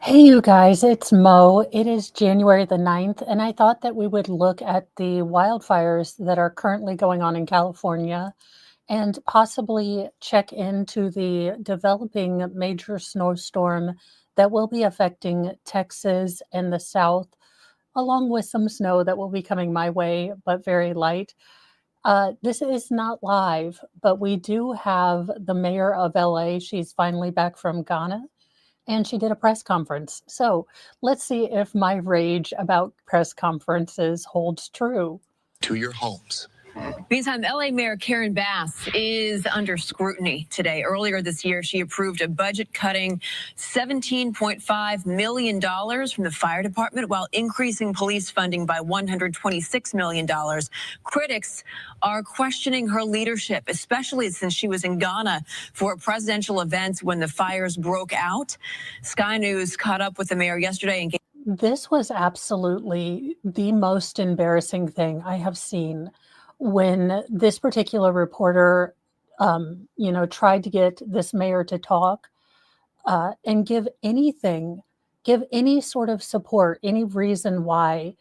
Hey, you guys, it's Mo. It is January the 9th, and I thought that we would look at the wildfires that are currently going on in California and possibly check into the developing major snowstorm that will be affecting Texas and the South, along with some snow that will be coming my way, but very light. This is not live, but we do have the mayor of LA. She's finally back from Ghana and she did a press conference. So let's see if my rage about press conferences holds true. To your homes. Meantime, LA Mayor Karen Bass is under scrutiny today. Earlier this year, she approved a budget cutting $17.5 million from the fire department while increasing police funding by $126 million. Critics are questioning her leadership, especially since she was in Ghana for a presidential event when the fires broke out. Sky News caught up with the mayor yesterday and This was absolutely the most embarrassing thing I have seen when this particular reporter, tried to get this mayor to talk and give any sort of support, any reason why,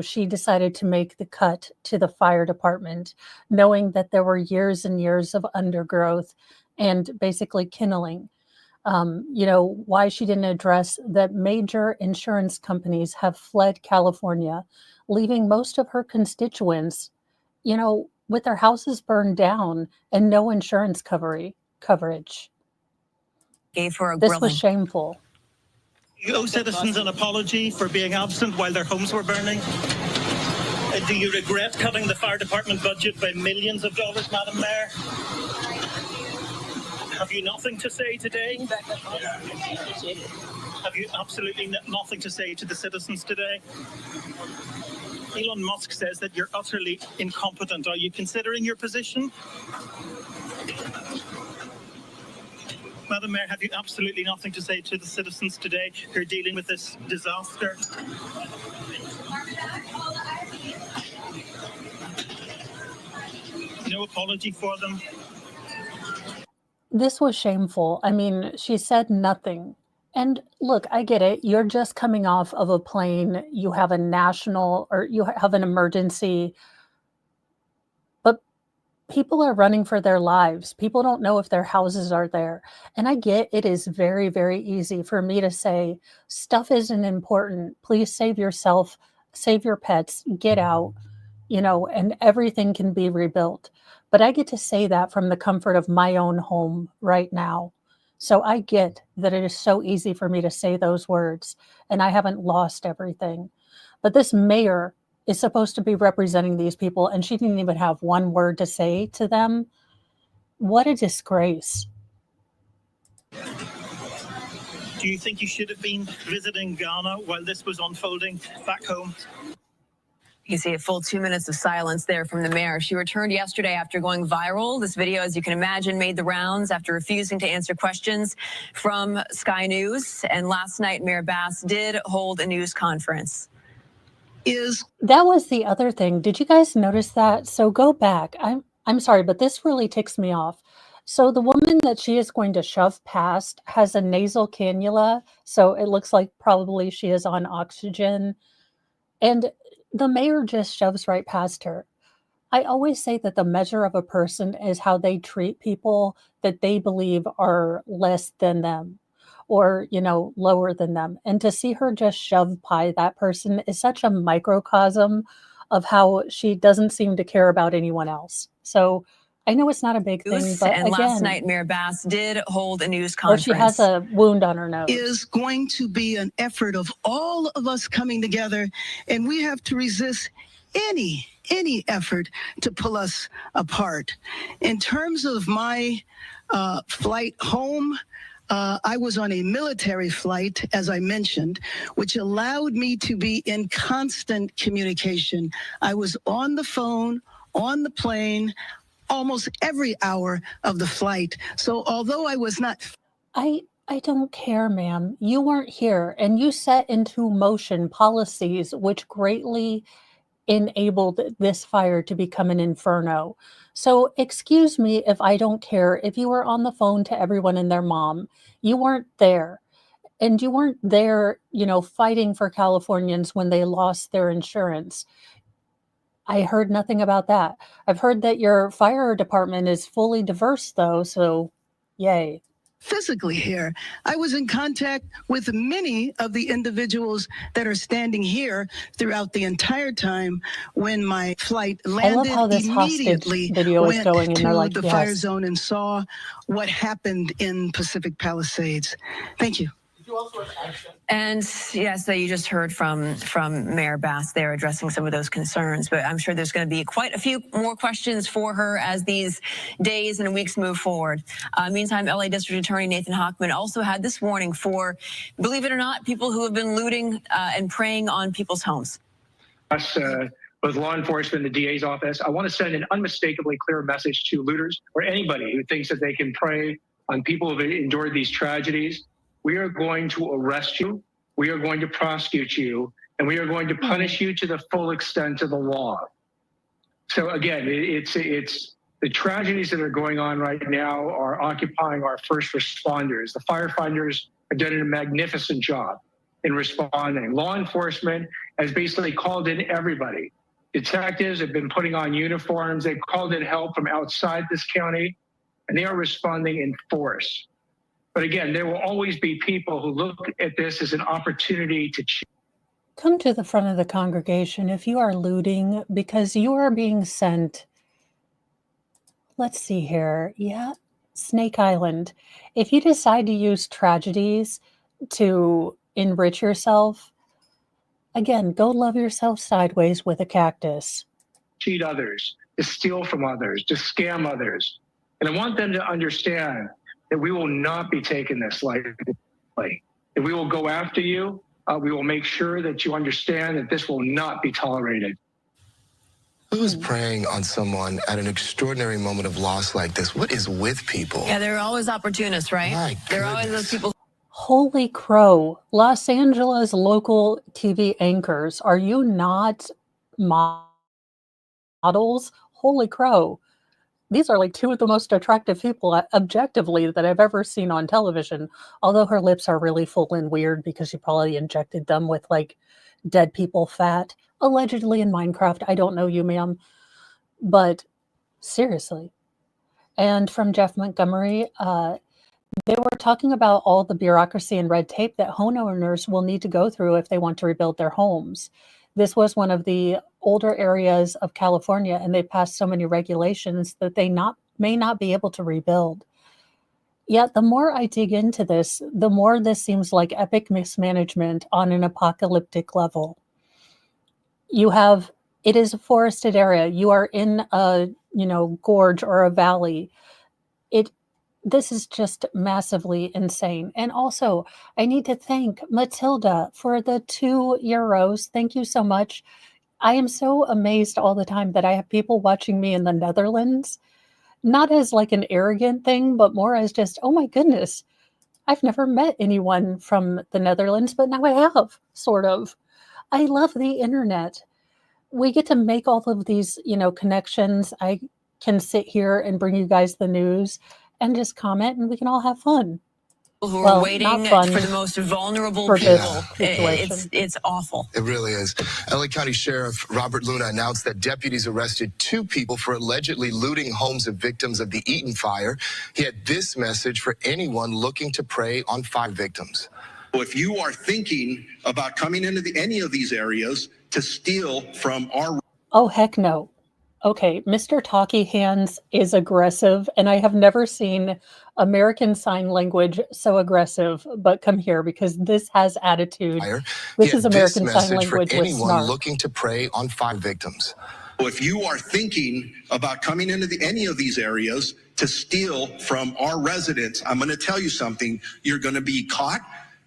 she decided to make the cut to the fire department, knowing that there were years and years of undergrowth and basically kindling. Why she didn't address that major insurance companies have fled California, leaving most of her constituents, with their houses burned down and no insurance coverage. gave her a This grilling. was shameful. You owe citizens an apology for being absent while their homes were burning. Do you regret cutting the fire department budget by millions of dollars, Madam Mayor? Have you nothing to say today? Have you absolutely nothing to say to the citizens today? Elon Musk says that you're utterly incompetent. Are you considering your position? Madam Mayor, have you absolutely nothing to say to the citizens today who are dealing with this disaster? No apology for them? This was shameful. I mean, she said nothing. And look, I get it. You're just coming off of a plane. You have a national or you have an emergency, but people are running for their lives. People don't know if their houses are there. And I get it is very, very easy for me to say, stuff isn't important. Please save yourself, save your pets, get out, and everything can be rebuilt. But I get to say that from the comfort of my own home right now. So I get that it is so easy for me to say those words, and I haven't lost everything. But this mayor is supposed to be representing these people, and she didn't even have one word to say to them. What a disgrace. Do you think you should have been visiting Ghana while this was unfolding back home? You see a full 2 minutes of silence there from the mayor. She returned yesterday after going viral. This video, as you can imagine, made the rounds after refusing to answer questions from Sky News. And last night, Mayor Bass did hold a news conference. That was the other thing. Did you guys notice that? So go back. I'm sorry, but this really ticks me off. So the woman that she is going to shove past has a nasal cannula, so it looks like probably she is on oxygen. And the mayor just shoves right past her. I always say that the measure of a person is how they treat people that they believe are less than them or, lower than them. And to see her just shove by that person is such a microcosm of how she doesn't seem to care about anyone else. So I know it's not a big thing, but and again, last night, Mayor Bass did hold a news or conference. she has a wound on her nose. Is going to be an effort of all of us coming together, and we have to resist any effort to pull us apart. In terms of my flight home, I was on a military flight, as I mentioned, which allowed me to be in constant communication. I was on the phone, on the plane, almost every hour of the flight. So although I was not... I don't care, ma'am. You weren't here, and you set into motion policies which greatly enabled this fire to become an inferno. So excuse me if I don't care if you were on the phone to everyone and their mom. You weren't there. And you weren't there, fighting for Californians when they lost their insurance. I heard nothing about that. I've heard that your fire department is fully diverse, though, so yay. Physically here. I was in contact with many of the individuals that are standing here throughout the entire time when my flight I love landed. how this hostage Immediately video is went going, and to they're like, the fire yes. zone and saw what happened in Pacific Palisades. Thank you. And yes, so you just heard from Mayor Bass there addressing some of those concerns, but I'm sure there's going to be quite a few more questions for her as these days and weeks move forward. Meantime, LA District Attorney Nathan Hochman also had this warning for, believe it or not, people who have been looting and preying on people's homes. Us, both law enforcement and the DA's office, I want to send an unmistakably clear message to looters or anybody who thinks that they can prey on people who have endured these tragedies. We are going to arrest you, we are going to prosecute you, and we are going to punish you to the full extent of the law. So again, it's the tragedies that are going on right now are occupying our first responders. The firefighters have done a magnificent job in responding. Law enforcement has basically called in everybody. Detectives have been putting on uniforms. They've called in help from outside this county, and they are responding in force. But again, there will always be people who look at this as an opportunity to change. Come to the front of the congregation if you are looting, because you are being sent. Let's see here. Yeah, Snake Island. If you decide to use tragedies to enrich yourself, again, go love yourself sideways with a cactus. Cheat others, to steal from others, to scam others. And I want them to understand that we will not be taking this lightly. If we will go after you, we will make sure that you understand that this will not be tolerated. Who is preying on someone at an extraordinary moment of loss like this? What is with people? Yeah, there are always opportunists, right? My There are always goodness. those people. Holy crow. Los Angeles local TV anchors, are you not models? Holy crow. These are like two of the most attractive people objectively that I've ever seen on television. Although her lips are really full and weird because she probably injected them with like dead people fat. Allegedly in Minecraft. I don't know you, ma'am. But seriously. And from Jeff Montgomery, they were talking about all the bureaucracy and red tape that homeowners will need to go through if they want to rebuild their homes. This was one of the older areas of California, and they passed so many regulations that they may not be able to rebuild. Yet the more I dig into this, the more this seems like epic mismanagement on an apocalyptic level. It is a forested area. You are in a, gorge or a valley. This is just massively insane. And also, I need to thank Matilda for the €2. Thank you so much. I am so amazed all the time that I have people watching me in the Netherlands, not as like an arrogant thing, but more as just, oh my goodness, I've never met anyone from the Netherlands, but now I have, sort of. I love the internet. We get to make all of these, connections. I can sit here and bring you guys the news and just comment, and we can all have fun. Who are waiting for the most vulnerable people. It's awful. It really is. LA County Sheriff Robert Luna announced that deputies arrested 2 people for allegedly looting homes of victims of the Eaton fire. He had this message for anyone looking to prey on fire victims. If you are thinking about coming into any of these areas to steal from our... Oh, heck no. Okay, Mr. Talkie Hands is aggressive, and I have never seen American Sign Language so aggressive, but come here because this has attitude. This is American Sign Language with snark. Looking to prey on fire victims. If you are thinking about coming into any of these areas to steal from our residents, I'm going to tell you something. You're going to be caught,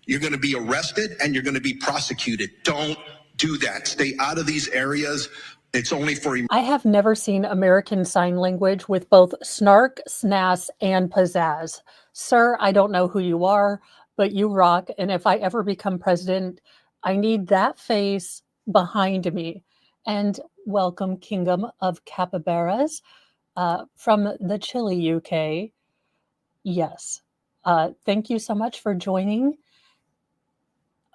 you're going to be arrested, and you're going to be prosecuted. Don't do that. Stay out of these areas. It's only for... I have never seen American Sign Language with both snark, snass, and pizzazz. Sir, I don't know who you are, but you rock. And if I ever become president, I need that face behind me. And welcome, Kingdom of Capybaras, from the chilly UK. Yes. Thank you so much for joining.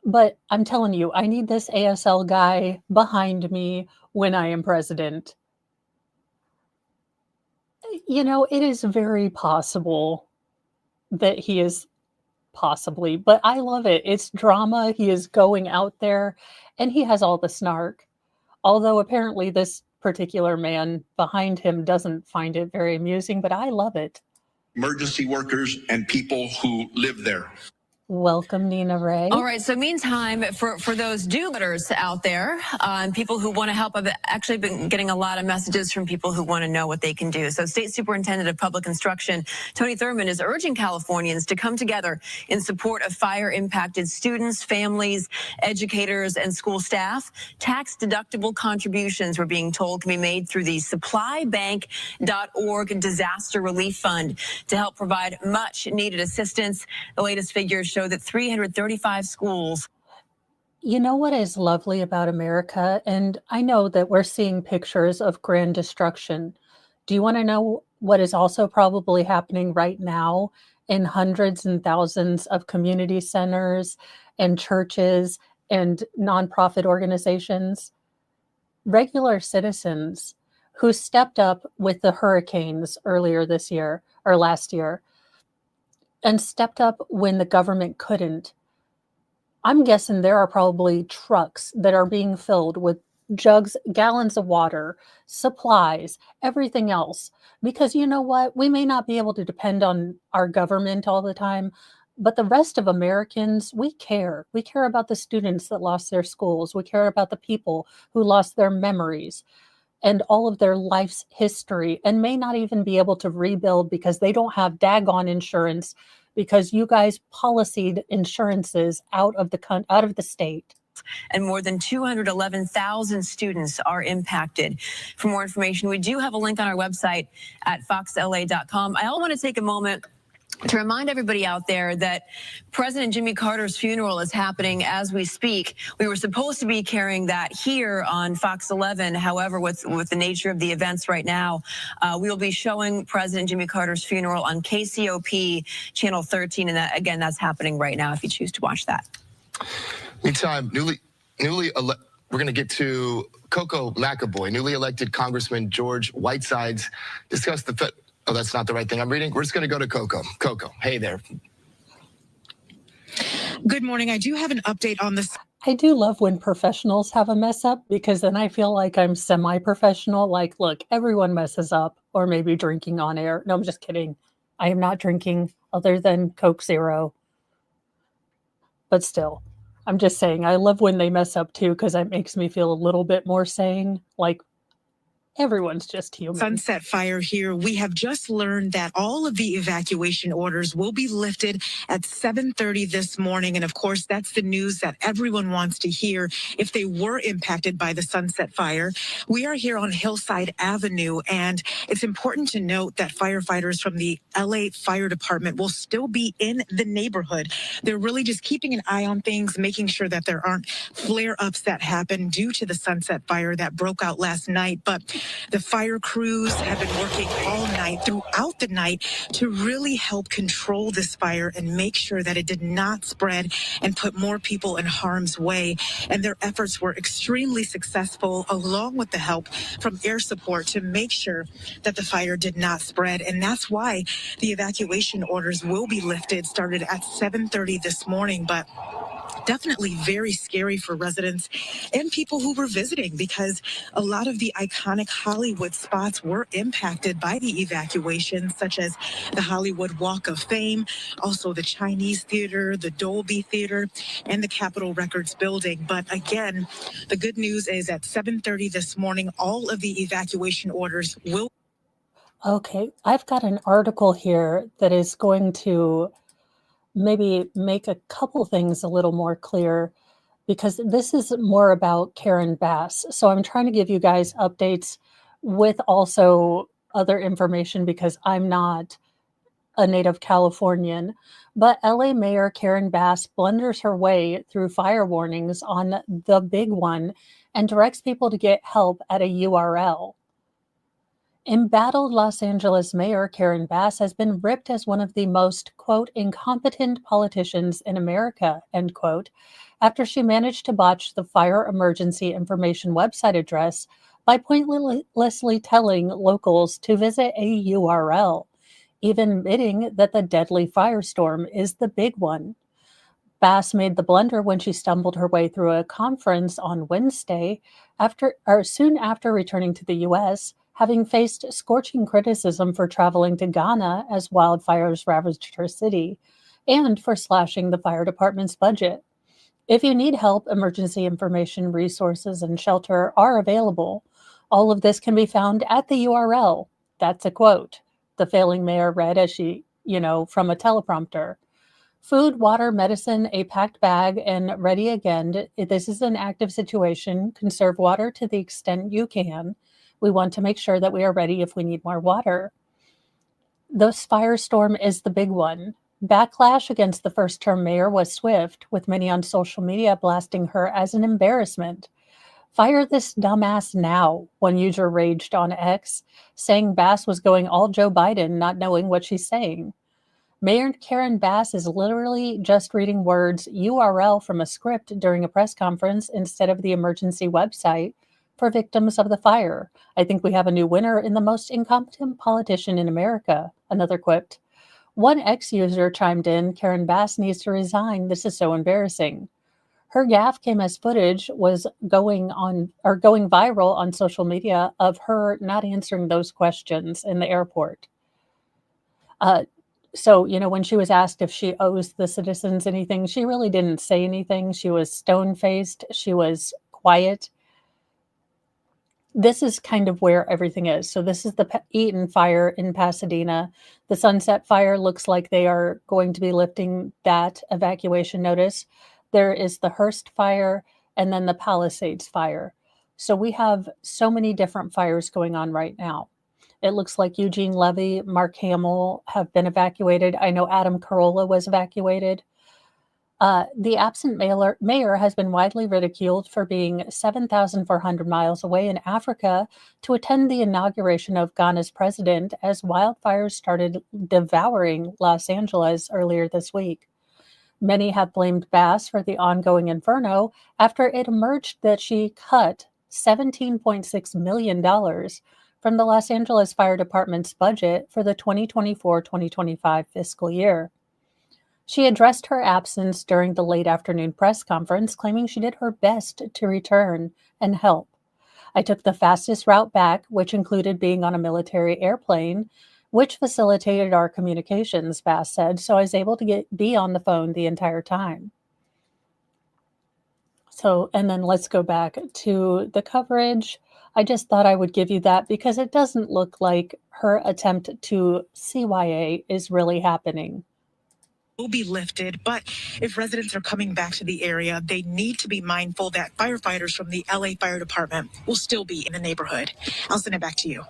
But I'm telling you, I need this ASL guy behind me when I am president. You know, it is very possible that he is possibly, but I love it. It's drama. He is going out there and he has all the snark. Although apparently this particular man behind him doesn't find it very amusing, but I love it. Emergency workers and people who live there. Welcome, Nina Ray. All right. So meantime, for those do-gooders out there and people who want to help, I've actually been getting a lot of messages from people who want to know what they can do. So State Superintendent of Public Instruction, Tony Thurmond, is urging Californians to come together in support of fire-impacted students, families, educators, and school staff. Tax-deductible contributions, we're being told, can be made through the supplybank.org disaster relief fund to help provide much-needed assistance. The latest figures show that 335 schools. You know what is lovely about America? And I know that we're seeing pictures of grand destruction. Do you want to know what is also probably happening right now in hundreds and thousands of community centers and churches and nonprofit organizations? Regular citizens who stepped up with the hurricanes earlier this year or last year and stepped up when the government couldn't. I'm guessing there are probably trucks that are being filled with jugs, gallons of water, supplies, everything else. Because you know what? We may not be able to depend on our government all the time, but the rest of Americans, we care. We care about the students that lost their schools. We care about the people who lost their memories and all of their life's history and may not even be able to rebuild because they don't have daggone insurance because you guys policied insurances out of the state. And more than 211,000 students are impacted. For more information, we do have a link on our website at foxla.com. I also want to take a moment to remind everybody out there that President Jimmy Carter's funeral is happening as we speak. We were supposed to be carrying that here on Fox 11. However, with the nature of the events right now, we will be showing President Jimmy Carter's funeral on KCOP Channel 13. And that, again, that's happening right now if you choose to watch that. Meantime, we're going to get to Coco Lackaboy. Newly elected Congressman George Whitesides discussed the oh, that's not the right thing I'm reading. We're just going to go to Coco. Coco, hey there. Good morning. I do have an update on this. I do love when professionals have a mess up because then I feel like I'm semi-professional. Like, look, everyone messes up or maybe drinking on air. No, I'm just kidding. I am not drinking other than Coke Zero. But still, I'm just saying I love when they mess up too because it makes me feel a little bit more sane. Like, everyone's just human. Sunset fire here. We have just learned that all of the evacuation orders will be lifted at 7:30 this morning. And of course, that's the news that everyone wants to hear if they were impacted by the Sunset fire. We are here on Hillside Avenue, and it's important to note that firefighters from the LA Fire Department will still be in the neighborhood. They're really just keeping an eye on things, making sure that there aren't flare-ups that happen due to the Sunset fire that broke out last night. But the fire crews have been working all night, throughout the night, to really help control this fire and make sure that it did not spread and put more people in harm's way. And their efforts were extremely successful, along with the help from air support, to make sure that the fire did not spread. And that's why the evacuation orders will be lifted, started at 7:30 this morning. But definitely very scary for residents and people who were visiting, because a lot of the iconic Hollywood spots were impacted by the evacuation, such as the Hollywood Walk of Fame, also the Chinese Theater, the Dolby Theater, and the Capitol Records building. But again, the good news is at 7:30 this morning, all of the evacuation orders will. Okay, I've got an article here that is going to maybe make a couple things a little more clear, because this is more about Karen Bass. So I'm trying to give you guys updates with also other information because I'm not a native Californian. But LA Mayor Karen Bass blunders her way through fire warnings on the big one and directs people to get help at a URL. Embattled Los Angeles Mayor Karen Bass has been ripped as one of the most, quote, incompetent politicians in America, end quote, after she managed to botch the fire emergency information website address by pointlessly telling locals to visit a URL, even admitting that the deadly firestorm is the big one. Bass made the blunder when she stumbled her way through a conference on Wednesday soon after returning to the U.S., having faced scorching criticism for traveling to Ghana as wildfires ravaged her city, and for slashing the fire department's budget. If you need help, emergency information, resources, and shelter are available. All of this can be found at the URL. That's a quote. The failing mayor read as she, from a teleprompter. Food, water, medicine, a packed bag, and ready again. This is an active situation. Conserve water to the extent you can. We want to make sure that we are ready if we need more water. This firestorm is the big one. Backlash against the first-term mayor was swift, with many on social media blasting her as an embarrassment. Fire this dumbass now, one user raged on X, saying Bass was going all Joe Biden, not knowing what she's saying. Mayor Karen Bass is literally just reading words URL from a script during a press conference instead of the emergency website for victims of the fire. I think we have a new winner in the most incompetent politician in America, another quipped. One X-user chimed in, Karen Bass needs to resign. This is so embarrassing. Her gaffe came as footage was going viral on social media of her not answering those questions in the airport. So, when she was asked if she owes the citizens anything, she really didn't say anything. She was stone-faced. She was quiet. This is kind of where everything is. So this is the Eaton fire in Pasadena. The Sunset fire looks like they are going to be lifting that evacuation notice. There is the Hearst fire and then the Palisades fire. So we have so many different fires going on right now. It looks like Eugene Levy, Mark Hamill have been evacuated. I know Adam Carolla was evacuated. The absent mayor has been widely ridiculed for being 7,400 miles away in Africa to attend the inauguration of Ghana's president as wildfires started devouring Los Angeles earlier this week. Many have blamed Bass for the ongoing inferno after it emerged that she cut $17.6 million from the Los Angeles Fire Department's budget for the 2024-2025 fiscal year. She addressed her absence during the late afternoon press conference, claiming she did her best to return and help. I took the fastest route back, which included being on a military airplane, which facilitated our communications, Bass said, so I was able to be on the phone the entire time. So, and then let's go back to the coverage. I just thought I would give you that because it doesn't look like her attempt to CYA is really happening. Will be lifted, but if residents are coming back to the area, they need to be mindful that firefighters from the LA Fire Department will still be in the neighborhood. I'll send it back to you.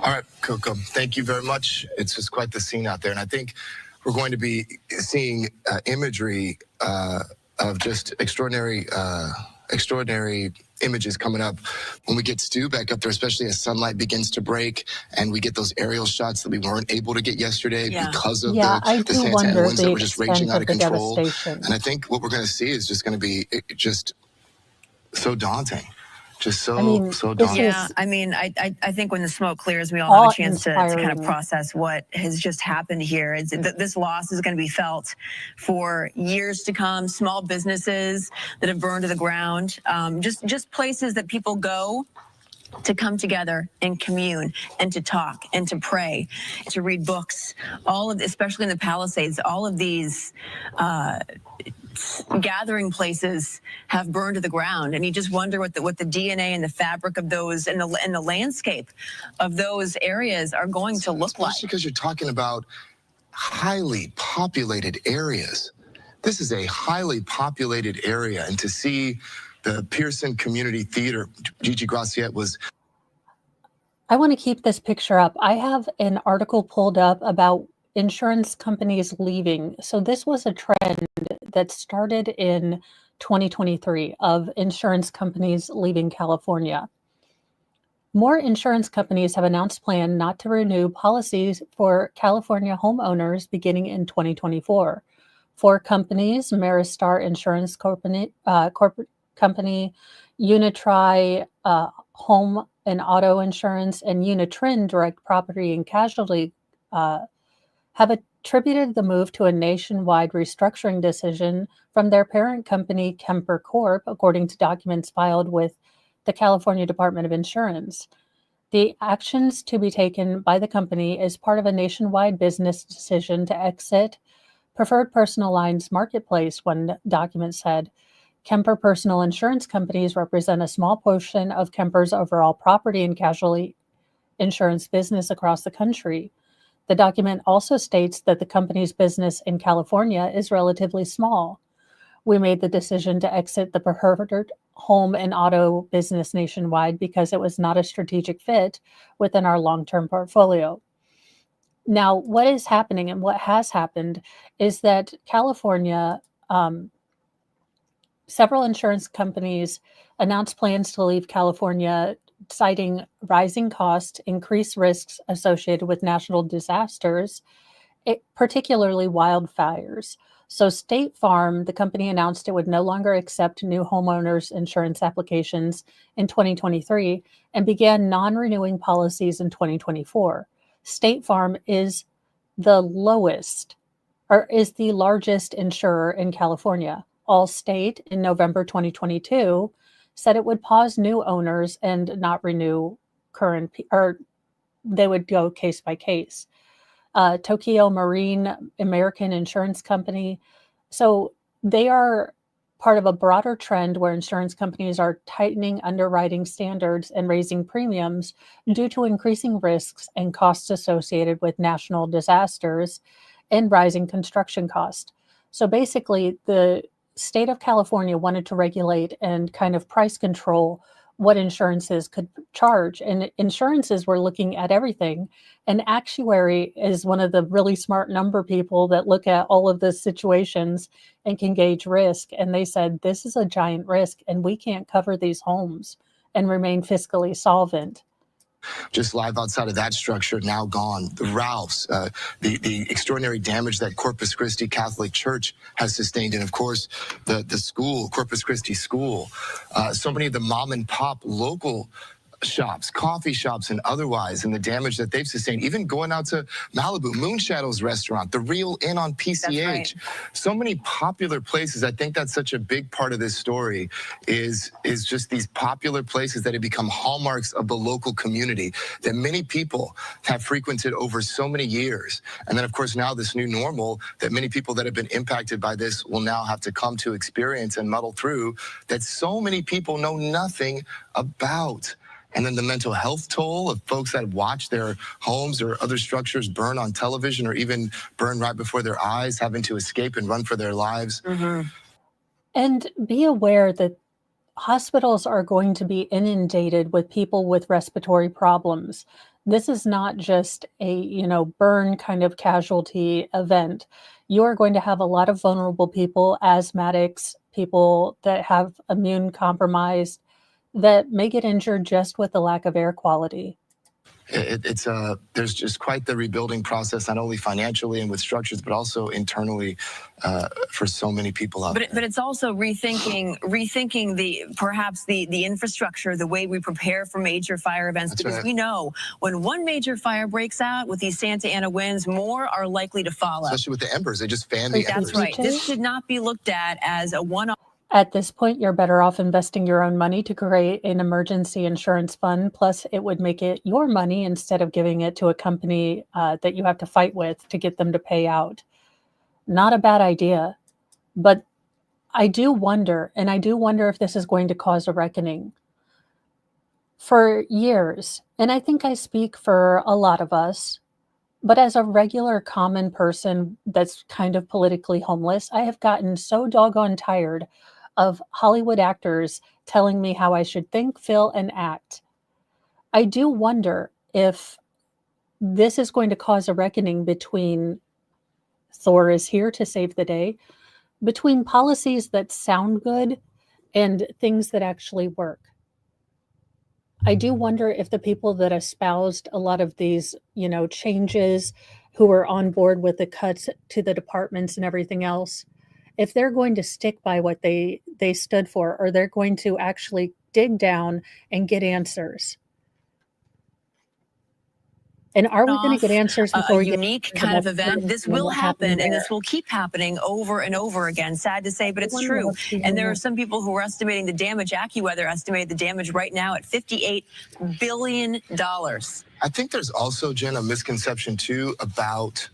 All right, Coco, thank you very much. It's just quite the scene out there. And I think we're going to be seeing imagery of just extraordinary images coming up when we get Stu back up there, especially as sunlight begins to break and we get those aerial shots that we weren't able to get yesterday because of the Santa Ana winds that were just raging out of control. And I think what we're going to see is just going to be just so daunting. Just so daunting. Yeah, I think when the smoke clears, we all have a chance to kind of process what has just happened here. This loss is going to be felt for years to come. Small businesses that have burned to the ground, just places that people go to come together and commune and to talk and to pray, to read books, especially in the Palisades, all of these gathering places have burned to the ground, and you just wonder what the DNA and the fabric of those and the landscape of those areas are going to look like. Especially because you're talking about highly populated areas. This is a highly populated area, and to see the Pearson Community Theater, Gigi Graciette was. I want to keep this picture up. I have an article pulled up about insurance companies leaving. So this was a trend that started in 2023 of insurance companies leaving California. More insurance companies have announced plans not to renew policies for California homeowners beginning in 2024. Four companies, Maristar Insurance Corporate Company, Unitry Home and Auto Insurance, and Unitrin Direct Property and Casualty, have attributed the move to a nationwide restructuring decision from their parent company, Kemper Corp., according to documents filed with the California Department of Insurance. The actions to be taken by the company is part of a nationwide business decision to exit preferred personal lines marketplace, one document said. Kemper personal insurance companies represent a small portion of Kemper's overall property and casualty insurance business across the country. The document also states that the company's business in California is relatively small. We made the decision to exit the preferred home and auto business nationwide because it was not a strategic fit within our long-term portfolio. Now, what is happening and what has happened is that California, several insurance companies announced plans to leave California, citing rising costs, increased risks associated with national disasters, particularly wildfires. So State Farm, the company, announced it would no longer accept new homeowners insurance applications in 2023 and began non-renewing policies in 2024. State Farm is the largest insurer in California. Allstate, in November 2022, said it would pause new owners and not renew current, or they would go case by case. Tokio Marine, American Insurance Company. So they are part of a broader trend where insurance companies are tightening underwriting standards and raising premiums due to increasing risks and costs associated with national disasters and rising construction costs. So basically, the state of California wanted to regulate and kind of price control what insurances could charge. And insurances were looking at everything. An actuary is one of the really smart number people that look at all of the situations and can gauge risk. And they said, this is a giant risk and we can't cover these homes and remain fiscally solvent. Just live outside of that structure, now gone. The Ralphs, the extraordinary damage that Corpus Christi Catholic Church has sustained, and of course, the school, Corpus Christi School. So many of the mom and pop local shops, coffee shops, and otherwise, and the damage that they've sustained, even going out to Malibu, Moonshadow's restaurant, the Real Inn on PCH. Right. So many popular places. I think that's such a big part of this story is just these popular places that have become hallmarks of the local community that many people have frequented over so many years. And then, of course, now this new normal that many people that have been impacted by this will now have to come to experience and muddle through, that so many people know nothing about. And then the mental health toll of folks that watch their homes or other structures burn on television or even burn right before their eyes, having to escape and run for their lives. Mm-hmm. And be aware that hospitals are going to be inundated with people with respiratory problems. This is not just a, burn kind of casualty event. You are going to have a lot of vulnerable people, asthmatics, people that have immune compromised, that may get injured just with the lack of air quality. There's just quite the rebuilding process, not only financially and with structures, but also internally for so many people out there. But it's also rethinking the infrastructure, the way we prepare for major fire events. That's because right. We know when one major fire breaks out with these Santa Ana winds, more are likely to follow. Especially with the embers, they just fan the embers. That's right. This should not be looked at as a one-off. At this point, you're better off investing your own money to create an emergency insurance fund. Plus, it would make it your money instead of giving it to a company that you have to fight with to get them to pay out. Not a bad idea. But I do wonder if this is going to cause a reckoning. For years, and I think I speak for a lot of us, but as a regular common person that's kind of politically homeless, I have gotten so doggone tired of Hollywood actors telling me how I should think, feel, and act. I do wonder if this is going to cause a reckoning between Thor is here to save the day, between policies that sound good and things that actually work. I do wonder if the people that espoused a lot of these, changes, who were on board with the cuts to the departments and everything else, if they're going to stick by what they stood for, or they're going to actually dig down and get answers. And are we going to get answers before a we get unique kind of event? This will happen, and this will keep happening over and over again. Sad to say, but it's true. And there are some people who are estimating the damage. AccuWeather estimated the damage right now at $58 billion. I think there's also, Jen, a misconception too about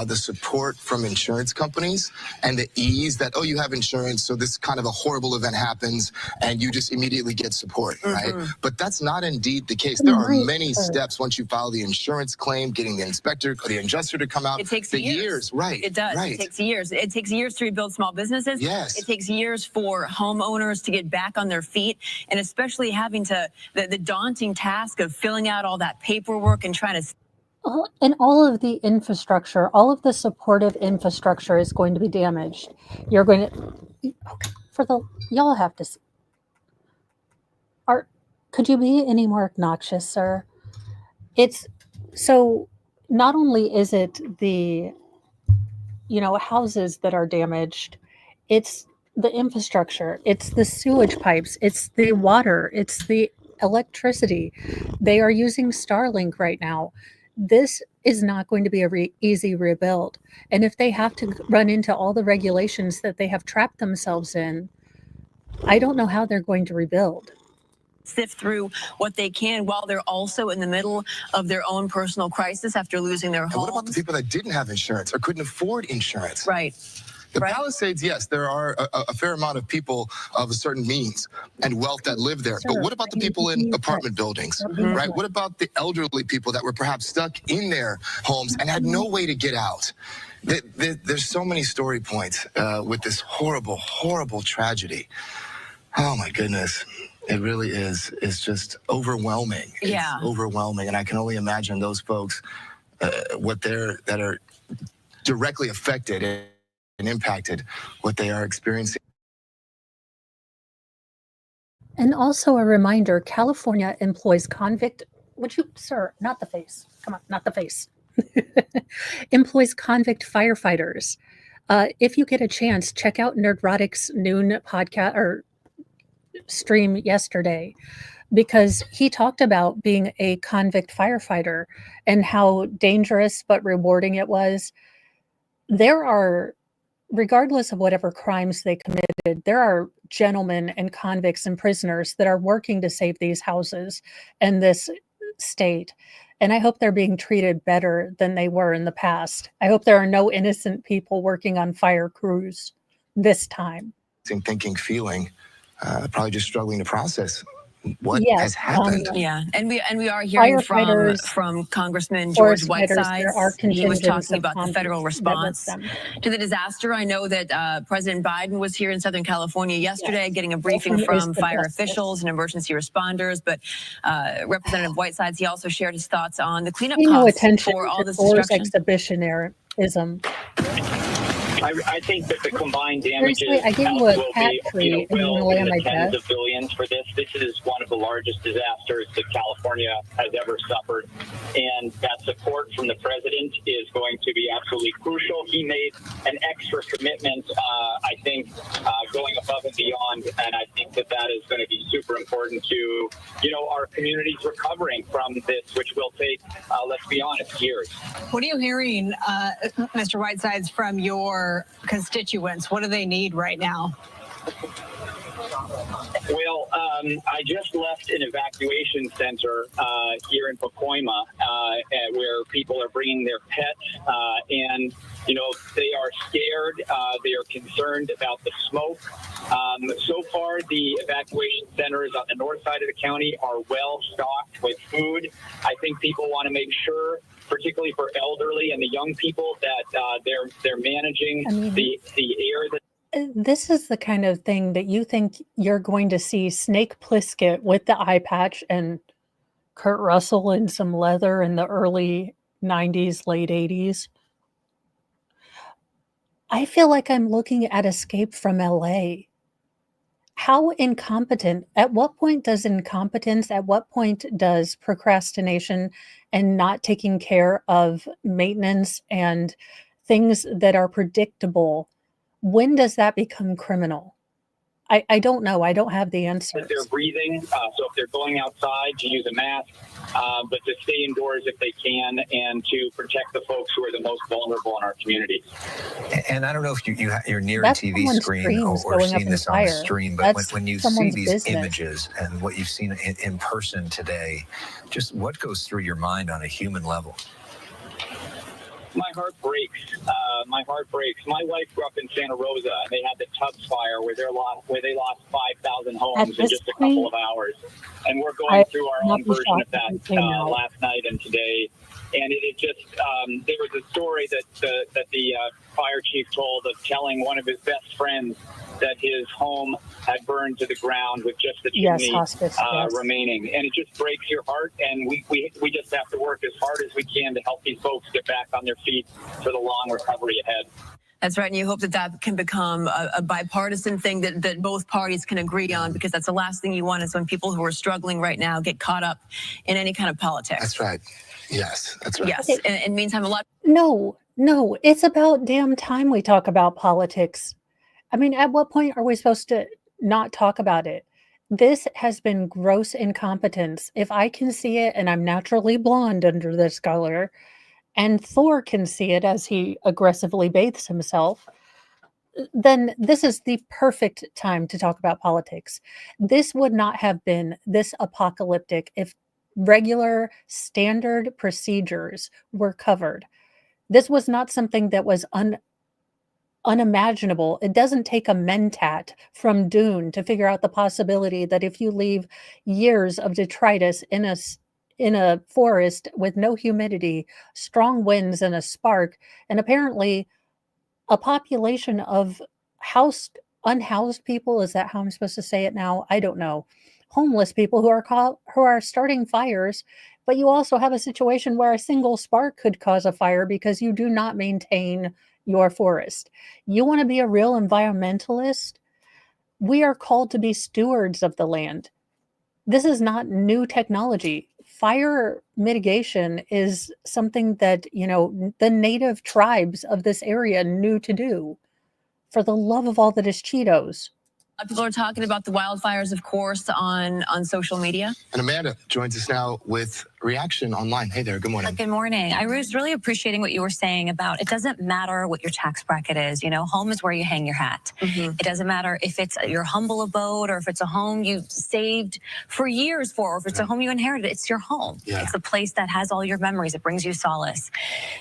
the support from insurance companies and the ease that, oh, you have insurance, so this kind of a horrible event happens and you just immediately get support, right? But that's not indeed the case. There are many steps once you file the insurance claim, getting the inspector or the adjuster to come out. It takes years. Right. It does. Right. It takes years. It takes years to rebuild small businesses. Yes. It takes years for homeowners to get back on their feet, and especially having the daunting task of filling out all that paperwork and trying to. And all of the infrastructure, all of the supportive infrastructure is going to be damaged. You're going to, y'all have to, could you be any more obnoxious, sir? It's, so not only is it the, houses that are damaged, it's the infrastructure, it's the sewage pipes, it's the water, it's the electricity. They are using Starlink right now. This is not going to be a easy rebuild. And if they have to run into all the regulations that they have trapped themselves in, I don't know how they're going to rebuild. Sift through what they can while they're also in the middle of their own personal crisis after losing their homes. And what about the people that didn't have insurance or couldn't afford insurance? Right. The Palisades, yes, there are a fair amount of people of a certain means and wealth that live there. But what about the people in apartment buildings, right? What about the elderly people that were perhaps stuck in their homes and had no way to get out? There's so many story points with this horrible, horrible tragedy. Oh, my goodness. It really is. It's just overwhelming. Yeah. It's overwhelming. And I can only imagine those folks, that are directly affected and impacted, what they are experiencing. And also a reminder, California employs sir, not the face. Come on, not the face. Employs convict firefighters. If you get a chance, check out Nerdrotic's noon podcast or stream yesterday, because he talked about being a convict firefighter and how dangerous but rewarding it was. There are, regardless of whatever crimes they committed, there are gentlemen and convicts and prisoners that are working to save these houses and this state. And I hope they're being treated better than they were in the past. I hope there are no innocent people working on fire crews this time. Thinking, feeling, probably just struggling to process what has happened. Yeah, and we are hearing from Congressman George Whiteside. He was talking about the federal response to the disaster. I know that President Biden was here in Southern California yesterday, getting a briefing from fire officials and emergency responders. But Representative Whiteside, he also shared his thoughts on the cleanup costs for all this destruction. Exhibitionism. I think that the combined damages I gave you a cat treat and will lay in on the my tens desk. of billions for this. This is one of the largest disasters that California has ever suffered, and that support from the president is going to be absolutely crucial. He made an extra commitment, I think, going above and beyond, and I think that is going to be super important to, our communities recovering from this, which will take, let's be honest, years. What are you hearing, Mr. Whitesides, from your constituents? What do they need right now? Well, I just left an evacuation center here in Pacoima where people are bringing their pets and, they are scared. They are concerned about the smoke. So far, the evacuation centers on the north side of the county are well stocked with food. I think people want to make sure, particularly for elderly and the young people, that they're managing the air that. This is the kind of thing that you think you're going to see Snake Plissket with the eye patch and Kurt Russell in some leather in the early 90s, late 80s. I feel like I'm looking at Escape from LA. How incompetent, at what point does incompetence, at what point does procrastination and not taking care of maintenance and things that are predictable, when does that become criminal? I don't know. I don't have the That answers. they're breathing. So if they're going outside, to use a mask, but to stay indoors if they can, and to protect the folks who are the most vulnerable in our communities. And I don't know if you're near That's a TV someone's screen dreams or going up seen in this on the fire. stream, but That's when you see someone's these business. images and what you've seen in person today, just what goes through your mind on a human level? My heart breaks. My heart breaks. My wife grew up in Santa Rosa, and they had the Tubbs fire where they lost 5,000 homes in just a couple of hours. And we're going through our own version of that last night and today. And it just there was a story that the fire chief told of telling one of his best friends that his home had burned to the ground with just the chimney remaining. And it just breaks your heart. And we just have to work as hard as we can to help these folks get back on their feet for the long recovery ahead. That's right, and you hope that that can become a bipartisan thing that both parties can agree on, because that's the last thing you want is when people who are struggling right now get caught up in any kind of politics. That's right. Yes, that's right. Yes, and meantime, a lot. No, it's about damn time we talk about politics. I mean, at what point are we supposed to not talk about it? This has been gross incompetence. If I can see it, and I'm naturally blonde under this color, and Thor can see it as he aggressively bathes himself, then this is the perfect time to talk about politics. This would not have been this apocalyptic if regular standard procedures were covered. This was not something that was unimaginable. It doesn't take a mentat from Dune to figure out the possibility that if you leave years of detritus in a forest with no humidity, strong winds and a spark, and apparently a population of unhoused people, is that how I'm supposed to say it now? I don't know. Homeless people who are starting fires, but you also have a situation where a single spark could cause a fire because you do not maintain your forest. You want to be a real environmentalist? We are called to be stewards of the land. This is not new technology. Fire mitigation is something that, the native tribes of this area knew to do. For the love of all that is Cheetos. People are talking about the wildfires, of course, on social media. And Amanda joins us now with reaction online. Hey there, good morning. Good morning. I was really appreciating what you were saying about it doesn't matter what your tax bracket is. Home is where you hang your hat. It doesn't matter if it's your humble abode or if it's a home you saved for years for, or if it's a home you inherited. It's your home. Yeah. It's a place that has all your memories. It brings you solace.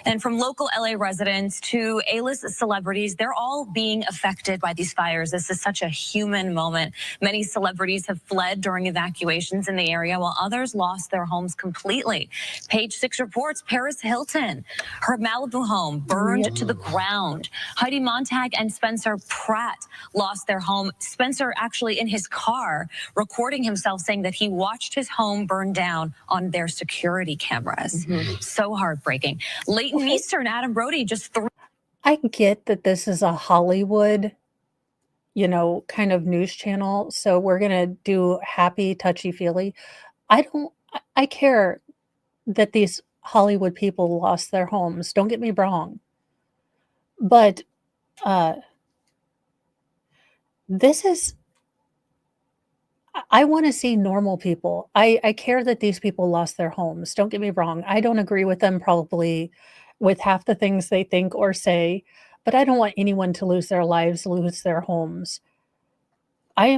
And from local LA residents to A-list celebrities, they're all being affected by these fires. This is such a human moment. Many celebrities have fled during evacuations in the area, while others lost their homes completely. Page 6 reports Paris Hilton, her Malibu home burned to the ground. Heidi Montag and Spencer Pratt lost their home. Spencer actually in his car recording himself saying that he watched his home burn down on their security cameras. So heartbreaking. Leighton Meester and Adam Brody just I get that this is a Hollywood, kind of news channel. So we're going to do happy, touchy-feely. I care that these Hollywood people lost their homes. Don't get me wrong. But I want to see normal people. I care that these people lost their homes. Don't get me wrong. I don't agree with them probably with half the things they think or say, but I don't want anyone to lose their lives, lose their homes. I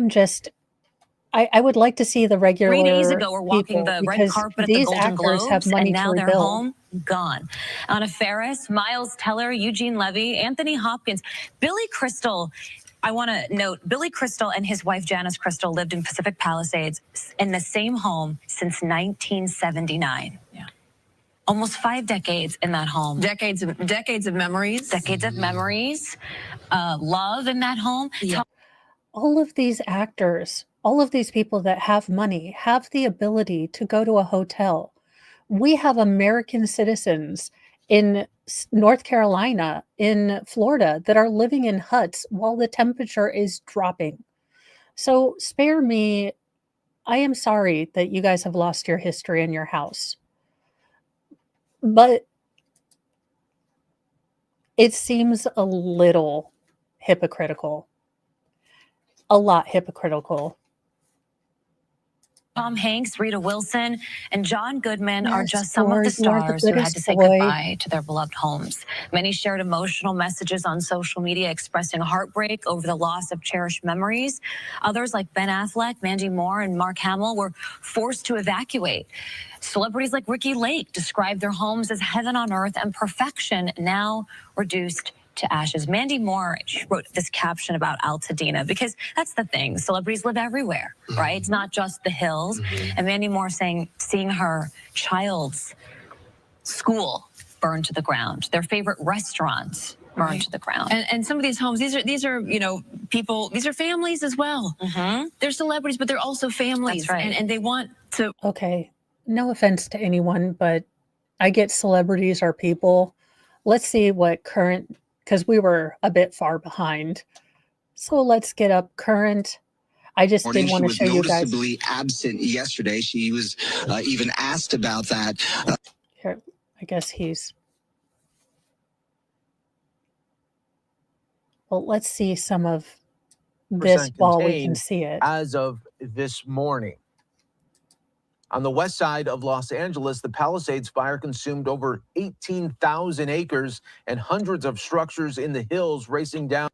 would like to see the regular 3 days ago, we're walking people, the red because carpet at the these Golden actors have Globes, money and now to they're rebuild. home, gone. Anna Faris, Miles Teller, Eugene Levy, Anthony Hopkins, Billy Crystal. I want to note, Billy Crystal and his wife Janice Crystal lived in Pacific Palisades in the same home since 1979. Yeah. Almost 5 decades in that home. Decades of memories. Decades of memories, love in that home. Yeah. All of these actors, all of these people that have money, have the ability to go to a hotel. We have American citizens in North Carolina, in Florida, that are living in huts while the temperature is dropping. So spare me. I am sorry that you guys have lost your history in your house. But it seems a little hypocritical. A lot hypocritical. Tom Hanks, Rita Wilson, and John Goodman are Yes, just some of the Ford, you are the stars who had goodest to say boy. goodbye to their beloved homes. Many shared emotional messages on social media expressing heartbreak over the loss of cherished memories. Others, like Ben Affleck, Mandy Moore, and Mark Hamill, were forced to evacuate. Celebrities like Ricky Lake described their homes as heaven on earth and perfection, now reduced to ashes. Mandy Moore wrote this caption about Altadena because that's the thing. Celebrities live everywhere, right? It's not just the hills. And Mandy Moore saying, seeing her child's school burned to the ground, their favorite restaurants burned to the ground. And some of these homes, these are people, these are families as well. They're celebrities, but they're also families. That's right. And they want to. Okay, no offense to anyone, but I get celebrities are people. Let's see what current, because we were a bit far behind. So let's get up current. I just did want to show you guys. She was noticeably absent yesterday. She was even asked about that. Here, I guess he's. Well, let's see some of this while we can see it. As of this morning. On the west side of Los Angeles, the Palisades fire consumed over 18,000 acres and hundreds of structures in the hills, racing down.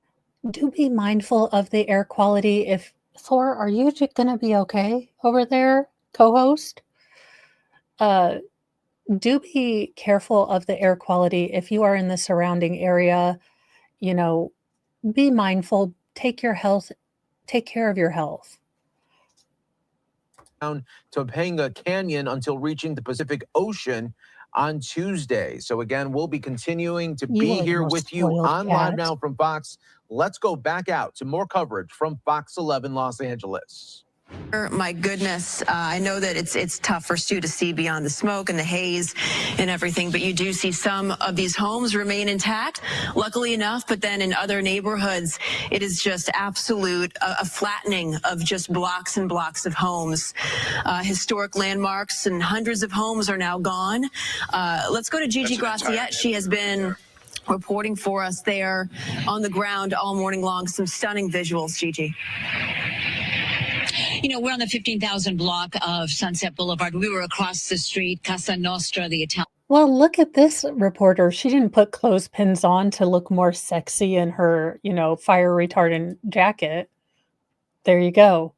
Do be mindful of the air quality. If Thor, are you going to be okay over there, co-host? Do be careful of the air quality. If you are in the surrounding area, be mindful. Take care of your health. Down Topanga Canyon until reaching the Pacific Ocean on Tuesday. So again, we'll be continuing to be here with you on Live Now from Fox. Let's go back out to more coverage from Fox 11 Los Angeles. My goodness, I know that it's tough for Stu to see beyond the smoke and the haze and everything, but you do see some of these homes remain intact, luckily enough, but then in other neighborhoods, it is just absolute a flattening of just blocks and blocks of homes. Historic landmarks and hundreds of homes are now gone. Let's go to Gigi Graciette. She has been reporting for us there on the ground all morning long. Some stunning visuals, Gigi. We're on the 15,000 block of Sunset Boulevard. We were across the street, Casa Nostra, the Italian. Well, look at this reporter. She didn't put clothespins on to look more sexy in her, fire retardant jacket. There you go.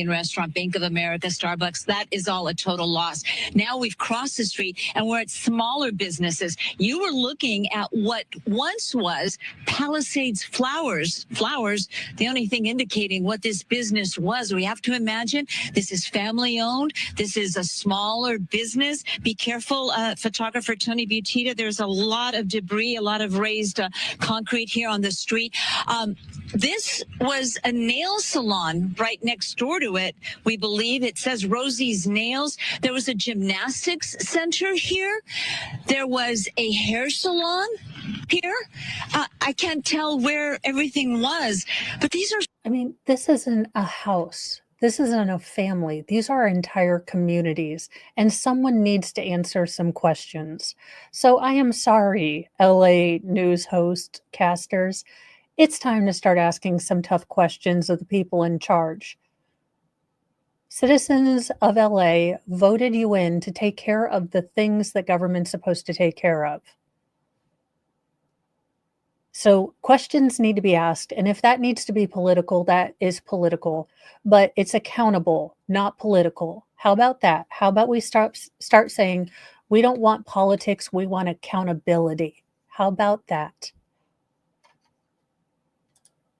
Restaurant, Bank of America, Starbucks, that is all a total loss. Now we've crossed the street and we're at smaller businesses. You were looking at what once was Palisades Flowers, the only thing indicating what this business was. We have to imagine this is family owned. This is a smaller business. Be careful, photographer Tony Butita. There's a lot of debris, a lot of raised concrete here on the street. This was a nail salon right next door to it. We believe it says Rosie's Nails. There was a gymnastics center here. There was a hair salon here. I can't tell where everything was, but these are. I mean, this isn't a house. This isn't a family. These are entire communities, and someone needs to answer some questions. So I am sorry, LA news host casters. It's time to start asking some tough questions of the people in charge. Citizens of LA voted you in to take care of the things that government's supposed to take care of. So questions need to be asked. And if that needs to be political, that is political. But it's accountable, not political. How about that? How about we start saying, we don't want politics, we want accountability. How about that?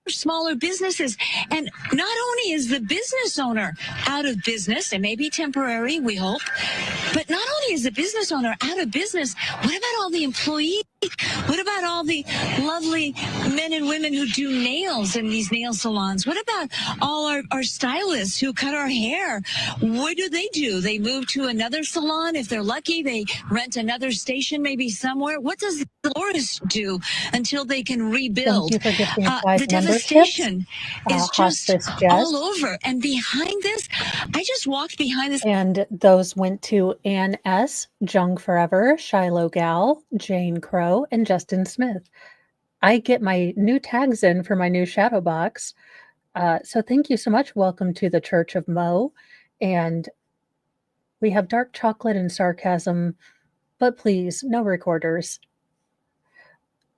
Smaller businesses. And not only is the business owner out of business, it may be temporary, we hope, but not only is the business owner out of business, what about all the employees? What about all the lovely men and women who do nails in these nail salons? What about all our stylists who cut our hair? What do? They move to another salon. If they're lucky, they rent another station maybe somewhere. What does the florist do until they can rebuild? Thank you for gifting 5 The memberships. devastation is just Hospice Jess. all over. And behind this, I just walked behind this. And those went to Ann S., Jung Forever, Shiloh Gal, Jane Crow, and Justin Smith. I get my new tags in for my new shadow box. So thank you so much. Welcome to the Church of Mo. And we have dark chocolate and sarcasm, but please, no recorders.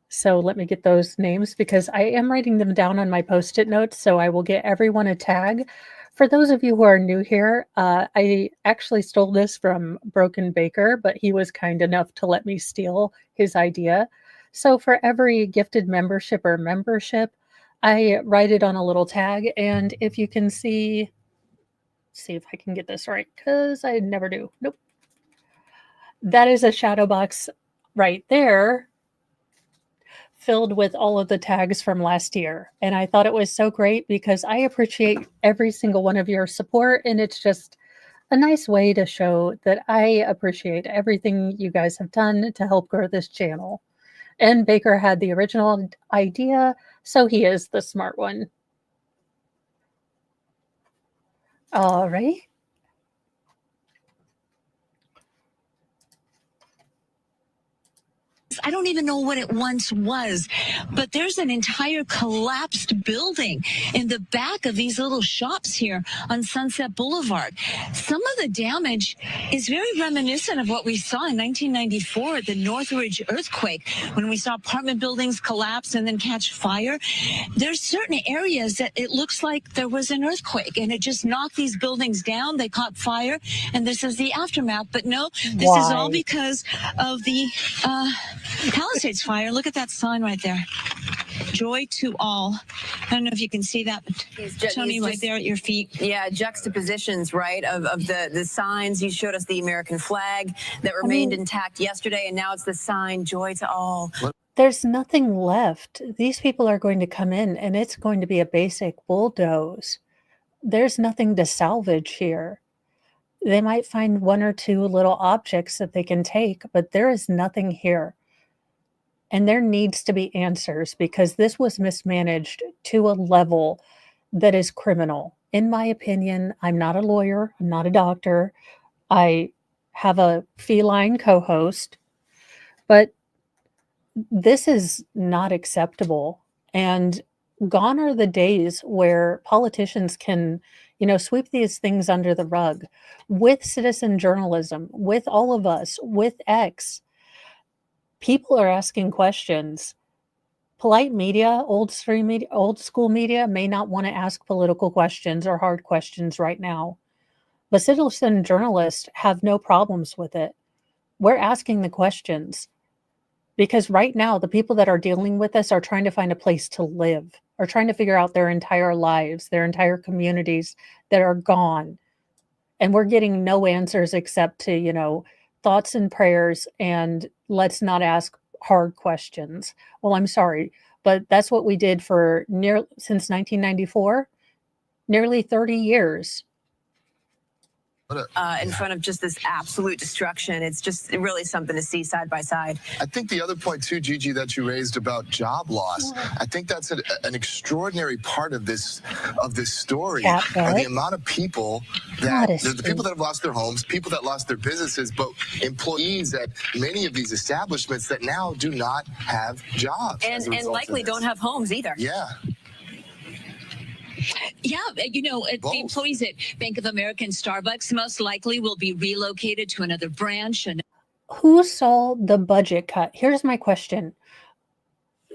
So let me get those names because I am writing them down on my Post-it notes, so I will get everyone a tag. For those of you who are new here, I actually stole this from Broken Baker, but he was kind enough to let me steal his idea. So for every gifted membership, I write it on a little tag, and if you can see if I can get this right, because I never do. Nope. That is a shadow box right there, filled with all of the tags from last year. And I thought it was so great because I appreciate every single one of your support. And it's just a nice way to show that I appreciate everything you guys have done to help grow this channel. And Baker had the original idea, so he is the smart one. All right. I don't even know what it once was, but there's an entire collapsed building in the back of these little shops here on Sunset Boulevard. Some of the damage is very reminiscent of what we saw in 1994 at the Northridge earthquake, when we saw apartment buildings collapse and then catch fire. There's certain areas that it looks like there was an earthquake and it just knocked these buildings down. They caught fire, and this is the aftermath. But no, this is all because of the Palisades fire. Look at that sign right there. Joy to all. I don't know if you can see that, Tony, right there at your feet. Yeah, juxtapositions, right, of the signs. You showed us the American flag that remained intact yesterday, and now it's the sign, joy to all. There's nothing left. These people are going to come in, and it's going to be a basic bulldoze. There's nothing to salvage here. They might find 1 or 2 little objects that they can take, but there is nothing here. And there needs to be answers because this was mismanaged to a level that is criminal. In my opinion, I'm not a lawyer. I'm not a doctor. I have a feline co-host, but this is not acceptable. And gone are the days where politicians can, sweep these things under the rug. With citizen journalism, with all of us, with X, people are asking questions. Polite media, old school media may not want to ask political questions or hard questions right now. But citizen journalists have no problems with it. We're asking the questions because right now the people that are dealing with this are trying to find a place to live, are trying to figure out their entire lives, their entire communities that are gone. And we're getting no answers except to, thoughts and prayers, and let's not ask hard questions. Well, I'm sorry, but that's what we did since 1994, nearly 30 years. In front of just this absolute destruction. It's just really something to see side by side. I think the other point too, Gigi, that you raised about job loss, I think that's an extraordinary part of this story. Are the amount of people the people that have lost their homes, people that lost their businesses, but employees at many of these establishments that now do not have jobs. And likely don't have homes either. Yeah. Yeah, the employees at Bank of America and Starbucks most likely will be relocated to another branch. And who saw the budget cut? Here's my question.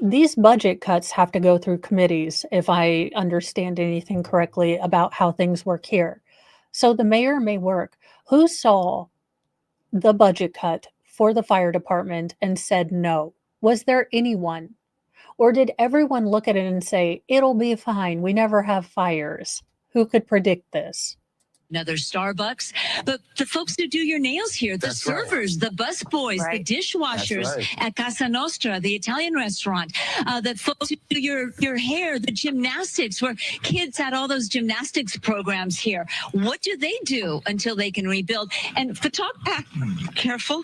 These budget cuts have to go through committees, if I understand anything correctly about how things work here. So the mayor may work. Who saw the budget cut for the fire department and said no? Was there anyone? Or did everyone look at it and say, it'll be fine, we never have fires? Who could predict this? another Starbucks, but the folks who do your nails here, the servers, the bus boys, the dishwashers at Casa Nostra, the Italian restaurant, the folks who do your hair, the gymnastics, where kids had all those gymnastics programs here. What do they do until they can rebuild? And careful.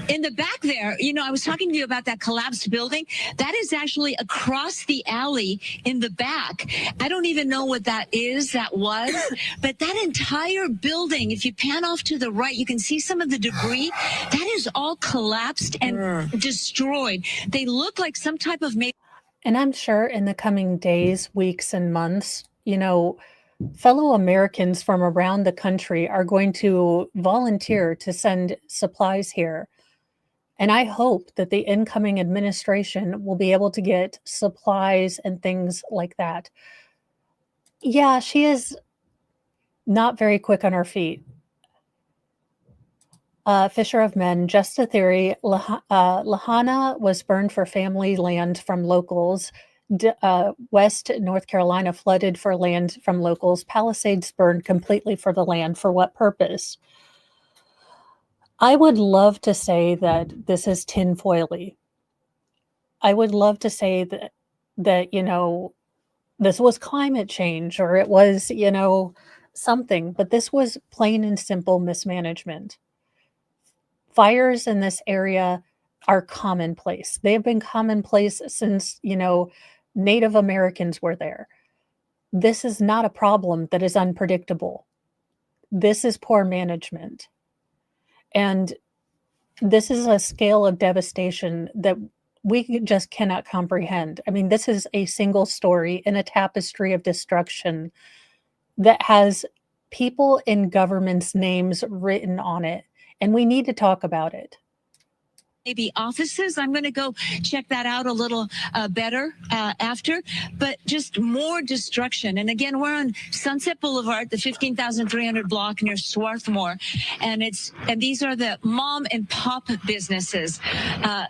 In the back there, you know, I was talking to you about that collapsed building. That is actually across the alley in the back. I don't even know what that was, but that entire building, if you pan off to the right, you can see some of the debris. That is all collapsed and destroyed. They look like some type of... And I'm sure in the coming days, weeks, and months, you know, fellow Americans from around the country are going to volunteer to send supplies here. And I hope that the incoming administration will be able to get supplies and things like that. Yeah, she is not very quick on her feet. Fisher of Men, just a theory. Lahana was burned for family land from locals. West North Carolina flooded for land from locals. Palisades burned completely for the land. For what purpose? I would love to say that this is tinfoily. I would love to say that you know, this was climate change, or it was, you know, something, but this was plain and simple mismanagement. Fires in this area are commonplace. They have been commonplace since, you know, Native Americans were there. This is not a problem that is unpredictable. This is poor management. And this is a scale of devastation that we just cannot comprehend. I mean, this is a single story in a tapestry of destruction that has people in government's names written on it. And we need to talk about it. Maybe offices. I'm going to go check that out a little better after, but just more destruction. And again, we're on Sunset Boulevard, the 15,300 block near Swarthmore, and these are the mom and pop businesses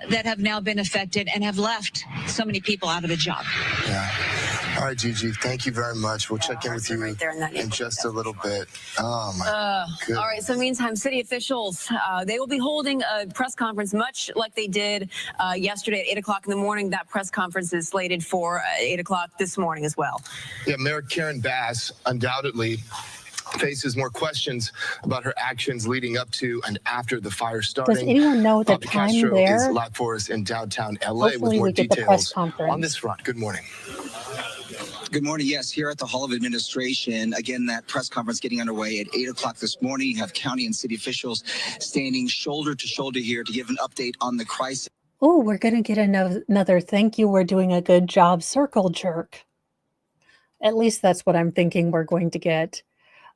that have now been affected and have left so many people out of a job. Yeah. All right, Gigi, thank you very much. We'll check in with you in just a little bit. Oh, my goodness. All right, so meantime, city officials, they will be holding a press conference much like they did yesterday at 8 o'clock in the morning. That press conference is slated for 8 o'clock this morning as well. Yeah, Mayor Karen Bass undoubtedly faces more questions about her actions leading up to and after the fire starting. Does anyone know the Bobby time Castro there? is live for us in downtown LA Hopefully with more we get the press details conference. on this front. Good morning. Good morning. Yes, here at the Hall of Administration. Again, that press conference getting underway at 8 o'clock this morning. You have county and city officials standing shoulder to shoulder here to give an update on the crisis. Oh, we're going to get another thank you. We're doing a good job circle jerk. At least that's what I'm thinking we're going to get.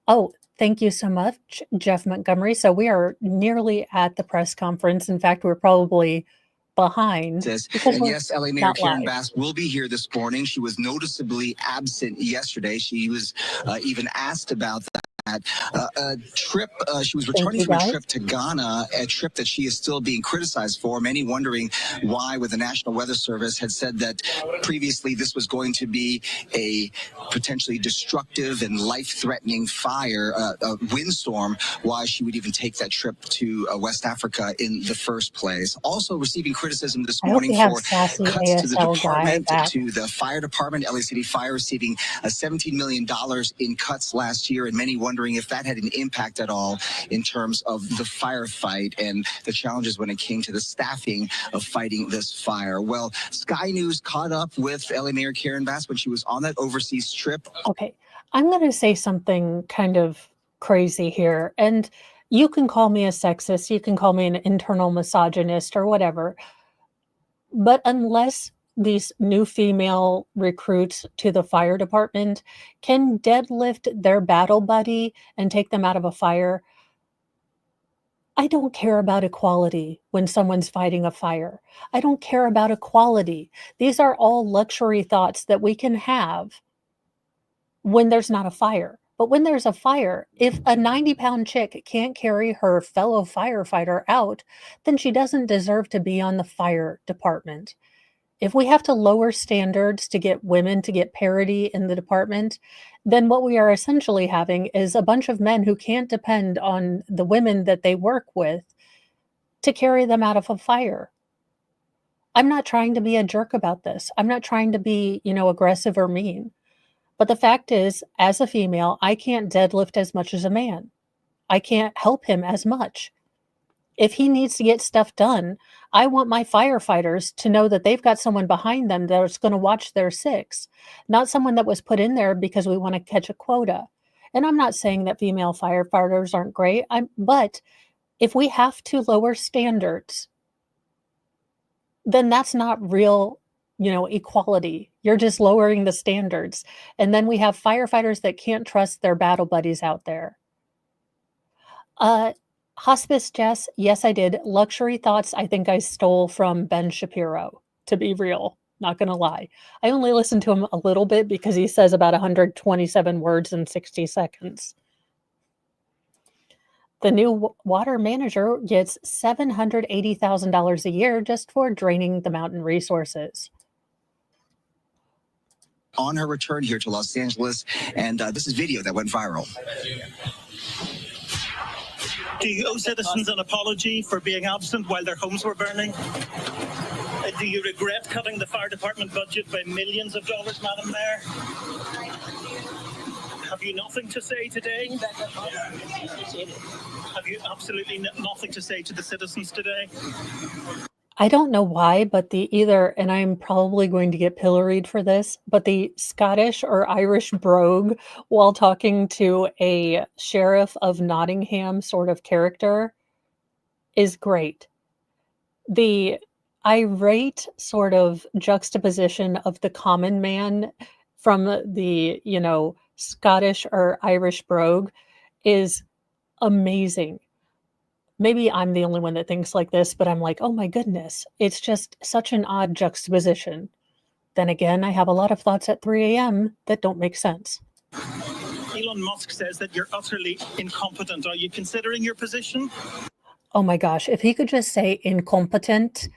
Oh, thank you so much, Jeff Montgomery. So we are nearly at the press conference. In fact, we're probably behind. And yes, LA Mayor Karen Bass will be here this morning. She was noticeably absent yesterday. She was even asked about that. A trip, she was returning from a trip to Ghana, a trip that she is still being criticized for. Many wondering why, with the National Weather Service had said that previously this was going to be a potentially destructive and life-threatening fire, a windstorm, why she would even take that trip to West Africa in the first place. Also receiving criticism this morning for cuts to the department, to the fire department. LA City Fire receiving $17 million in cuts last year, and many wondering if that had an impact at all in terms of the firefight and the challenges when it came to the staffing of fighting this fire. Well, Sky News caught up with LA Mayor Karen Bass when she was on that overseas trip. Okay, I'm going to say something kind of crazy here, and you can call me a sexist, you can call me an internal misogynist or whatever, but unless these new female recruits to the fire department can deadlift their battle buddy and take them out of a fire, I don't care about equality when someone's fighting a fire. I don't care about equality. These are all luxury thoughts that we can have when there's not a fire. But when there's a fire, if a 90-pound chick can't carry her fellow firefighter out, then she doesn't deserve to be on the fire department. If we have to lower standards to get women to get parity in the department, then what we are essentially having is a bunch of men who can't depend on the women that they work with to carry them out of a fire. I'm not trying to be a jerk about this. I'm not trying to be, aggressive or mean. But the fact is, as a female, I can't deadlift as much as a man. I can't help him as much. If he needs to get stuff done, I want my firefighters to know that they've got someone behind them that's going to watch their six, not someone that was put in there because we want to catch a quota. And I'm not saying that female firefighters aren't great, but if we have to lower standards, then that's not real, equality. You're just lowering the standards. And then we have firefighters that can't trust their battle buddies out there. Hospice, Jess, yes, I did. Luxury thoughts, I think I stole from Ben Shapiro, to be real. Not going to lie. I only listened to him a little bit because he says about 127 words in 60 seconds. The new water manager gets $780,000 a year just for draining the mountain resources. On her return here to Los Angeles, and this is video that went viral. Do you owe citizens an apology for being absent while their homes were burning? Do you regret cutting the fire department budget by millions of dollars, Madam Mayor? Have you nothing to say today? Have you absolutely nothing to say to the citizens today? I don't know why, but and I'm probably going to get pilloried for this, but the Scottish or Irish brogue, while talking to a sheriff of Nottingham sort of character, is great. The irate sort of juxtaposition of the common man from the, Scottish or Irish brogue is amazing. Maybe I'm the only one that thinks like this, but I'm like, oh my goodness, it's just such an odd juxtaposition. Then again, I have a lot of thoughts at 3 a.m. that don't make sense. Elon Musk says that you're utterly incompetent. Are you considering your position? Oh my gosh, if he could just say incompetent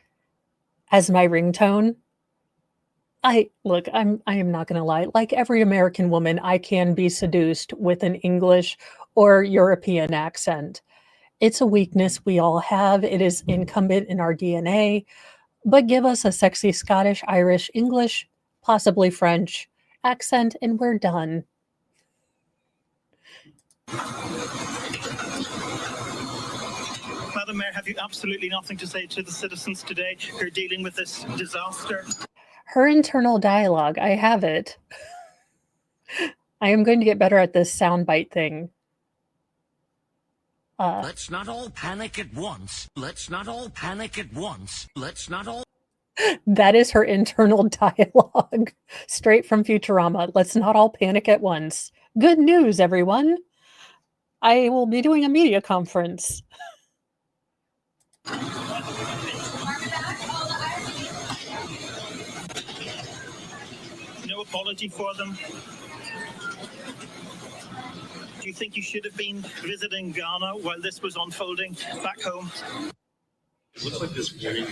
as my ringtone. I am not going to lie. Like every American woman, I can be seduced with an English or European accent. It's a weakness we all have. It is incumbent in our DNA. But give us a sexy Scottish, Irish, English, possibly French accent, and we're done. Madam Mayor, have you absolutely nothing to say to the citizens today who are dealing with this disaster? Her internal dialogue, I have it. I am going to get better at this soundbite thing. Let's not all panic at once. Let's not all panic at once. Let's not all... That is her internal dialogue, straight from Futurama. Let's not all panic at once. Good news, everyone. I will be doing a media conference. No apology for them? Do you think you should have been visiting Ghana while this was unfolding back home? It looks like this morning.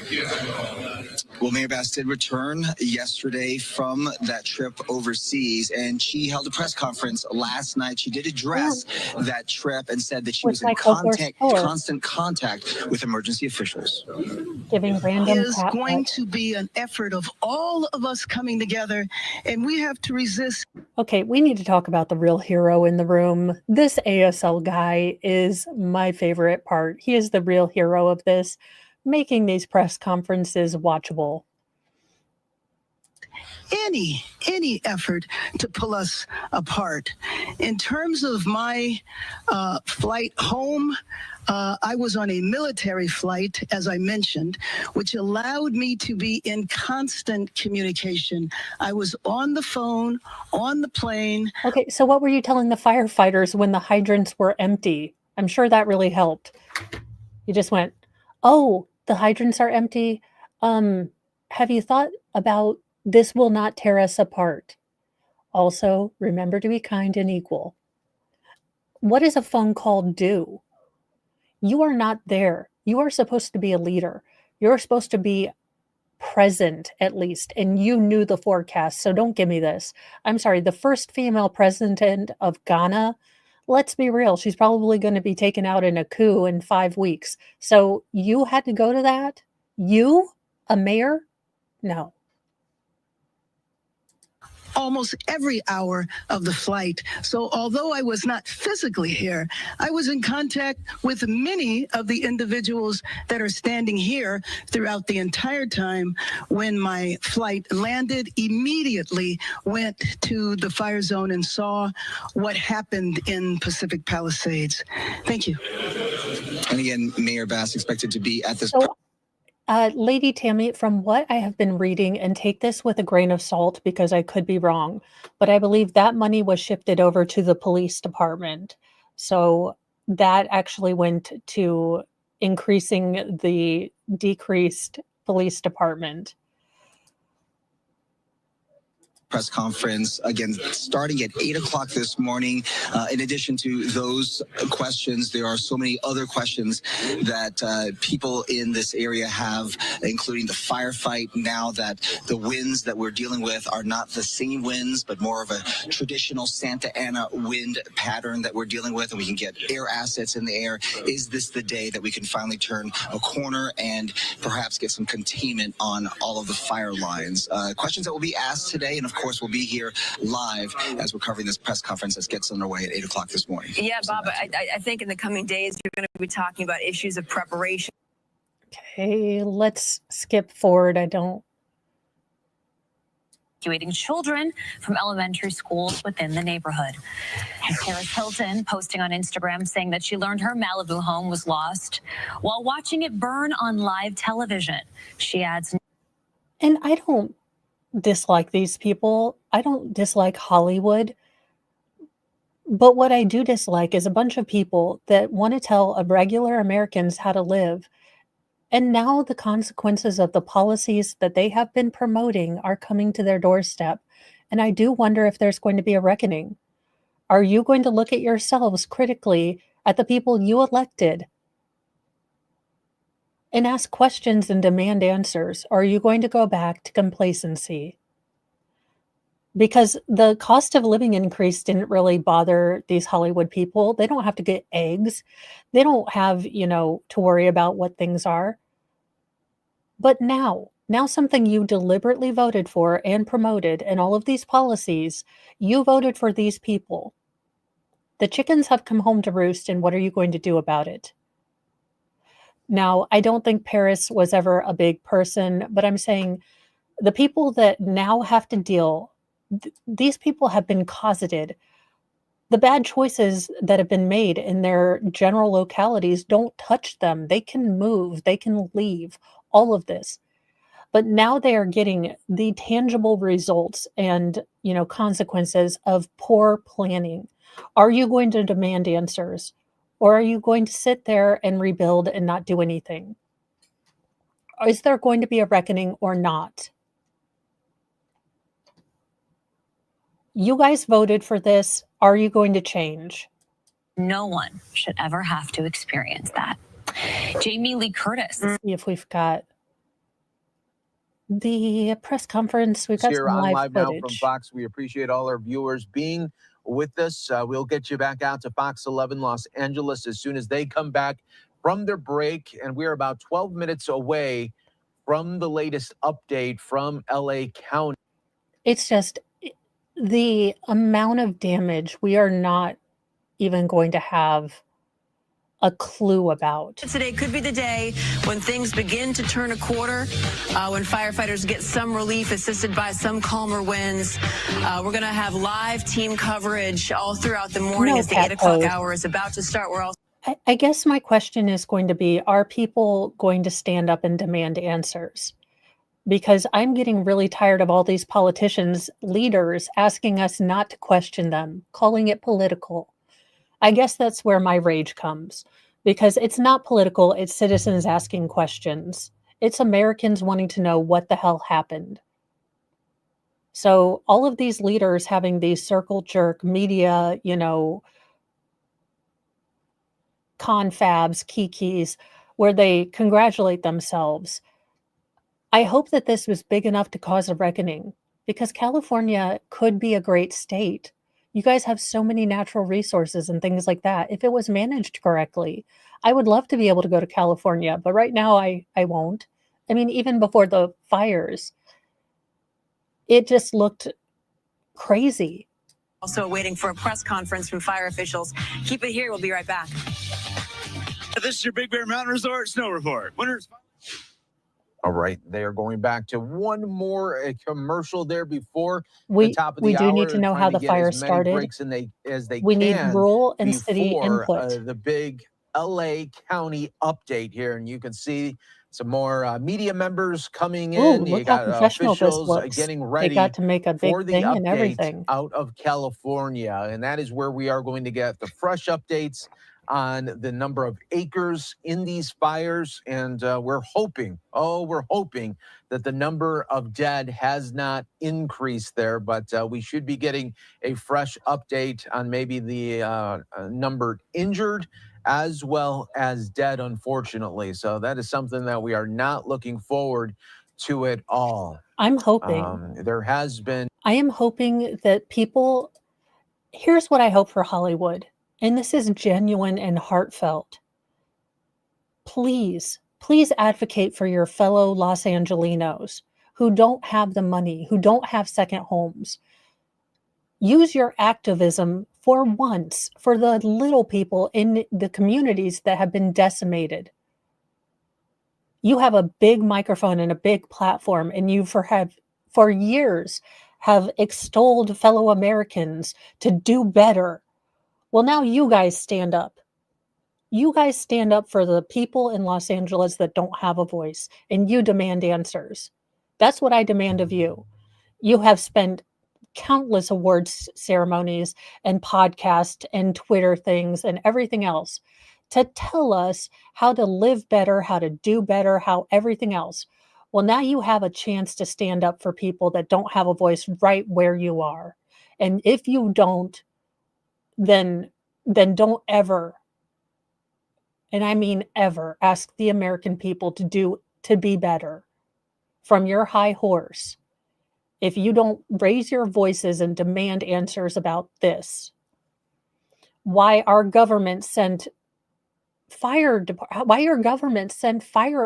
Well, Mayor Bass did return yesterday from that trip overseas, and she held a press conference last night. She did address that trip and said that she was in constant contact with emergency officials. Giving random It is going to be an effort of all of us coming together, and we have to resist. Okay, we need to talk about the real hero in the room. This ASL guy is my favorite part. He is the real hero of this, making these press conferences watchable. Any effort to pull us apart. In terms of my flight home, I was on a military flight, as I mentioned, which allowed me to be in constant communication. I was on the phone, on the plane. Okay, so what were you telling the firefighters when the hydrants were empty? I'm sure that really helped. You just went, oh, the hydrants are empty. Have you thought about this will not tear us apart? Also, remember to be kind and equal. What does a phone call do? You are not there. You are supposed to be a leader. You're supposed to be present at least, and you knew the forecast, so don't give me this. I'm sorry, the first female president of Ghana, let's be real, she's probably going to be taken out in a coup in 5 weeks. So you had to go to that? You? A mayor? No. Almost every hour of the flight. So although I was not physically here, I was in contact with many of the individuals that are standing here throughout the entire time. When my flight landed, immediately went to the fire zone and saw what happened in Pacific Palisades. Thank you. And again, Mayor Bass expected to be at this. Lady Tammy, from what I have been reading, and take this with a grain of salt because I could be wrong, but I believe that money was shifted over to the police department. So that actually went to increasing the decreased police department. Press conference again starting at 8 o'clock this morning. In addition to those questions, there are so many other questions that people in this area have, including the firefight. Now that the winds that we're dealing with are not the same winds, but more of a traditional Santa Ana wind pattern that we're dealing with, and we can get air assets in the air. Is this the day that we can finally turn a corner and perhaps get some containment on all of the fire lines? Questions that will be asked today, and of course, we'll be here live as we're covering this press conference that gets underway at 8 o'clock this morning. Yeah, Bob, I think in the coming days, you're going to be talking about issues of preparation. Okay, let's skip forward. I don't. Evacuating children from elementary schools within the neighborhood. And Paris Hilton posting on Instagram saying that she learned her Malibu home was lost while watching it burn on live television. She adds, and I don't dislike these people. I don't dislike Hollywood. But what I do dislike is a bunch of people that want to tell regular Americans how to live. And now the consequences of the policies that they have been promoting are coming to their doorstep. And I do wonder if there's going to be a reckoning. Are you going to look at yourselves critically at the people you elected and ask questions and demand answers? Or are you going to go back to complacency? Because the cost of living increase didn't really bother these Hollywood people. They don't have to get eggs. They don't have, to worry about what things are. But now something you deliberately voted for and promoted, and all of these policies, you voted for these people. The chickens have come home to roost, and what are you going to do about it? Now, I don't think Paris was ever a big person, but I'm saying the people that now have to deal, these people have been cosseted. The bad choices that have been made in their general localities, don't touch them. They can move, they can leave, all of this. But now they are getting the tangible results and, consequences of poor planning. Are you going to demand answers? Or are you going to sit there and rebuild and not do anything? Is there going to be a reckoning or not? You guys voted for this. Are you going to change? No one should ever have to experience that. Jamie Lee Curtis. See if we've got the press conference. We've got here some on live now footage from Fox. We appreciate all our viewers being with us. We'll get you back out to Fox 11 Los Angeles as soon as they come back from their break. And we're about 12 minutes away from the latest update from LA County. It's just the amount of damage we are not even going to have a clue about. Today could be the day when things begin to turn a quarter, when firefighters get some relief assisted by some calmer winds. We're going to have live team coverage all throughout the morning as the 8 o'clock hour is about to start. We're all. I guess my question is going to be, are people going to stand up and demand answers? Because I'm getting really tired of all these politicians, leaders, asking us not to question them, calling it political. I guess that's where my rage comes, because it's not political. It's citizens asking questions. It's Americans wanting to know what the hell happened. So all of these leaders having these circle jerk media, confabs, kikis, where they congratulate themselves. I hope that this was big enough to cause a reckoning, because California could be a great state. You guys have so many natural resources and things like that. If it was managed correctly, I would love to be able to go to California, but right now I won't. I mean, even before the fires, it just looked crazy. Also waiting for a press conference from fire officials. Keep it here. We'll be right back. This is your Big Bear Mountain Resort snow report. Winners. All right, they are going back to one more commercial there before the We top of the we do hour. need to They're know trying how to the get fire as many started. breaks as they We need can rural and city before input. the big LA County update here. And you can see some more media members coming Ooh, in. You look how got professional this officials looks. getting They ready got to make a big for the thing and update everything. out of California. And that is where we are going to get the fresh updates on the number of acres in these fires. And we're hoping that the number of dead has not increased there, but we should be getting a fresh update on maybe the number injured as well as dead, unfortunately. So that is something that we are not looking forward to at all. I'm hoping. There has been. I am hoping that people. Here's what I hope for Hollywood, and this is genuine and heartfelt. Please advocate for your fellow Los Angelenos who don't have the money, who don't have second homes. Use your activism for once for the little people in the communities that have been decimated. You have a big microphone and a big platform, and you for years have extolled fellow Americans to do better. Well, now you guys stand up. You guys stand up for the people in Los Angeles that don't have a voice, and you demand answers. That's what I demand of you. You have spent countless awards ceremonies and podcasts and Twitter things and everything else to tell us how to live better, how to do better, how everything else. Well, now you have a chance to stand up for people that don't have a voice right where you are. And if you don't, then don't ever, and I mean ever, ask the American people to be better from your high horse. If you don't raise your voices and demand answers about this, why our government sent fire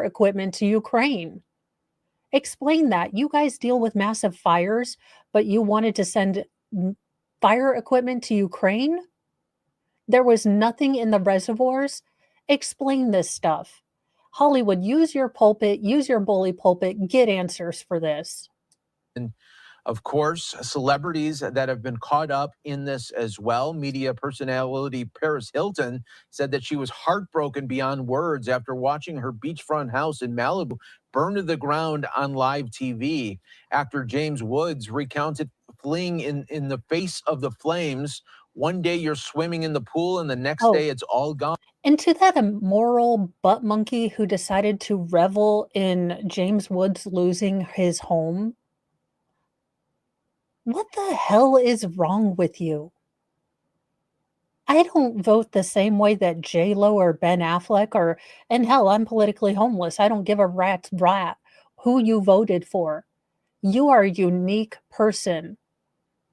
equipment to Ukraine. Explain that. You guys deal with massive fires, but you wanted to send fire equipment to Ukraine? There was nothing in the reservoirs? Explain this stuff. Hollywood, use your pulpit, use your bully pulpit, get answers for this. Of course, celebrities that have been caught up in this as well. Media personality Paris Hilton said that she was heartbroken beyond words after watching her beachfront house in Malibu burn to the ground on live TV. Actor James Woods recounted fleeing in the face of the flames. One day you're swimming in the pool and the next day it's all gone. And to that immoral butt monkey who decided to revel in James Woods losing his home, what the hell is wrong with you? I don't vote the same way that J-Lo or Ben Affleck and hell, I'm politically homeless. I don't give a rat's rat who you voted for. You are a unique person,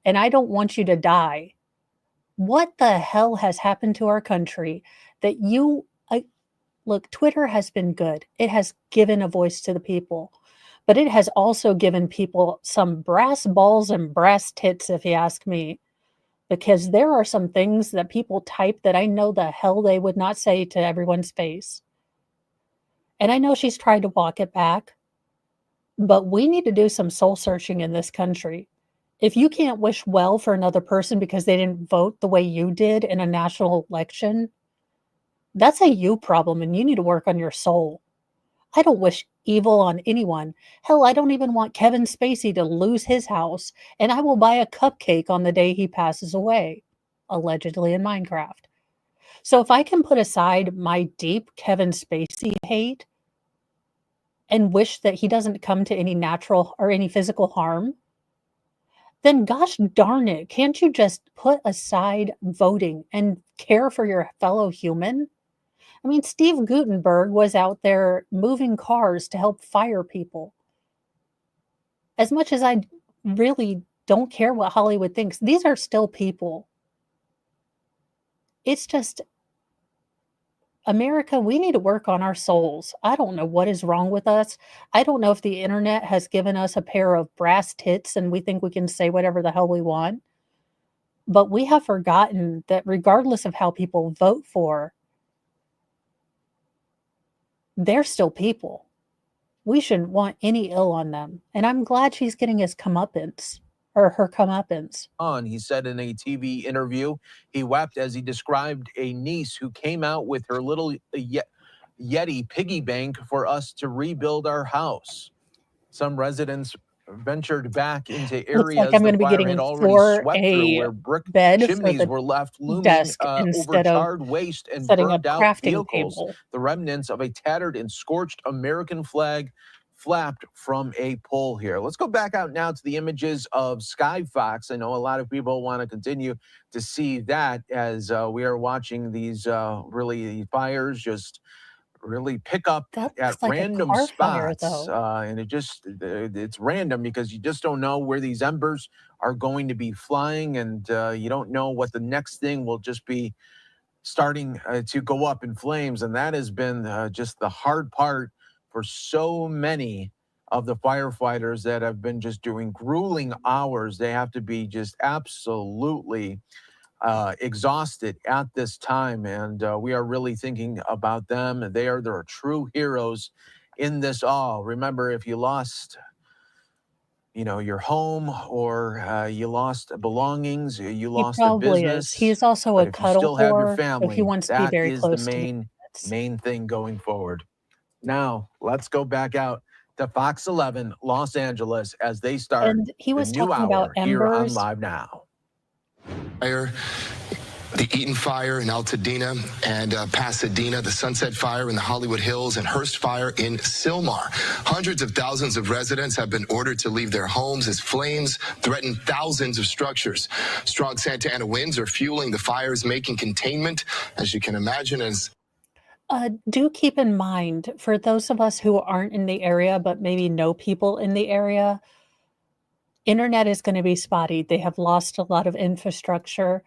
and I don't want you to die. What the hell has happened to our country that look, Twitter has been good. It has given a voice to the people. But it has also given people some brass balls and brass tits, if you ask me, because there are some things that people type that I know the hell they would not say to everyone's face. And I know she's tried to walk it back, but we need to do some soul searching in this country. If you can't wish well for another person because they didn't vote the way you did in a national election, that's a you problem, and you need to work on your soul. I don't wish evil on anyone. Hell, I don't even want Kevin Spacey to lose his house, and I will buy a cupcake on the day he passes away, allegedly in Minecraft. So if I can put aside my deep Kevin Spacey hate and wish that he doesn't come to any natural or any physical harm, then gosh darn it, can't you just put aside voting and care for your fellow human? I mean, Steve Gutenberg was out there moving cars to help fire people. as much as I really don't care what Hollywood thinks, these are still people. It's just America, we need to work on our souls. I don't know what is wrong with us. I don't know if the internet has given us a pair of brass tits and we think we can say whatever the hell we want. But we have forgotten that regardless of how people vote for, they're still people. We shouldn't want any ill on them. And I'm glad she's getting his comeuppance, or her comeuppance. He said in a TV interview, he wept as he described a niece who came out with her little Yeti piggy bank for us to rebuild our house. Some residents ventured back into Looks areas like I'm the going to be fire getting had already for swept through, a where brick bed for chimneys the were left looming desk over instead of charred waste and setting a burned out crafting vehicles. table. The remnants of a tattered and scorched American flag flapped from a pole here. Let's go back out now to the images of Sky Fox. I know a lot of people want to continue to see that as we are watching these fires just really pick up That at looks like a random car fire, spots. though. And it's random because you just don't know where these embers are going to be flying, and you don't know what the next thing will just be starting to go up in flames. And that has been just the hard part for so many of the firefighters that have been just doing grueling hours. They have to be just absolutely exhausted at this time, and we are really thinking about them. They're true heroes in this all. Remember, if you lost your home, or you lost belongings, you He lost a probably is. business, He's also but a if you cuddle still have your whore, so he family, wants to be that very is the close to me. main thing going forward. Now, let's go back out to Fox 11 Los Angeles as they start And he was the new talking about hour here on embers. Live Now. The Eaton Fire in Altadena and Pasadena, the Sunset Fire in the Hollywood Hills, and Hearst Fire in Sylmar. Hundreds of thousands of residents have been ordered to leave their homes as flames threaten thousands of structures. Strong Santa Ana winds are fueling the fires, making containment, as you can imagine, as Do keep in mind, for those of us who aren't in the area but maybe know people in the area, internet is going to be spotty. They have lost a lot of infrastructure.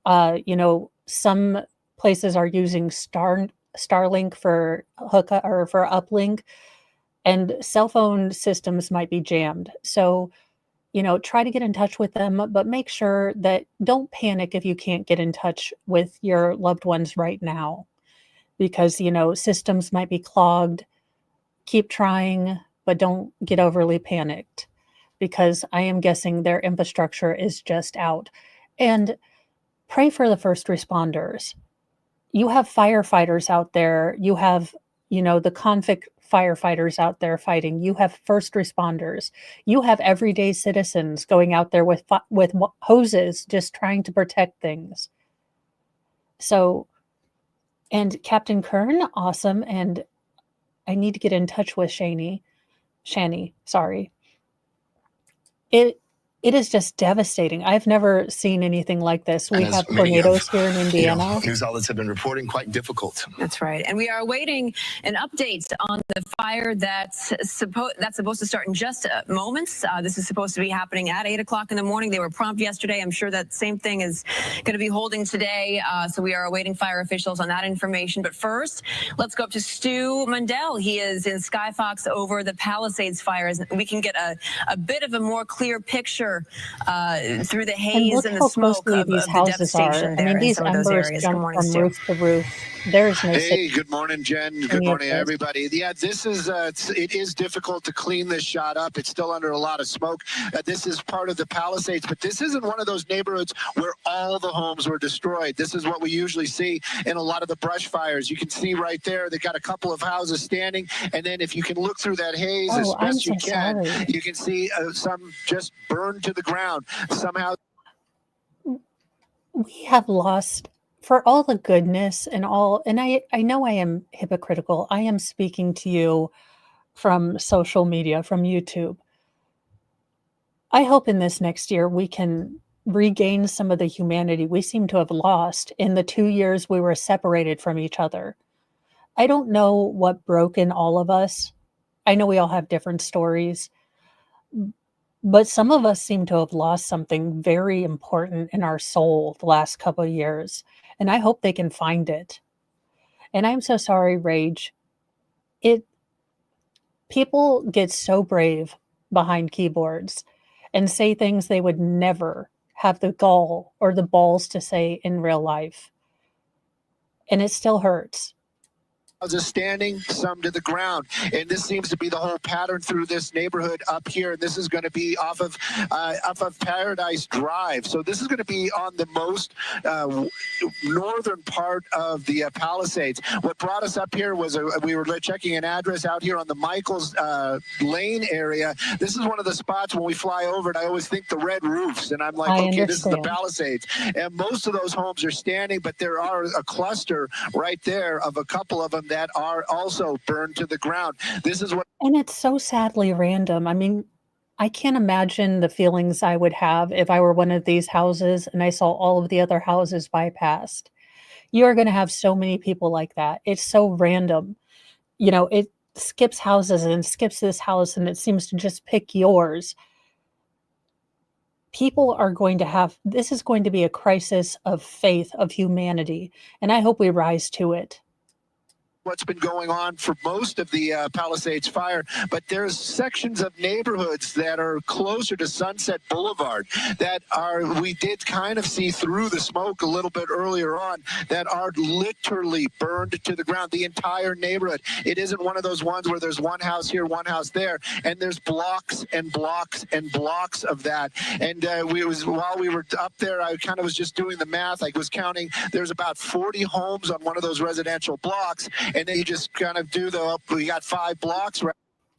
Some places are using Starlink for hookup or for uplink, and cell phone systems might be jammed. So, try to get in touch with them, but make sure that don't panic if you can't get in touch with your loved ones right now, because, systems might be clogged. Keep trying, but don't get overly panicked, because I am guessing their infrastructure is just out. And pray for the first responders. You have firefighters out there. You have, the convict firefighters out there fighting. You have first responders. You have everyday citizens going out there with hoses just trying to protect things. So, and Captain Kern, awesome. And I need to get in touch with Shani, sorry. It is just devastating. I've never seen anything like this. We have tornadoes here in Indiana. News outlets have been reporting, quite difficult. That's right. And we are awaiting an update on the fire that's supposed to start in just moments. This is supposed to be happening at 8 o'clock in the morning. They were prompt yesterday. I'm sure that same thing is going to be holding today. So we are awaiting fire officials on that information. But first, let's go up to Stu Mundell. He is in Skyfox over the Palisades fires. We can get a bit of a more clear picture through the haze and the smoke of these the houses are. devastation I there mean, in these some of those embers areas. jump Good morning, from Stu. roof to roof. There's no Hey, good morning, Jen. Good morning, this. everybody. Yeah, this is it is difficult to clean this shot up. It's still under a lot of smoke. This is part of the Palisades, but this isn't one of those neighborhoods where all the homes were destroyed. This is what we usually see in a lot of the brush fires. You can see right there, they got a couple of houses standing, and then if you can look through that haze as best you can, you can see some just burned to the ground. Somehow we have lost, for all the goodness and all, and I know I am hypocritical. I am speaking to you from social media, from YouTube. I hope in this next year we can regain some of the humanity we seem to have lost in the 2 years we were separated from each other. I don't know what broke in all of us. I know we all have different stories. But some of us seem to have lost something very important in our soul the last couple of years, and I hope they can find it. And I'm so sorry, Rage. People get so brave behind keyboards and say things they would never have the gall or the balls to say in real life. And it still hurts. Houses standing, some to the ground, and this seems to be the whole pattern through this neighborhood up here. And this is going to be off of Paradise Drive, so this is going to be on the most northern part of the Palisades. What brought us up here was we were checking an address out here on the Michaels Lane area. This is one of the spots when we fly over it, I always think the red roofs, and I'm like, okay, this is the Palisades, and most of those homes are standing, but there are a cluster right there of a couple of them that are also burned to the ground. This is what, and it's so sadly random. I mean, I can't imagine the feelings I would have if I were one of these houses and I saw all of the other houses bypassed. You are going to have so many people like that. It's so random. You know, it skips houses and skips this house and it seems to just pick yours. People are going to have, this is going to be a crisis of faith, of humanity, and I hope we rise to it. What's been going on for most of the Palisades fire, but there's sections of neighborhoods that are closer to Sunset Boulevard that we did kind of see through the smoke a little bit earlier on, that are literally burned to the ground, the entire neighborhood. It isn't one of those ones where there's one house here, one house there, and there's blocks and blocks and blocks of that. And while we were up there, I kind of was just doing the math. I was counting, there's about 40 homes on one of those residential blocks. And then you just kind of we got 5 blocks. Right?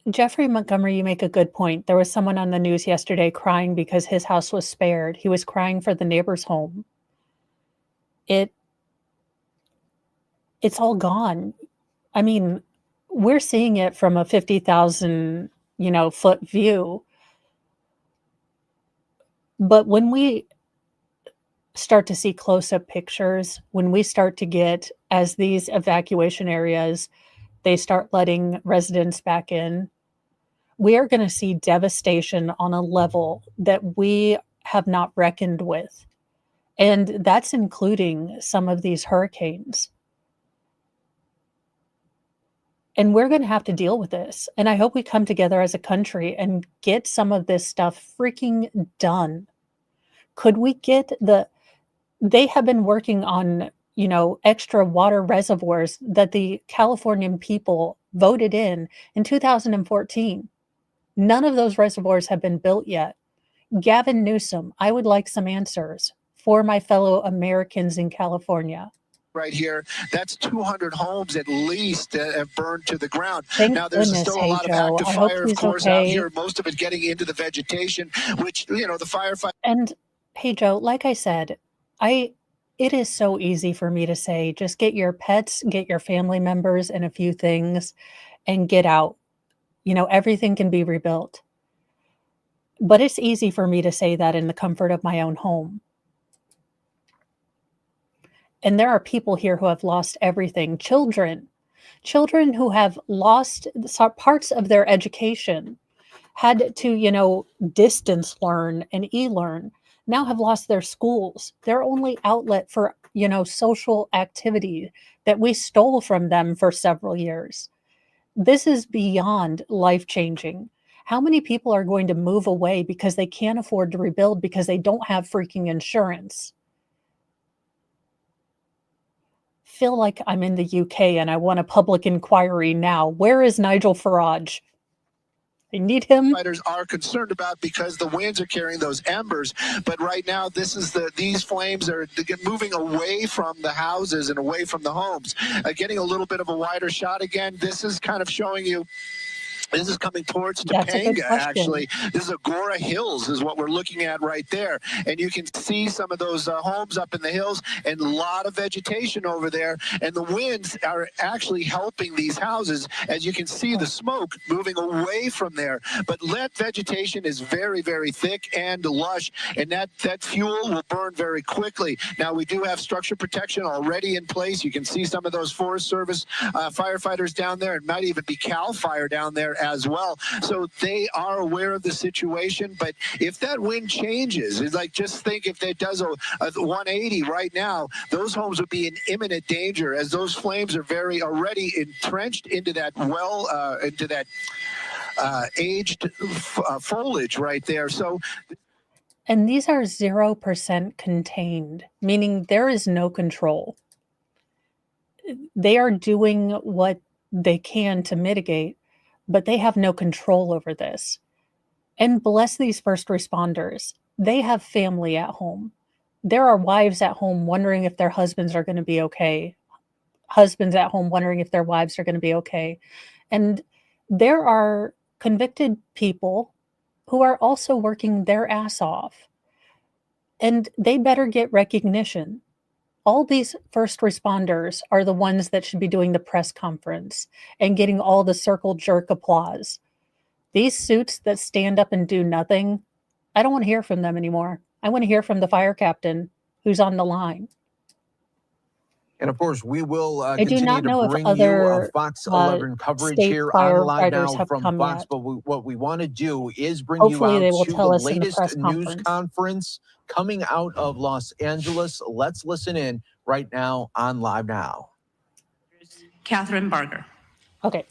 Jeffrey Montgomery, you make a good point. There was someone on the news yesterday crying because his house was spared. He was crying for the neighbor's home. It's all gone. I mean, we're seeing it from a 50,000, foot view. But when we start to see close-up pictures, when we start to get, as these evacuation areas, they start letting residents back in, we are going to see devastation on a level that we have not reckoned with. And that's including some of these hurricanes. And we're going to have to deal with this. And I hope we come together as a country and get some of this stuff freaking done. Could we get they have been working on, extra water reservoirs that the Californian people voted in 2014. None of those reservoirs have been built yet. Gavin Newsom, I would like some answers for my fellow Americans in California. Right here, that's 200 homes at least that have burned to the ground. Thank now, there's goodness, still a lot of Joe. active fire, of course, out here, most of it getting into the vegetation, which, the firefighter. And hey, Joe, like I said, it is so easy for me to say, just get your pets, get your family members and a few things and get out. Everything can be rebuilt. But it's easy for me to say that in the comfort of my own home. And there are people here who have lost everything. Children who have lost parts of their education, had to, distance learn and e-learn, now have lost their schools, their only outlet for, social activity that we stole from them for several years. This is beyond life-changing. How many people are going to move away because they can't afford to rebuild because they don't have freaking insurance? Feel like I'm in the UK and I want a public inquiry now. Where is Nigel Farage? I need him. Fighters are concerned about because the winds are carrying those embers. But right now, these flames are moving away from the houses and away from the homes. Getting a little bit of a wider shot again. This is kind of showing you. This is coming towards Topanga, actually. This is Agora Hills is what we're looking at right there. And you can see some of those homes up in the hills and a lot of vegetation over there. And the winds are actually helping these houses. As you can see, the smoke moving away from there. But that vegetation is very, very thick and lush. And that fuel will burn very quickly. Now, we do have structure protection already in place. You can see some of those Forest Service firefighters down there. It might even be CAL FIRE down there as well. So they are aware of the situation. But if that wind changes, it's like, just think if it does a 180 right now, those homes would be in imminent danger, as those flames are already entrenched into that aged foliage right there. So, and these are 0% contained, meaning there is no control. They are doing what they can to mitigate, but they have no control over this. And bless these first responders. They have family at home. There are wives at home wondering if their husbands are going to be okay. Husbands at home wondering if their wives are going to be okay. And there are convicted people who are also working their ass off. And they better get recognition. All these first responders are the ones that should be doing the press conference and getting all the circle jerk applause. These suits that stand up and do nothing, I don't want to hear from them anymore. I want to hear from the fire captain who's on the line. And of course, we will I do continue not know to if bring you other Fox 11 coverage state here on Live firefighters Now have from come Fox. yet. But what we want to do is bring Hopefully you they out will to tell the us in the latest press news conference. conference coming out of Los Angeles. Let's listen in right now on Live Now. Catherine Barger. Okay.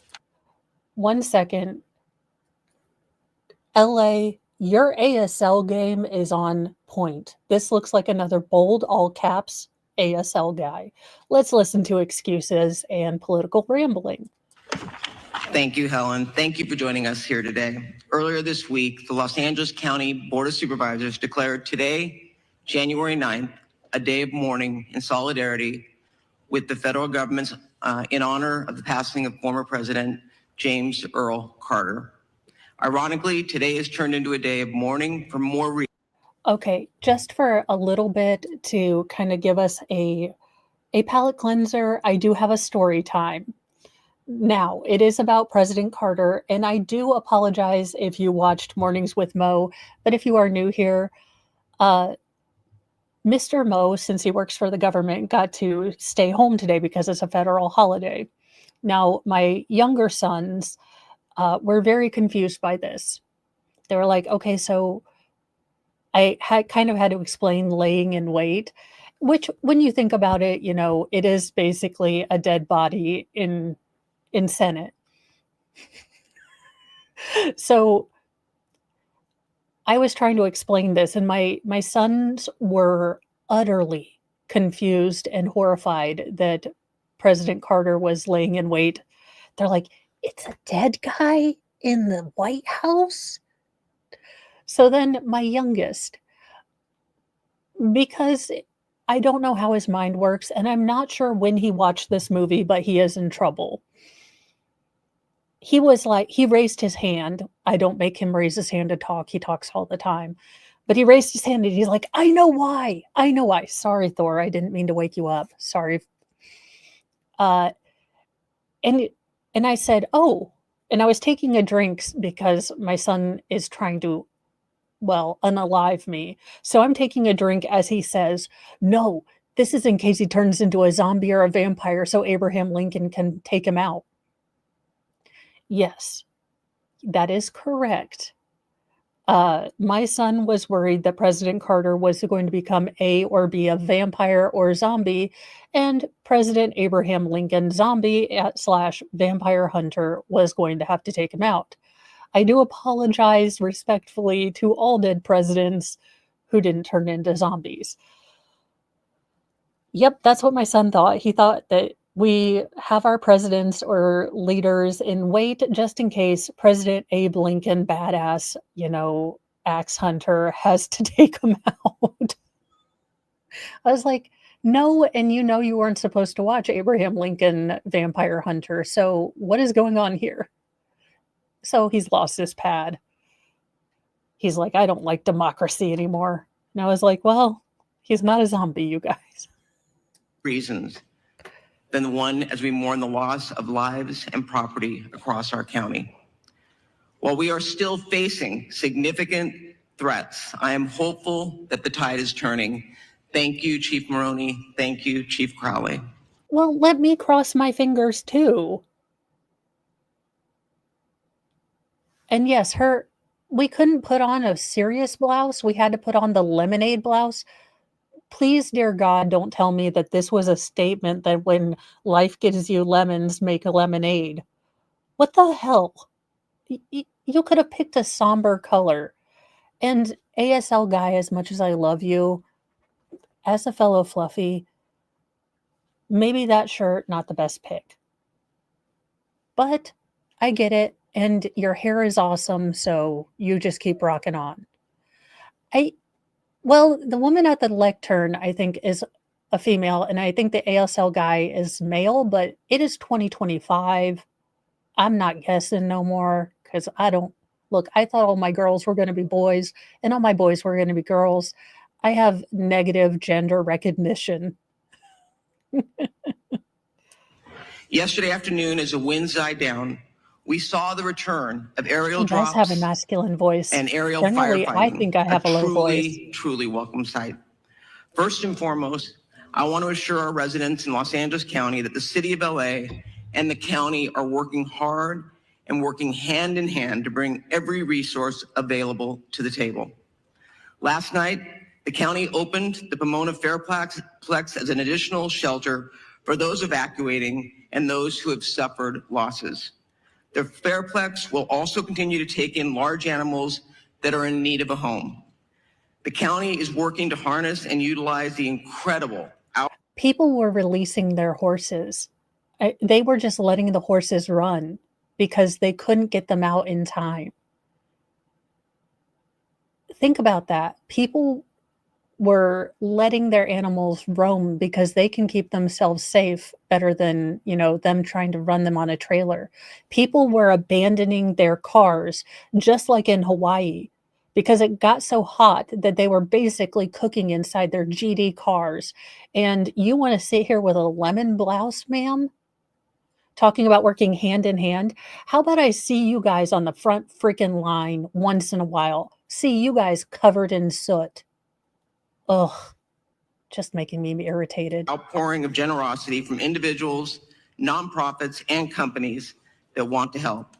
1 second. LA, your ASL game is on point. This looks like another bold, all caps ASL guy. Let's listen to excuses and political rambling. Thank you, Helen. Thank you for joining us here today. Earlier this week, the Los Angeles County Board of Supervisors declared today, January 9th, a day of mourning in solidarity with the federal government's in honor of the passing of former President James Earl Carter. Ironically, today is turned into a day of mourning for more reasons. Okay, just for a little bit to kind of give us a palate cleanser, I do have a story time. Now, it is about President Carter, and I do apologize if you watched Mornings with Mo, but if you are new here, Mr. Mo, since he works for the government, got to stay home today because it's a federal holiday. Now, my younger sons were very confused by this. They were like, okay, so I had to explain laying in wait, which when you think about it, you know, it is basically a dead body in Senate. So I was trying to explain this, and my sons were utterly confused and horrified that President Carter was laying in wait. They're like, it's a dead guy in the White House? So then my youngest, because I don't know how his mind works, and I'm not sure when he watched this movie, but he is in trouble. He was like, he raised his hand. I don't make him raise his hand to talk. He talks all the time. But he raised his hand and he's like, I know why. I know why. Sorry, Thor. I didn't mean to wake you up. Sorry. And I said, oh. And I was taking a drink because my son is trying to, well, unalive me. So I'm taking a drink as he says, no, this is in case he turns into a zombie or a vampire so Abraham Lincoln can take him out. Yes, that is correct. My son was worried that President Carter was going to become A or B, a vampire or zombie, and President Abraham Lincoln, zombie / vampire hunter, was going to have to take him out. I do apologize respectfully to all dead presidents who didn't turn into zombies. Yep, that's what my son thought. He thought that we have our presidents or leaders in wait just in case President Abe Lincoln, badass, you know, axe hunter, has to take him out. I was like, no, and you know you weren't supposed to watch Abraham Lincoln, Vampire Hunter, so what is going on here? So he's lost his pad. He's like, I don't like democracy anymore. And I was like, well, he's not a zombie, you guys. Reasons than the one as we mourn the loss of lives and property across our county. While we are still facing significant threats, I am hopeful that the tide is turning. Thank you, Chief Maroney. Thank you, Chief Crowley. Well, let me cross my fingers too. And yes, we couldn't put on a serious blouse. We had to put on the lemonade blouse. Please, dear God, don't tell me that this was a statement that when life gives you lemons, make a lemonade. What the hell? You could have picked a somber color. And ASL guy, as much as I love you, as a fellow fluffy, maybe that shirt, not the best pick. But I get it. And your hair is awesome, so you just keep rocking on. Well, the woman at the lectern, I think, is a female, and I think the ASL guy is male, but it is 2025. I'm not guessing no more because I don't look. I thought all my girls were going to be boys, and all my boys were going to be girls. I have negative gender recognition. Yesterday afternoon, as the winds died down, we saw the return of aerial He does drops have a masculine voice. and aerial Generally, firefighting. I think I have a low voice. Truly welcome sight. First and foremost, I want to assure our residents in Los Angeles County that the city of LA and the county are working hard and working hand in hand to bring every resource available to the table. Last night, the county opened the Pomona Fairplex as an additional shelter for those evacuating and those who have suffered losses. The Fairplex will also continue to take in large animals that are in need of a home. The county is working to harness and utilize the incredible people were releasing their horses. They were just letting the horses run because they couldn't get them out in time. Think about that. People were letting their animals roam because they can keep themselves safe better than, them trying to run them on a trailer. People were abandoning their cars, just like in Hawaii, because it got so hot that they were basically cooking inside their GD cars. And you want to sit here with a lemon blouse, ma'am? Talking about working hand in hand. How about I see you guys on the front freaking line once in a while? See you guys covered in soot. Ugh, just making me irritated. Outpouring of generosity from individuals, nonprofits, and companies that want to help.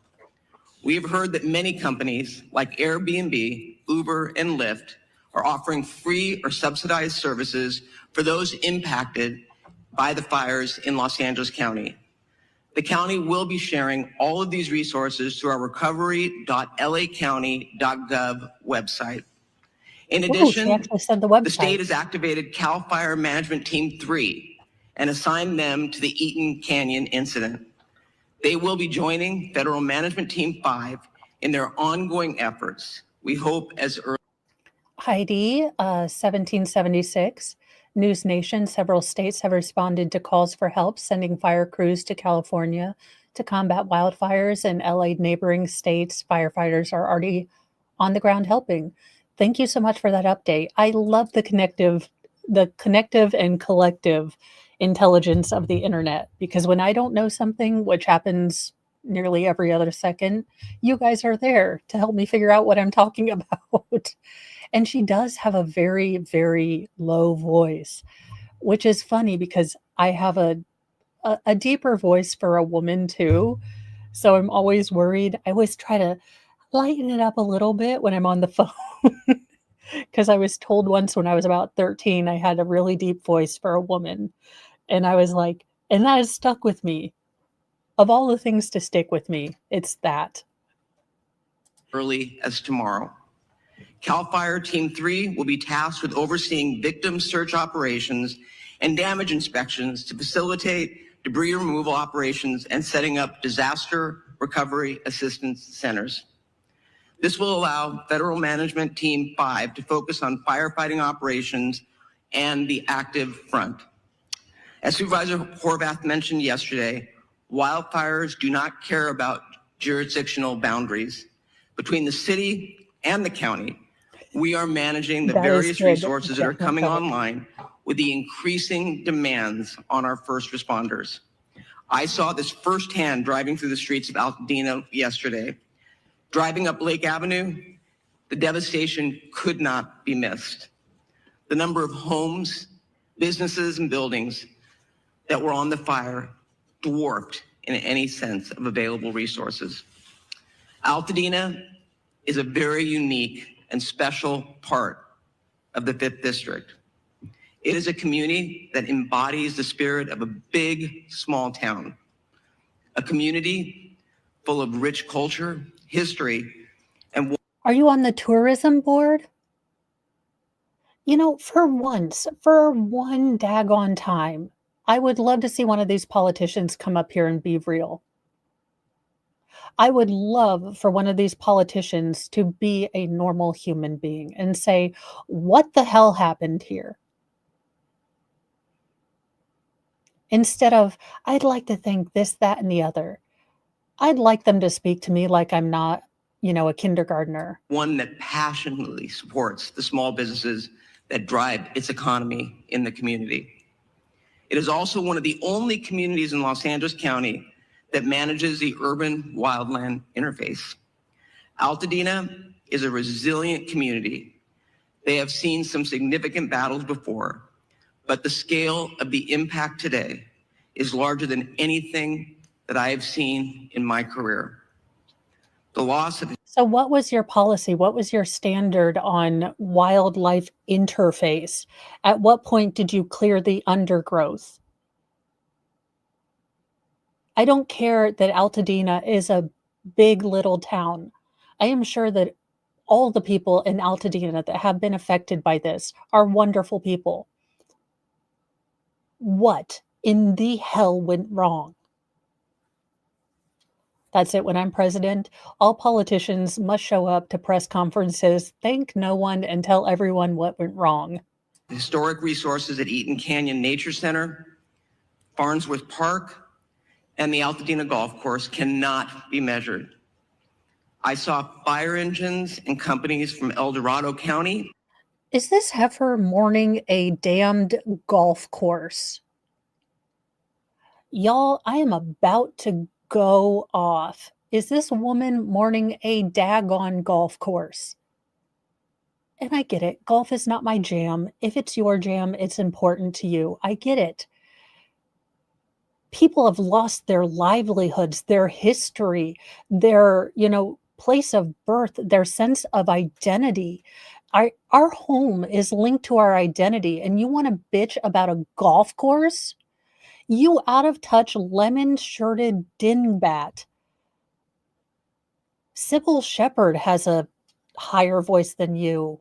We have heard that many companies like Airbnb, Uber, and Lyft are offering free or subsidized services for those impacted by the fires in Los Angeles County. The county will be sharing all of these resources through our recovery.lacounty.gov website. In addition, the state has activated CAL FIRE Management Team 3 and assigned them to the Eaton Canyon incident. They will be joining Federal Management Team 5 in their ongoing efforts. We hope as early. Heidi, 1776. News Nation, several states have responded to calls for help, sending fire crews to California to combat wildfires. In LA neighboring states, firefighters are already on the ground helping. Thank you so much for that update. I love the connective and collective intelligence of the internet, because when I don't know something, which happens nearly every other second, you guys are there to help me figure out what I'm talking about. And she does have a very, very low voice, which is funny because I have a deeper voice for a woman too. So I'm always worried. I always try to lighten it up a little bit when I'm on the phone. Because I was told once when I was about 13, I had a really deep voice for a woman. And I was like, and that has stuck with me. Of all the things to stick with me, it's that. Early as tomorrow. CAL FIRE Team 3 will be tasked with overseeing victim search operations and damage inspections to facilitate debris removal operations and setting up disaster recovery assistance centers. This will allow Federal Management Team 5 to focus on firefighting operations and the active front. As Supervisor Horvath mentioned yesterday, wildfires do not care about jurisdictional boundaries. Between the city and the county, we are managing the various resources that are coming online with the increasing demands on our first responders. I saw this firsthand driving through the streets of Altadena yesterday. Driving up Lake Avenue, the devastation could not be missed. The number of homes, businesses, and buildings that were on the fire dwarfed in any sense of available resources. Altadena is a very unique and special part of the 5th District. It is a community that embodies the spirit of a big, small town. A community full of rich culture, history, and... Are you on the tourism board? You know, for once, for one daggone time, I would love to see one of these politicians come up here and be real. I would love for one of these politicians to be a normal human being and say, what the hell happened here? Instead of, I'd like to think this, that, and the other. I'd like them to speak to me like I'm not, you know, a kindergartner. One that passionately supports the small businesses that drive its economy in the community. It is also one of the only communities in Los Angeles County that manages the urban wildland interface. Altadena is a resilient community. They have seen some significant battles before, but the scale of the impact today is larger than anything that I have seen in my career. The loss of... So what was your policy? What was your standard on wildlife interface? At what point did you clear the undergrowth? I don't care that Altadena is a big little town. I am sure that all the people in Altadena that have been affected by this are wonderful people. What in the hell went wrong? That's it. When I'm president, all politicians must show up to press conferences, thank no one, and tell everyone what went wrong. Historic resources at Eaton Canyon Nature Center, Farnsworth Park, and the Altadena Golf Course cannot be measured. I saw fire engines and companies from El Dorado County. Is this heifer mourning a damned golf course? Y'all, I am about to go off. Is this woman mourning a daggone golf course? And I get it. Golf is not my jam. If it's your jam, it's important to you. I get it. People have lost their livelihoods, their history, their, you know, place of birth, their sense of identity. Our home is linked to our identity, and you want to bitch about a golf course? You out of touch, lemon-shirted dingbat. Sybil Shepherd has a higher voice than you.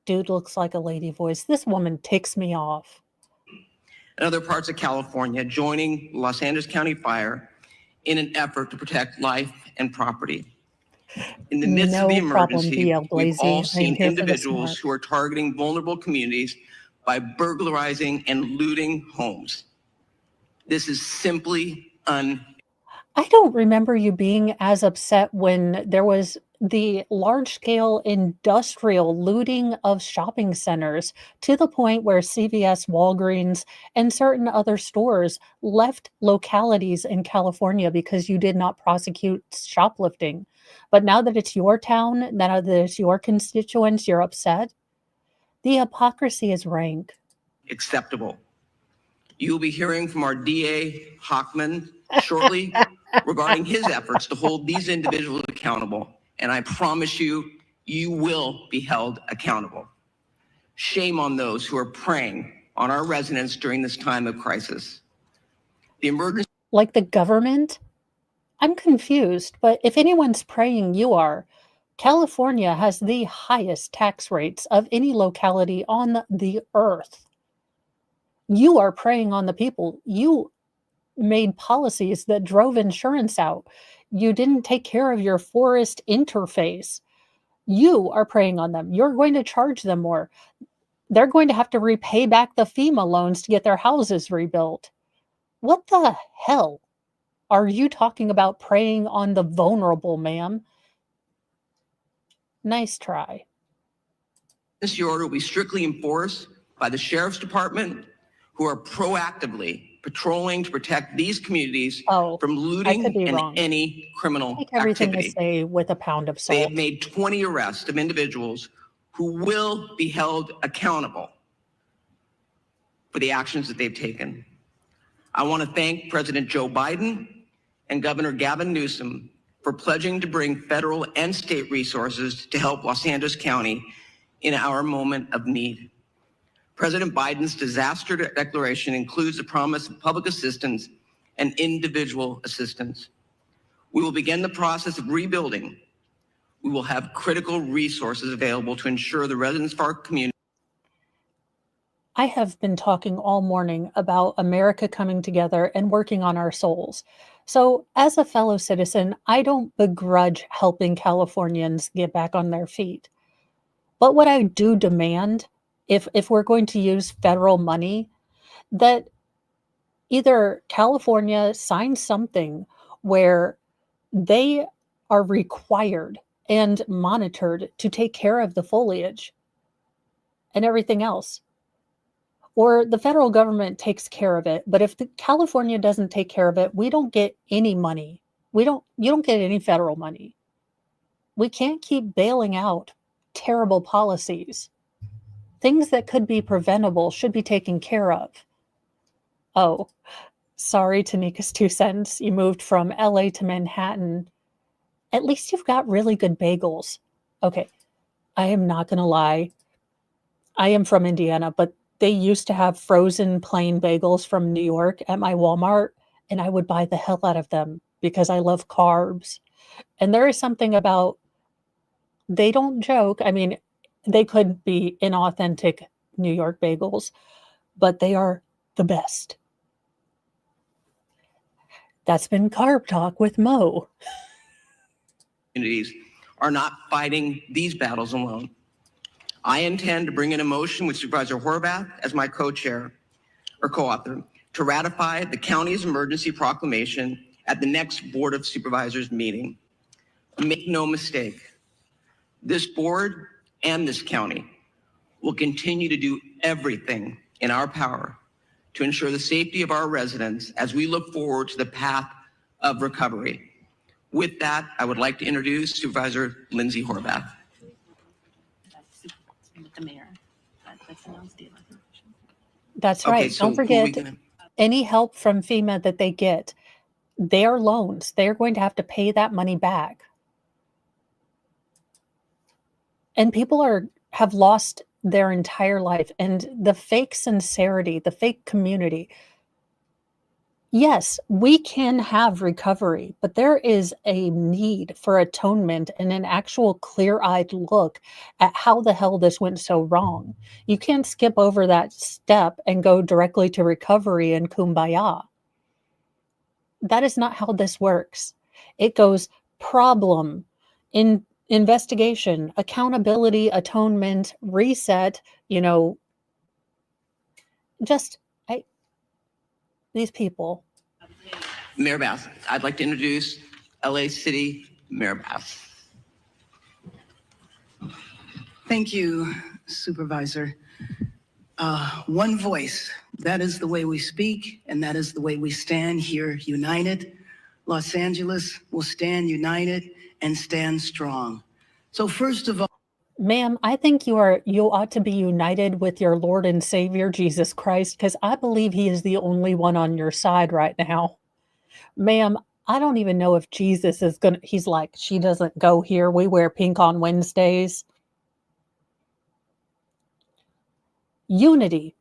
Dude looks like a lady voice. This woman ticks me off. And other parts of California joining Los Angeles County Fire in an effort to protect life and property. In the midst of the emergency, we've all seen individuals who are targeting vulnerable communities by burglarizing and looting homes. This is simply I don't remember you being as upset when there was the large-scale industrial looting of shopping centers to the point where CVS, Walgreens, and certain other stores left localities in California because you did not prosecute shoplifting. But now that it's your town, now that it's your constituents, you're upset. The hypocrisy is rank. Acceptable. You'll be hearing from our DA, Hochman, shortly regarding his efforts to hold these individuals accountable. And I promise you, you will be held accountable. Shame on those who are preying on our residents during this time of crisis. The emergency... Like the government? I'm confused, but if anyone's praying, you are. California has the highest tax rates of any locality on the earth. You are preying on the people. You made policies that drove insurance out. You didn't take care of your forest interface. You are preying on them. You're going to charge them more. They're going to have to repay back the FEMA loans to get their houses rebuilt. What the hell are you talking about preying on the vulnerable, ma'am? Nice try. This order will be strictly enforced by the Sheriff's Department, who are proactively patrolling to protect these communities from looting and any criminal Take everything activity. they say with a pound of salt. They have made 20 arrests of individuals who will be held accountable for the actions that they've taken. I want to thank President Joe Biden and Governor Gavin Newsom for pledging to bring federal and state resources to help Los Angeles County in our moment of need. President Biden's disaster declaration includes the promise of public assistance and individual assistance. We will begin the process of rebuilding. We will have critical resources available to ensure the residents of our community. I have been talking all morning about America coming together and working on our souls. So as a fellow citizen, I don't begrudge helping Californians get back on their feet. But what I do demand, if we're going to use federal money, that either California signs something where they are required and monitored to take care of the foliage and everything else. Or the federal government takes care of it. But if California doesn't take care of it, we don't get any money. You don't get any federal money. We can't keep bailing out terrible policies. Things that could be preventable should be taken care of. Oh, sorry, Tanika's 2 cents. You moved from LA to Manhattan. At least you've got really good bagels. Okay, I am not going to lie. I am from Indiana, but they used to have frozen plain bagels from New York at my Walmart, and I would buy the hell out of them because I love carbs. And there is something about, they don't joke. I mean, they could be inauthentic New York bagels, but they are the best. That's been Carb Talk with Mo. Communities are not fighting these battles alone. I intend to bring in a motion with Supervisor Horvath as my co-chair or co-author to ratify the county's emergency proclamation at the next Board of Supervisors meeting. Make no mistake, this board and this county will continue to do everything in our power to ensure the safety of our residents as we look forward to the path of recovery. With that, I would like to introduce Supervisor Lindsay Horvath. The mayor. That's announced the evacuation. That's right. So don't forget any help from FEMA that they get. They are loans. They're going to have to pay that money back. And people have lost their entire life. And the fake sincerity, the fake community. Yes, we can have recovery, but there is a need for atonement and an actual clear-eyed look at how the hell this went so wrong. You can't skip over that step and go directly to recovery and kumbaya. That is not how this works. It goes problem, investigation, accountability, atonement, reset, these people. Mayor Bass, I'd like to introduce LA City Mayor Bass. Thank you, Supervisor. One voice, that is the way we speak, and that is the way we stand here united. Los Angeles will stand united and stand strong. So first of all, ma'am, I think you ought to be united with your Lord and Savior, Jesus Christ, because I believe he is the only one on your side right now. Ma'am, I don't even know if Jesus is he's like, she doesn't go here. We wear pink on Wednesdays. Unity.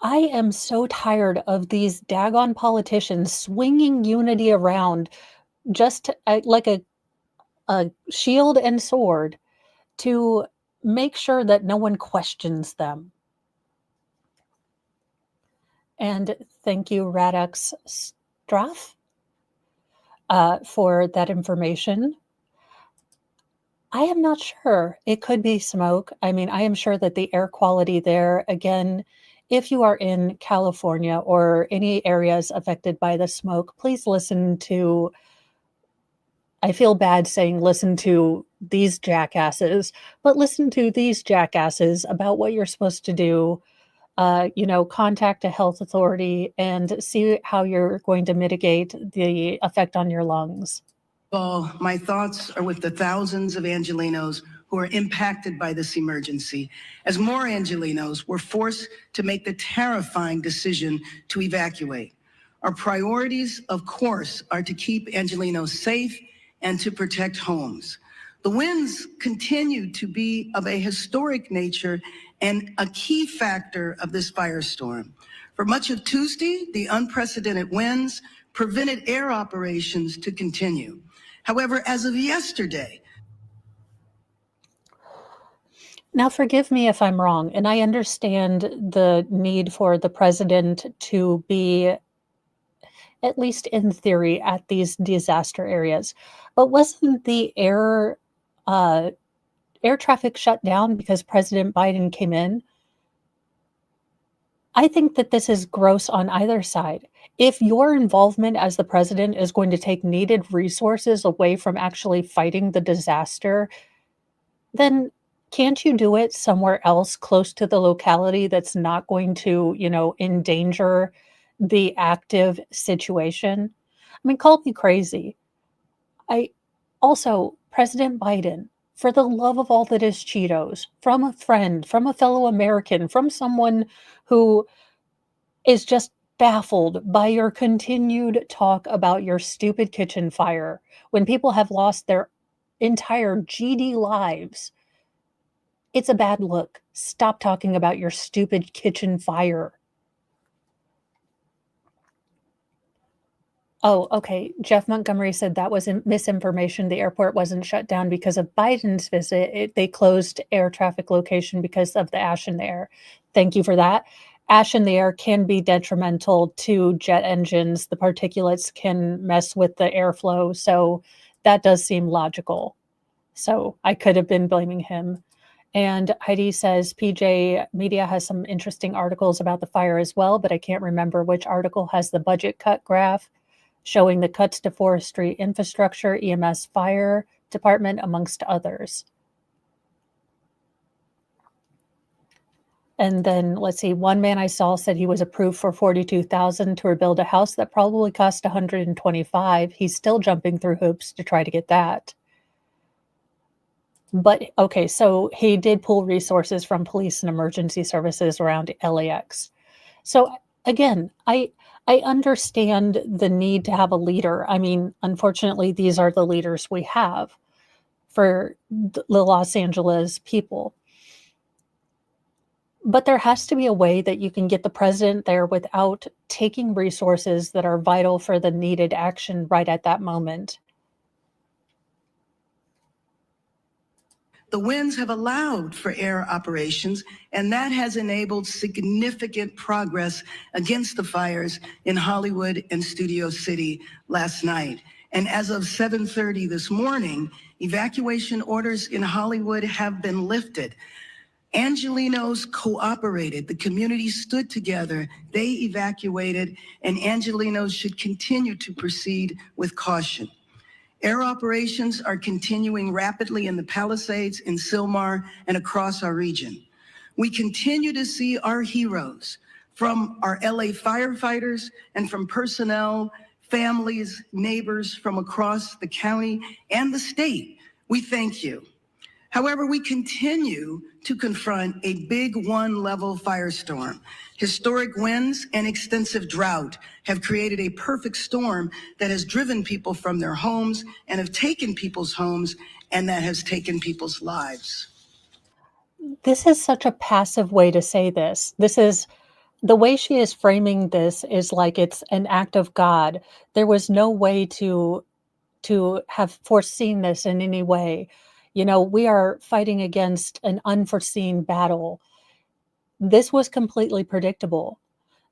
I am so tired of these daggone politicians swinging unity around just like a shield and sword to make sure that no one questions them. And thank you, Radix Straff, for that information. I am not sure. It could be smoke. I mean, I am sure that the air quality there, again, if you are in California or any areas affected by the smoke, please listen to, I feel bad saying listen to these jackasses, but listen to these jackasses about what you're supposed to do. Contact a health authority and see how you're going to mitigate the effect on your lungs. Well, my thoughts are with the thousands of Angelenos who are impacted by this emergency, as more Angelenos were forced to make the terrifying decision to evacuate. Our priorities, of course, are to keep Angelenos safe and to protect homes. The winds continue to be of a historic nature and a key factor of this firestorm. For much of Tuesday, the unprecedented winds prevented air operations to continue. However, as of yesterday, now forgive me if I'm wrong, and I understand the need for the president to be, at least in theory, at these disaster areas. But wasn't the air traffic shut down because President Biden came in? I think that this is gross on either side. If your involvement as the president is going to take needed resources away from actually fighting the disaster, then can't you do it somewhere else close to the locality that's not going to, endanger the active situation? I mean, call me crazy. President Biden, for the love of all that is Cheetos, from a friend, from a fellow American, from someone who is just baffled by your continued talk about your stupid kitchen fire when people have lost their entire GD lives. It's a bad look. Stop talking about your stupid kitchen fire. Oh, okay. Jeff Montgomery said that was misinformation. The airport wasn't shut down because of Biden's visit. They closed air traffic location because of the ash in the air. Thank you for that. Ash in the air can be detrimental to jet engines. The particulates can mess with the airflow. So that does seem logical. So I could have been blaming him. And Heidi says PJ Media has some interesting articles about the fire as well, but I can't remember which article has the budget cut graph showing the cuts to forestry infrastructure, EMS, fire department, amongst others. And then let's see, one man I saw said he was approved for $42,000 to rebuild a house that probably cost $125,000. He's still jumping through hoops to try to get that. But okay, so he did pull resources from police and emergency services around LAX. So again, I understand the need to have a leader. I mean, unfortunately, these are the leaders we have for the Los Angeles people. But there has to be a way that you can get the president there without taking resources that are vital for the needed action right at that moment. the winds have allowed for air operations, and that has enabled significant progress against the fires in Hollywood and Studio City last night. And as of 7:30 this morning, evacuation orders in Hollywood have been lifted. Angelenos cooperated. The community stood together. They evacuated, and Angelenos should continue to proceed with caution. Air operations are continuing rapidly in the Palisades, in Sylmar, and across our region. We continue to see our heroes from our LA firefighters and from personnel, families, neighbors from across the county and the state. We thank you. However, we continue to confront a big one-level firestorm. Historic winds and extensive drought have created a perfect storm that has driven people from their homes and have taken people's homes, and that has taken people's lives. This is such a passive way to say this. This is the way she is framing this is like it's an act of God. There was no way to have foreseen this in any way. You know, we are fighting against an unforeseen battle. This was completely predictable.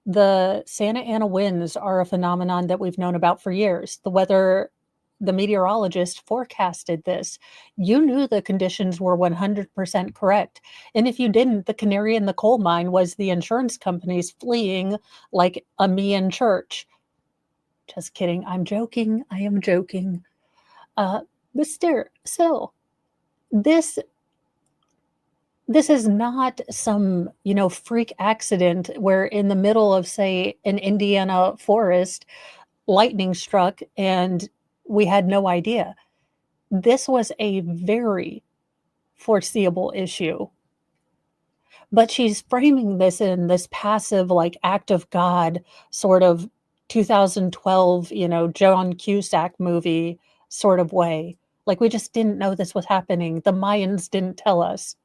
The Santa Ana winds are a phenomenon that we've known about for years. The meteorologist forecasted this. You knew the conditions were 100% correct. And if you didn't, the canary in the coal mine was the insurance companies fleeing like a me in church. Just kidding. I'm joking. I am joking. But still, this is not some, freak accident where in the middle of, say, an Indiana forest, lightning struck and we had no idea. This was a very foreseeable issue. But she's framing this in this passive, like, act of God sort of 2012, John Cusack movie sort of way. Like, we just didn't know this was happening. The Mayans didn't tell us.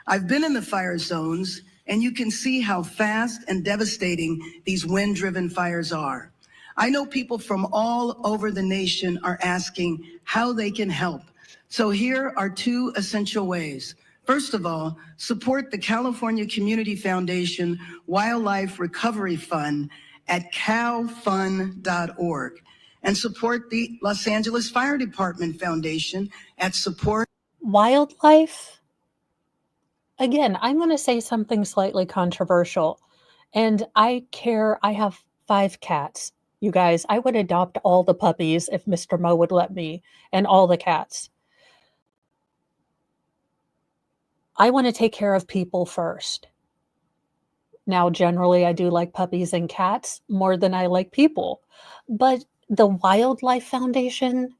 I've been in the fire zones, and you can see how fast and devastating these wind-driven fires are. I know people from all over the nation are asking how they can help. So here are 2 essential ways. First of all, support the California Community Foundation Wildlife Recovery Fund at calfund.org, and support the Los Angeles Fire Department Foundation at support. Wildlife? Again, I'm going to say something slightly controversial. And I have 5 cats. You guys, I would adopt all the puppies if Mr. Mo would let me, and all the cats. I want to take care of people first. Now, generally, I do like puppies and cats more than I like people. But the Wildlife Foundation,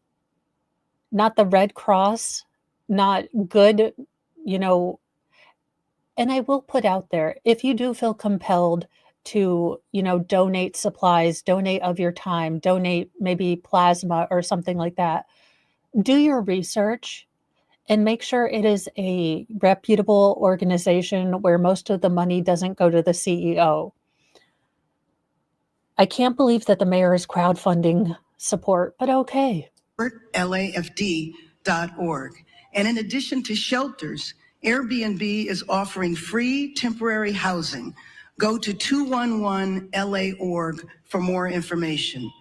not the Red Cross, not good, and I will put out there, if you do feel compelled to, donate supplies, donate of your time, donate maybe plasma or something like that, do your research and make sure it is a reputable organization where most of the money doesn't go to the CEO. I can't believe that the mayor is crowdfunding support, but okay. LAFD.org. And in addition to shelters, Airbnb is offering free temporary housing. Go to 211LA.org for more information.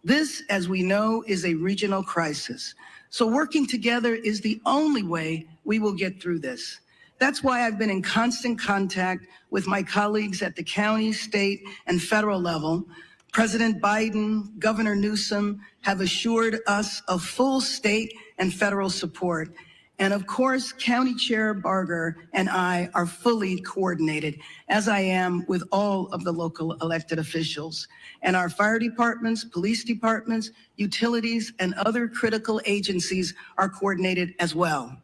This, as we know, is a regional crisis. So working together is the only way we will get through this. That's why I've been in constant contact with my colleagues at the county, state, and federal level. President Biden, Governor Newsom have assured us of full state and federal support. And of course, County Chair Barger and I are fully coordinated, as I am with all of the local elected officials. And our fire departments, police departments, utilities, and other critical agencies are coordinated as well.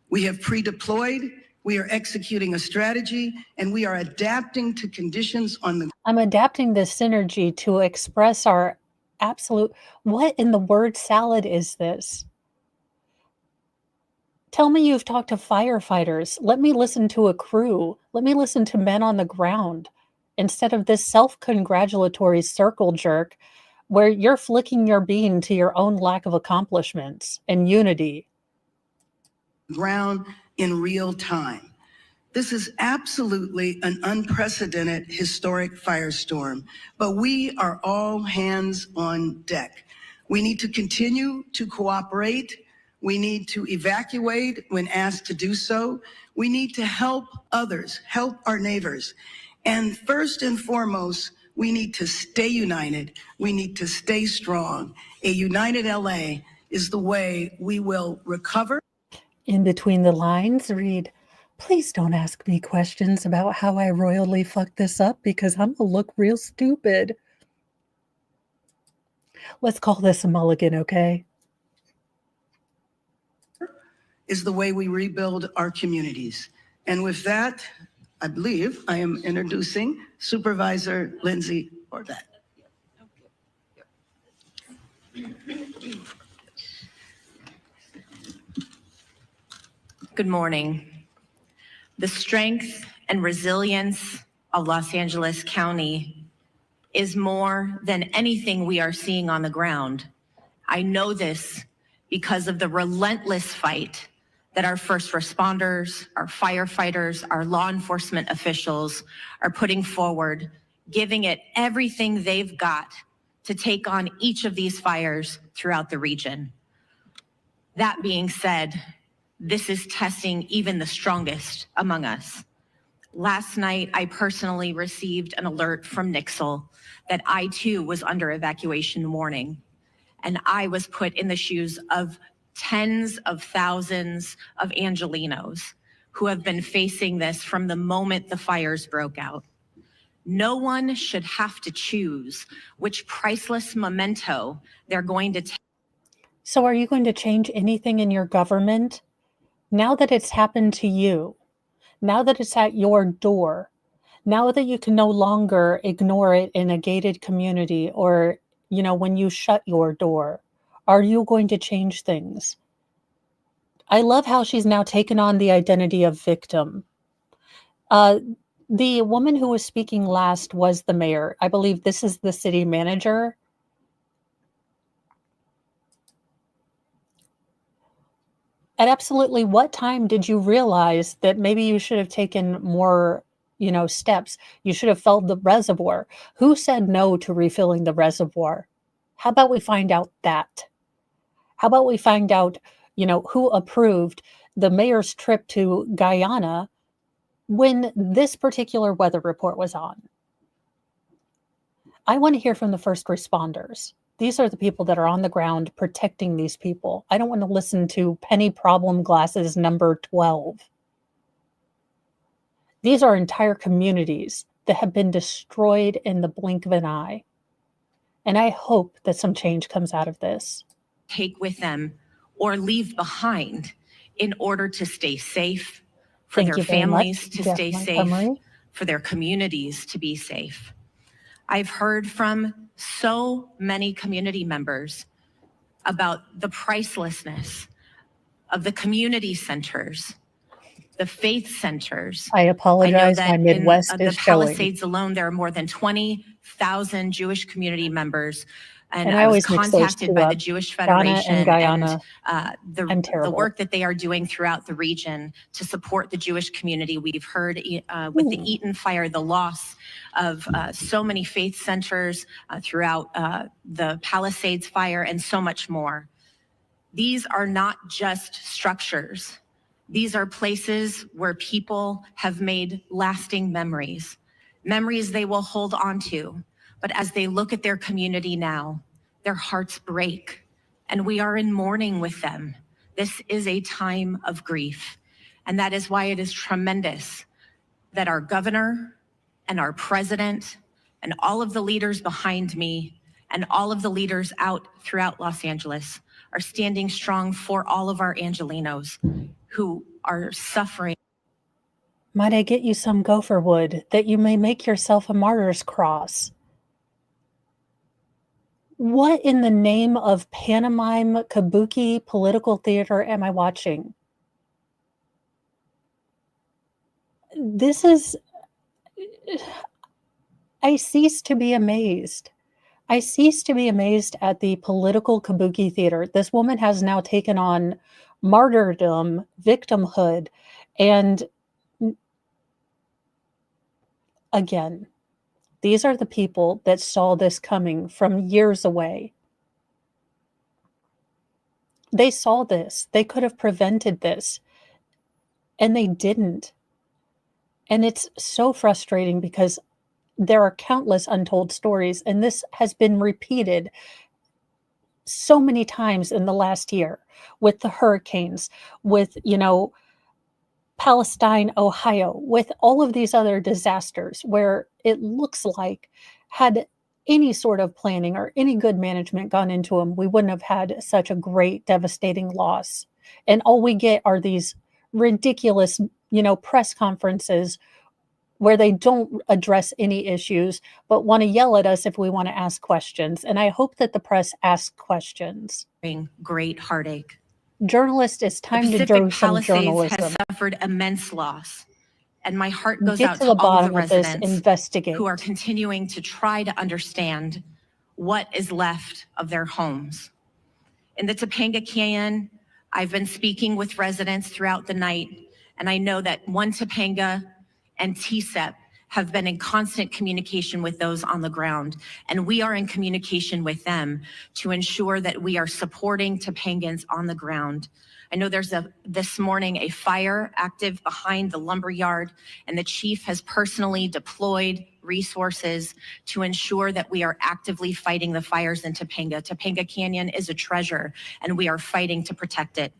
We have pre-deployed, we are executing a strategy, and we are adapting to conditions on the... I'm adapting this synergy to express our absolute... What in the word salad is this? Tell me you've talked to firefighters. Let me listen to a crew. Let me listen to men on the ground instead of this self-congratulatory circle jerk where you're flicking your bean to your own lack of accomplishments and unity. Ground in real time. This is absolutely an unprecedented historic firestorm, but we are all hands on deck. We need to continue to cooperate. We need to evacuate when asked to do so. We need to help others, help our neighbors. And first and foremost, we need to stay united. We need to stay strong. A united LA is the way we will recover. In between the lines, read, please don't ask me questions about how I royally fucked this up because I'm gonna look real stupid. Let's call this a mulligan, okay? Is the way we rebuild our communities. And with that, I believe I am introducing Supervisor Lindsay Orvat. Good morning. The strength and resilience of Los Angeles County is more than anything we are seeing on the ground. I know this because of the relentless fight that our first responders, our firefighters, our law enforcement officials are putting forward, giving it everything they've got to take on each of these fires throughout the region. That being said, this is testing even the strongest among us. Last night, I personally received an alert from Nixle that I too was under evacuation warning. And I was put in the shoes of tens of thousands of Angelenos who have been facing this from the moment the fires broke out. No one should have to choose which priceless memento they're going to take. So are you going to change anything in your government? Now that it's happened to you, now that it's at your door, Now that you can no longer ignore it in a gated community or, when you shut your door, are you going to change things? I love how she's now taken on the identity of victim. The woman who was speaking last was the mayor. I believe this is the city manager. At absolutely what time did you realize that maybe you should have taken more, steps? You should have filled the reservoir. Who said no to refilling the reservoir? How about we find out that? How about we find out, who approved the mayor's trip to Guyana when this particular weather report was on? I want to hear from the first responders. These are the people that are on the ground protecting these people. I don't want to listen to penny problem glasses number 12. These are entire communities that have been destroyed in the blink of an eye. And I hope that some change comes out of this. Take with them or leave behind in order to stay safe, for their families to stay safe, for their communities to be safe. I've heard from so many community members about the pricelessness of the community centers, the faith centers. I apologize, I know that my Midwest in is the showing. Palisades alone, there are more than 20,000 Jewish community members. And I I was always mix those contacted two by the up. Jewish Ghana Federation and Guyana. the work that they are doing throughout the region to support the Jewish community. We've heard with the Eaton fire, the loss of so many faith centers throughout the Palisades fire and so much more. These are not just structures. These are places where people have made lasting memories, memories they will hold on to. But as they look at their community now, their hearts break, and we are in mourning with them. This is a time of grief, and that is why it is tremendous that our governor and our president and all of the leaders behind me and all of the leaders out throughout Los Angeles are standing strong for all of our Angelenos who are suffering. Might I get you some gopher wood that you may make yourself a martyr's cross? What in the name of pantomime kabuki political theater am I watching? This is... I cease to be amazed. I cease to be amazed at the political kabuki theater. This woman has now taken on martyrdom, victimhood, and again, these are the people that saw this coming from years away. They saw this. They could have prevented this, and they didn't. And it's so frustrating because there are countless untold stories, and this has been repeated so many times in the last year with the hurricanes, with, Palestine, Ohio, with all of these other disasters where it looks like had any sort of planning or any good management gone into them, we wouldn't have had such a great, devastating loss. And all we get are these ridiculous, press conferences where they don't address any issues, but want to yell at us if we want to ask questions. And I hope that the press asks questions. Great heartache. Journalists, it's time to do some Palisades journalism. has suffered immense loss, and my heart goes Get out to to the all of the bottom of this, residents investigate. who are continuing to try to understand what is left of their homes. In the Topanga Canyon, I've been speaking with residents throughout the night, and I know that One Topanga and TSEP have been in constant communication with those on the ground, and we are in communication with them to ensure that we are supporting Topangans on the ground. I know there's this morning a fire active behind the lumberyard, and the chief has personally deployed resources to ensure that we are actively fighting the fires in Topanga. Topanga Canyon is a treasure, and we are fighting to protect it.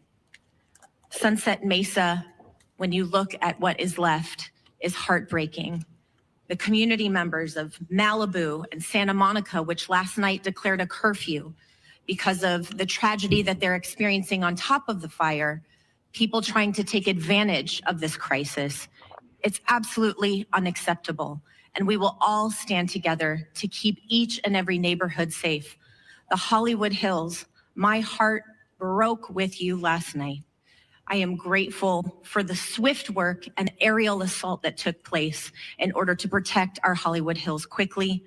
Sunset Mesa, when you look at what is left, is heartbreaking. The community members of Malibu and Santa Monica, which last night declared a curfew because of the tragedy that they're experiencing on top of the fire, people trying to take advantage of this crisis. It's absolutely unacceptable, and we will all stand together to keep each and every neighborhood safe. The Hollywood Hills, my heart broke with you last night. I am grateful for the swift work and aerial assault that took place in order to protect our Hollywood Hills quickly.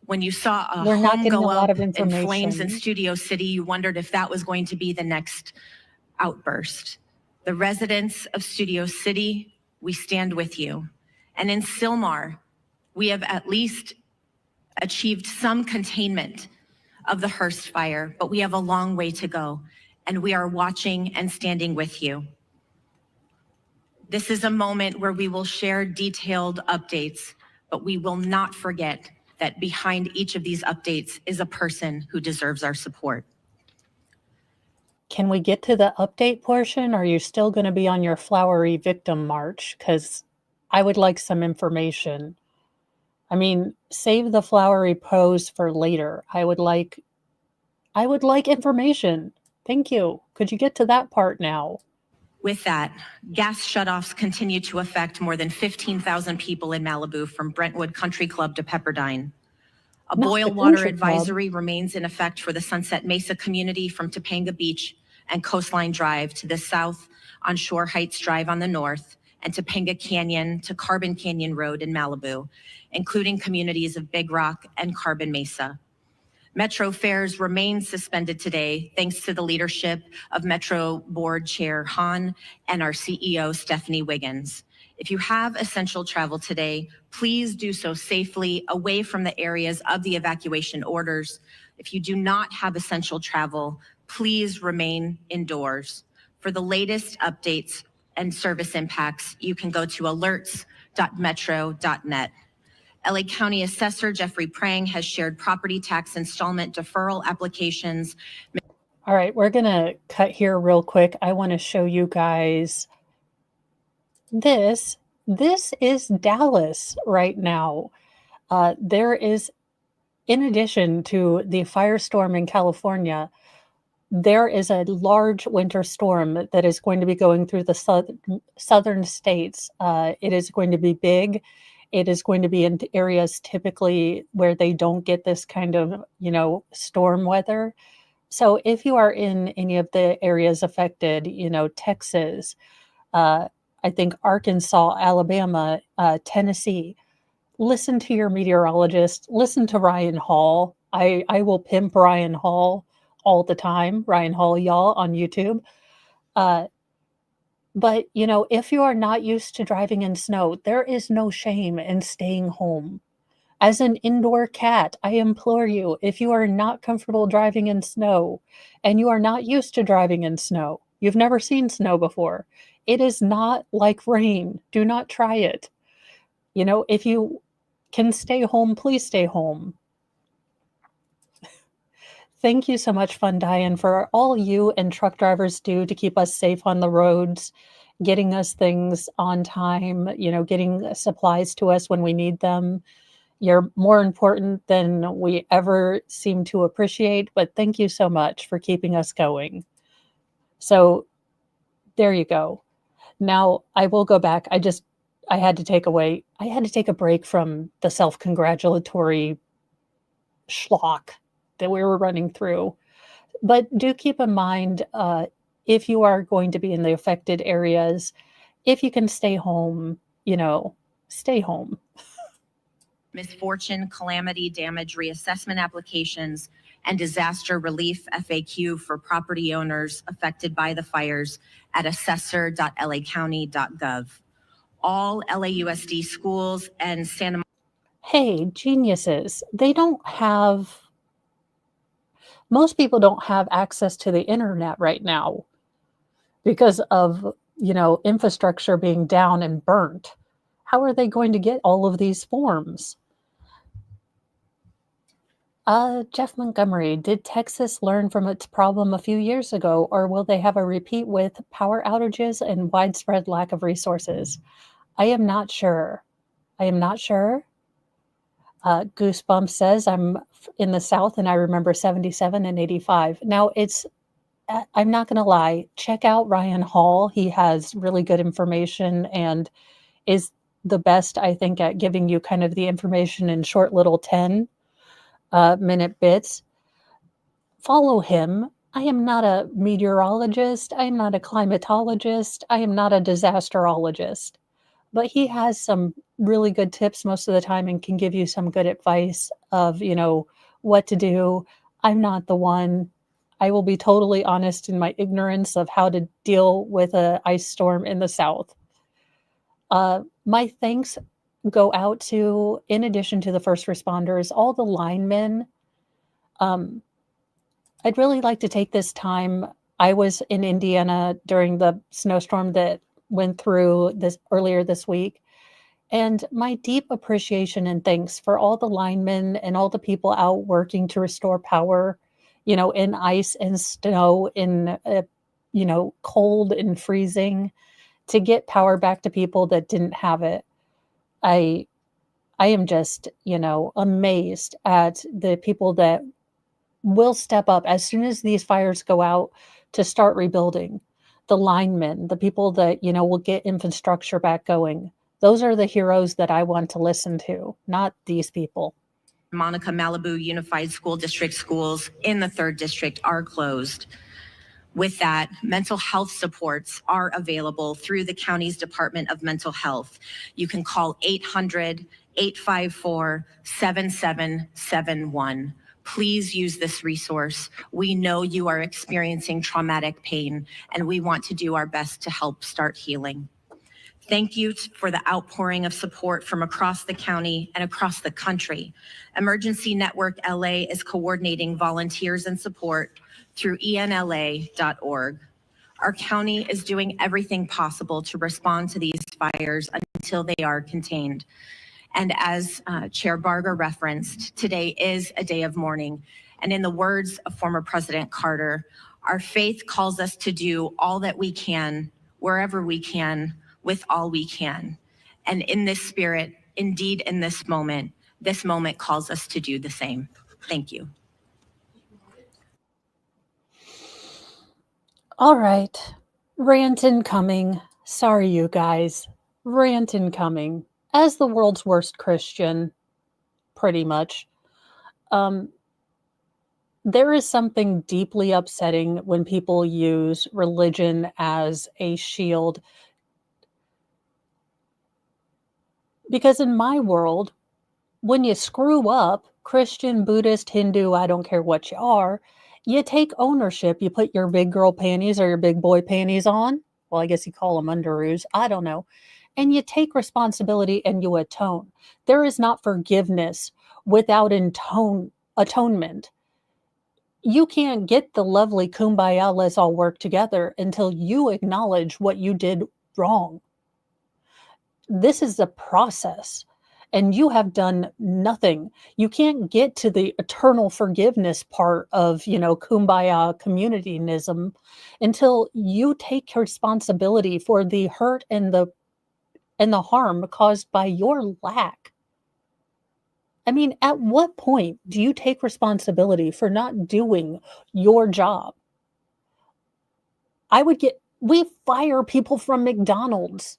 When you saw a We're not home getting go a lot up of in flames in information. Studio City, you wondered if that was going to be the next outburst. The residents of Studio City, we stand with you. And in Sylmar, we have at least achieved some containment of the Hearst fire, but we have a long way to go, and we are watching and standing with you. This is a moment where we will share detailed updates, but we will not forget that behind each of these updates is a person who deserves our support. Can we get to the update portion? Or are you still going to be on your flowery victim march? Because I would like some information. I mean, save the flowery pose for later. I would like information. Thank you. Could you get to that part now? With that, gas shutoffs continue to affect more than 15,000 people in Malibu from Brentwood Country Club to Pepperdine. A Not boil the water country club. advisory remains in effect for the Sunset Mesa community from Topanga Beach and Coastline Drive to the south on Shore Heights Drive on the north, and Topanga Canyon to Carbon Canyon Road in Malibu, including communities of Big Rock and Carbon Mesa. Metro fares remain suspended today thanks to the leadership of Metro Board Chair Hahn and our CEO Stephanie Wiggins. If you have essential travel today, please do so safely away from the areas of the evacuation orders. If you do not have essential travel, please remain indoors. For the latest updates and service impacts, you can go to alerts.metro.net. LA County Assessor Jeffrey Prang has shared property tax installment deferral applications. All right, we're going to cut here real quick. I want to show you guys this. This is Dallas right now. There is, in addition to the firestorm in California, there is a large winter storm that is going to be going through the southern states. It is going to be big. It is going to be in areas typically where they don't get this kind of, storm weather. So if you are in any of the areas affected, Texas, I think Arkansas, Alabama, Tennessee, listen to your meteorologist, listen to Ryan Hall. I will pimp Ryan Hall all the time, Ryan Hall, y'all, on YouTube. But, if you are not used to driving in snow, there is no shame in staying home. As an indoor cat, I implore you, if you are not comfortable driving in snow and you are not used to driving in snow, you've never seen snow before, it is not like rain. Do not try it. If you can stay home, please stay home. Thank you so much, Fun Diane, for all you and truck drivers do to keep us safe on the roads, getting us things on time, getting supplies to us when we need them. You're more important than we ever seem to appreciate, but thank you so much for keeping us going. So there you go. Now I will go back. I had to take a break from the self-congratulatory schlock that we were running through. But do keep in mind, if you are going to be in the affected areas, if you can stay home, stay home. Misfortune, calamity, damage reassessment applications, and disaster relief FAQ for property owners affected by the fires at assessor.lacounty.gov. All LAUSD schools and Santa. Hey, geniuses, most people don't have access to the internet right now because of, infrastructure being down and burnt. How are they going to get all of these forms? Jeff Montgomery, did Texas learn from its problem a few years ago, or will they have a repeat with power outages and widespread lack of resources? I am not sure. Goosebumps says, I'm in the South and I remember 77 and 85. Now, I'm not going to lie, check out Ryan Hall. He has really good information, and is the best, I think, at giving you kind of the information in short little 10-minute bits. Follow him. I am not a meteorologist. I am not a climatologist. I am not a disasterologist. But he has some really good tips most of the time and can give you some good advice of, what to do. I'm not the one. I will be totally honest in my ignorance of how to deal with an ice storm in the South. My thanks go out to, in addition to the first responders, all the linemen. I'd really like to take this time. I was in Indiana during the snowstorm that went through this earlier this week. And my deep appreciation and thanks for all the linemen and all the people out working to restore power, in ice and snow, in, cold and freezing, to get power back to people that didn't have it. I am just, amazed at the people that will step up as soon as these fires go out to start rebuilding. The linemen, the people that, will get infrastructure back going. Those are the heroes that I want to listen to, not these people. Monica Malibu Unified School District schools in the 3rd District are closed. With that, mental health supports are available through the county's Department of Mental Health. You can call 800-854-7771. Please use this resource. We know you are experiencing traumatic pain, and we want to do our best to help start healing. Thank you for the outpouring of support from across the county and across the country. Emergency Network LA is coordinating volunteers and support through enla.org. Our county is doing everything possible to respond to these fires until they are contained. And as Chair Barger referenced, today is a day of mourning. And in the words of former President Carter, our faith calls us to do all that we can, wherever we can, with all we can. And in this spirit, indeed in this moment calls us to do the same. Thank you. All right. Rant incoming. Sorry, you guys. Rant incoming. As the world's worst Christian, pretty much, there is something deeply upsetting when people use religion as a shield. Because in my world, when you screw up, Christian, Buddhist, Hindu, I don't care what you are, you take ownership. You put your big girl panties or your big boy panties on. Well, I guess you call them underoos. I don't know. And you take responsibility and you atone. There is not forgiveness without atonement. You can't get the lovely kumbaya, let's all work together until you acknowledge what you did wrong. This is a process. And you have done nothing. You can't get to the eternal forgiveness part of, kumbaya communityism until you take responsibility for the hurt and the harm caused by your lack. I mean, at what point do you take responsibility for not doing your job? We fire people from McDonald's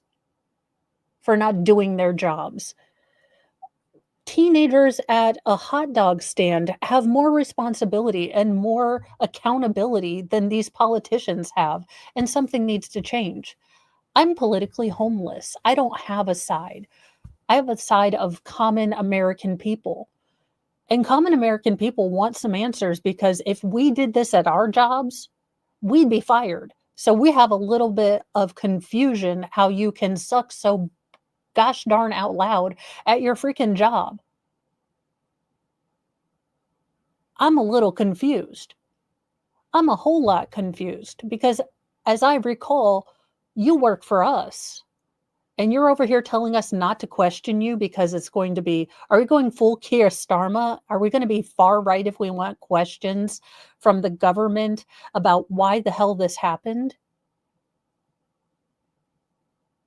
for not doing their jobs. Teenagers at a hot dog stand have more responsibility and more accountability than these politicians have, and something needs to change. I'm politically homeless. I don't have a side. I have a side of common American people. And common American people want some answers, because if we did this at our jobs, we'd be fired. So we have a little bit of confusion how you can suck so gosh darn out loud at your freaking job. I'm a little confused. I'm a whole lot confused, because as I recall, you work for us and you're over here telling us not to question you because it's going to be, are we going full Keir Starmer? Are we going to be far right if we want questions from the government about why the hell this happened?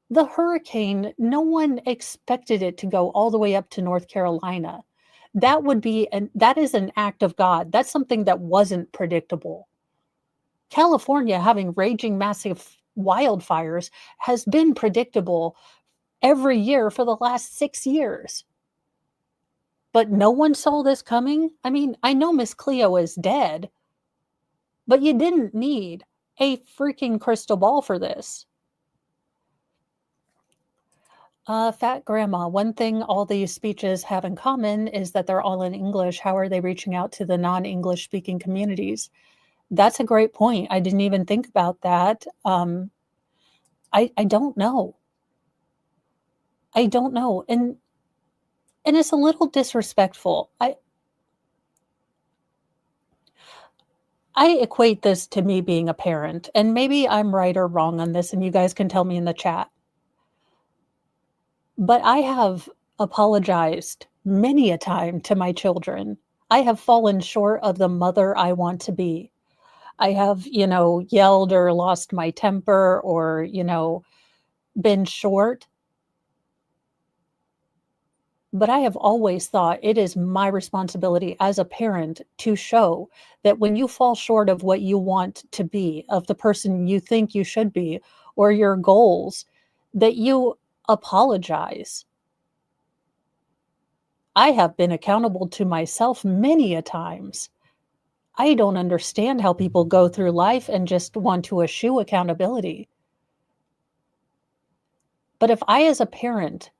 The hurricane, no one expected it to go all the way up to North Carolina. That is an act of God. That's something that wasn't predictable. California having raging massive wildfires has been predictable every year for the last 6 years. But no one saw this coming? I mean, I know Miss Cleo is dead, but you didn't need a freaking crystal ball for this. Fat Grandma, one thing all these speeches have in common is that they're all in English. How are they reaching out to the non-English speaking communities? That's a great point. I didn't even think about that. I don't know. I don't know. And it's a little disrespectful. I equate this to me being a parent, and maybe I'm right or wrong on this, and you guys can tell me in the chat. But I have apologized many a time to my children. I have fallen short of the mother I want to be. I have, yelled or lost my temper or, been short. But I have always thought it is my responsibility as a parent to show that when you fall short of what you want to be, of the person you think you should be, or your goals, that you apologize. I have been accountable to myself many a times. I don't understand how people go through life and just want to eschew accountability. But if I, as a parent,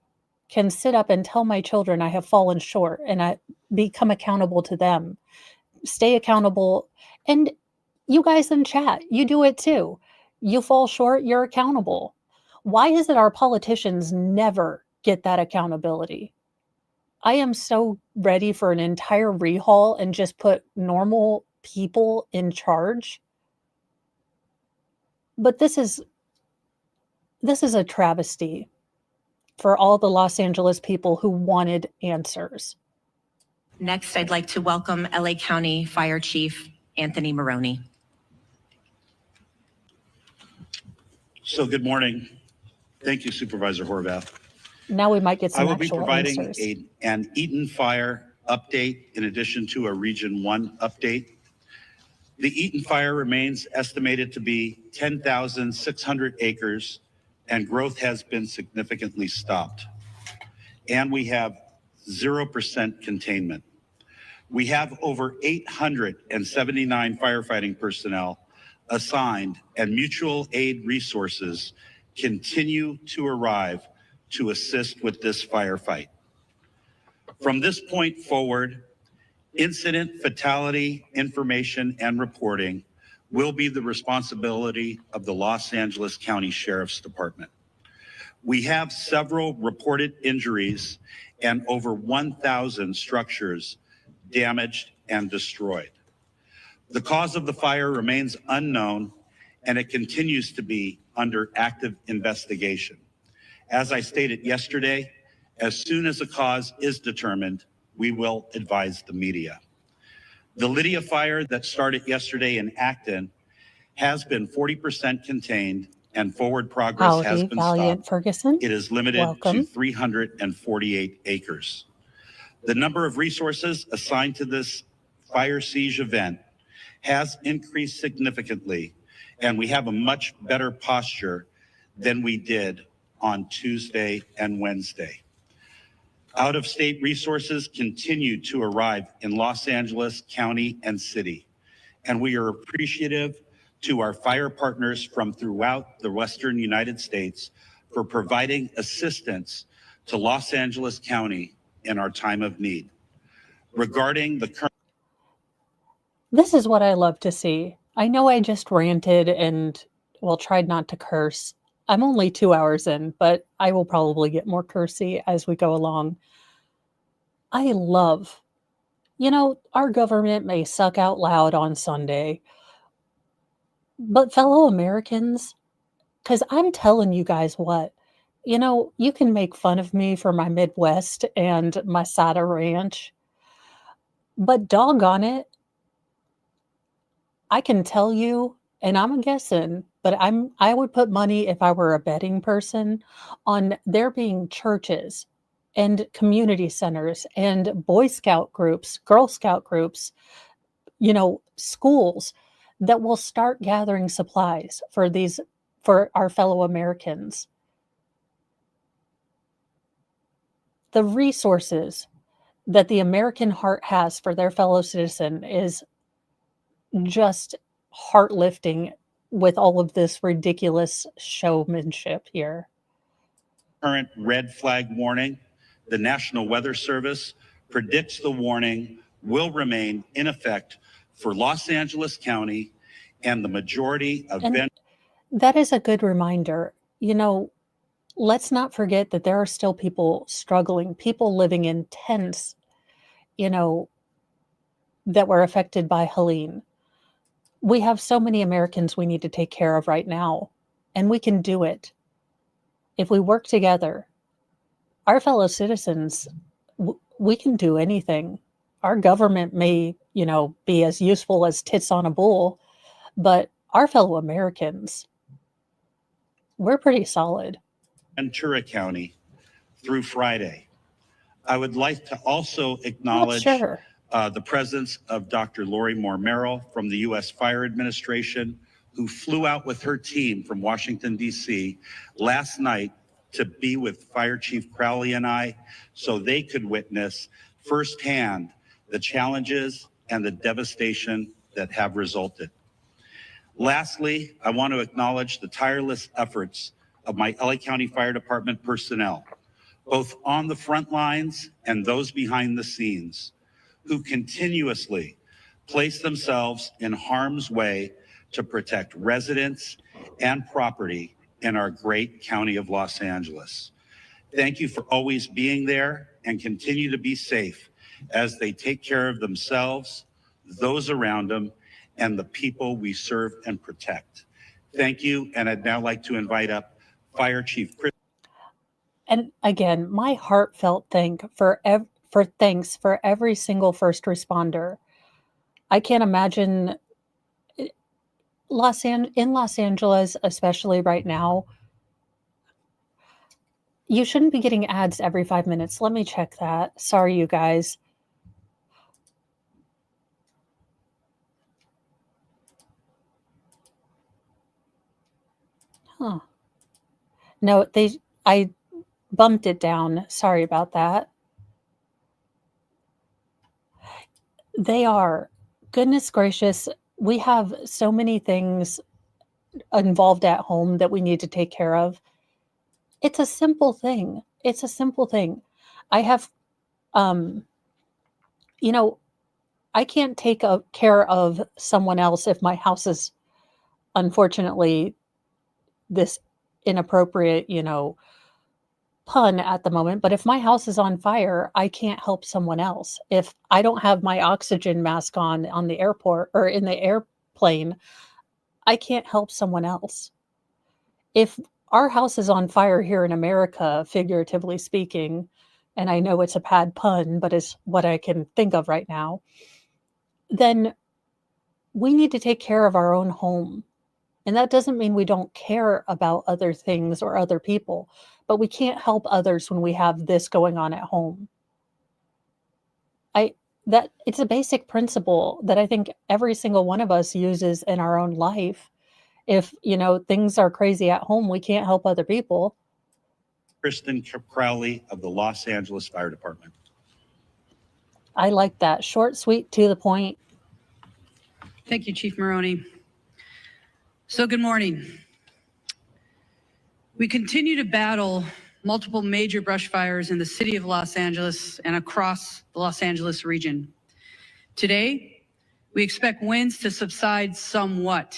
can sit up and tell my children I have fallen short and I become accountable to them, stay accountable, and you guys in chat, you do it too. You fall short, you're accountable. Why is it our politicians never get that accountability? I am so ready for an entire rehaul and just put normal people in charge. But this is a travesty for all the Los Angeles people who wanted answers. Next, I'd like to welcome LA County Fire Chief Anthony Maroney. So good morning. Thank you, Supervisor Horvath. Now we might get some I will be actual providing answers. an Eaton Fire update in addition to a Region 1 update. The Eaton Fire remains estimated to be 10,600 acres, and growth has been significantly stopped. And we have 0% containment. We have over 879 firefighting personnel assigned, and mutual aid resources continue to arrive to assist with this firefight. From this point forward, incident fatality information and reporting will be the responsibility of the Los Angeles County Sheriff's Department. We have several reported injuries and over 1,000 structures damaged and destroyed. The cause of the fire remains unknown, and it continues to be under active investigation. As I stated yesterday, as soon as a cause is determined, we will advise the media. The Lydia fire that started yesterday in Acton has been 40% contained, and forward progress has been Valiant stopped. Ferguson. It is limited Welcome. to 348 acres. The number of resources assigned to this fire siege event has increased significantly, and we have a much better posture than we did on Tuesday and Wednesday. Out-of-state resources continue to arrive in Los Angeles County and City, and we are appreciative to our fire partners from throughout the Western United States for providing assistance to Los Angeles County in our time of need. Regarding the current... This is what I love to see. I know I just ranted and, tried not to curse. I'm only 2 hours in, but I will probably get more cursy as we go along. I love, our government may suck out loud on Sunday, but fellow Americans, because I'm telling you guys what, you can make fun of me for my Midwest and my Sada Ranch, but doggone it, I can tell you, and I'm guessing, but I would put money if I were a betting person on there being churches and community centers and Boy Scout groups, Girl Scout groups, schools that will start gathering supplies for our fellow Americans. the resources that the American heart has for their fellow citizen is just heart lifting with all of this ridiculous showmanship here. Current red flag warning, the National Weather Service predicts the warning will remain in effect for Los Angeles County and the majority of that is a good reminder. You know, let's not forget that there are still people struggling, people living in tents, you know, that were affected by Helene. We have so many Americans we need to take care of right now, and we can do it. If we work together, our fellow citizens, we can do anything. Our government may, you know, be as useful as tits on a bull, but our fellow Americans, we're pretty solid. Ventura County through Friday. I would like to also acknowledge the presence of Dr. Lori Moore Merrill from the U.S. Fire Administration, who flew out with her team from Washington, D.C. last night to be with Fire Chief Crowley and I so they could witness firsthand the challenges and the devastation that have resulted. Lastly, I want to acknowledge the tireless efforts of my LA County Fire Department personnel, both on the front lines and those behind the scenes, who continuously place themselves in harm's way to protect residents and property in our great county of Los Angeles. Thank you for always being there, and continue to be safe as they take care of themselves, those around them, and the people we serve and protect. Thank you, and I'd now like to invite up Fire Chief Chris. And again, my heartfelt thanks for every single first responder. I can't imagine in Los Angeles, especially right now. You shouldn't be getting ads every 5 minutes. Let me check that. Sorry, you guys. Huh. No, I bumped it down. Sorry about that. They are. Goodness gracious, we have so many things involved at home that we need to take care of. It's a simple thing. It's a simple thing. I have, you know, I can't take care of someone else if my house is, unfortunately, this inappropriate, you know, pun at the moment, but if my house is on fire, I can't help someone else. If I don't have my oxygen mask on the airport or in the airplane, I can't help someone else. If our house is on fire here in America, figuratively speaking, and I know it's a bad pun, but it's what I can think of right now, then we need to take care of our own home. And that doesn't mean we don't care about other things or other people, but we can't help others when we have this going on at home. That it's a basic principle that I think every single one of us uses in our own life. If, you know, things are crazy at home, we can't help other people. Kristen Crowley of the Los Angeles Fire Department. I like that. Short, sweet, to the point. Thank you, Chief Maroney. So good morning. We continue to battle multiple major brush fires in the city of Los Angeles and across the Los Angeles region. Today, we expect winds to subside somewhat,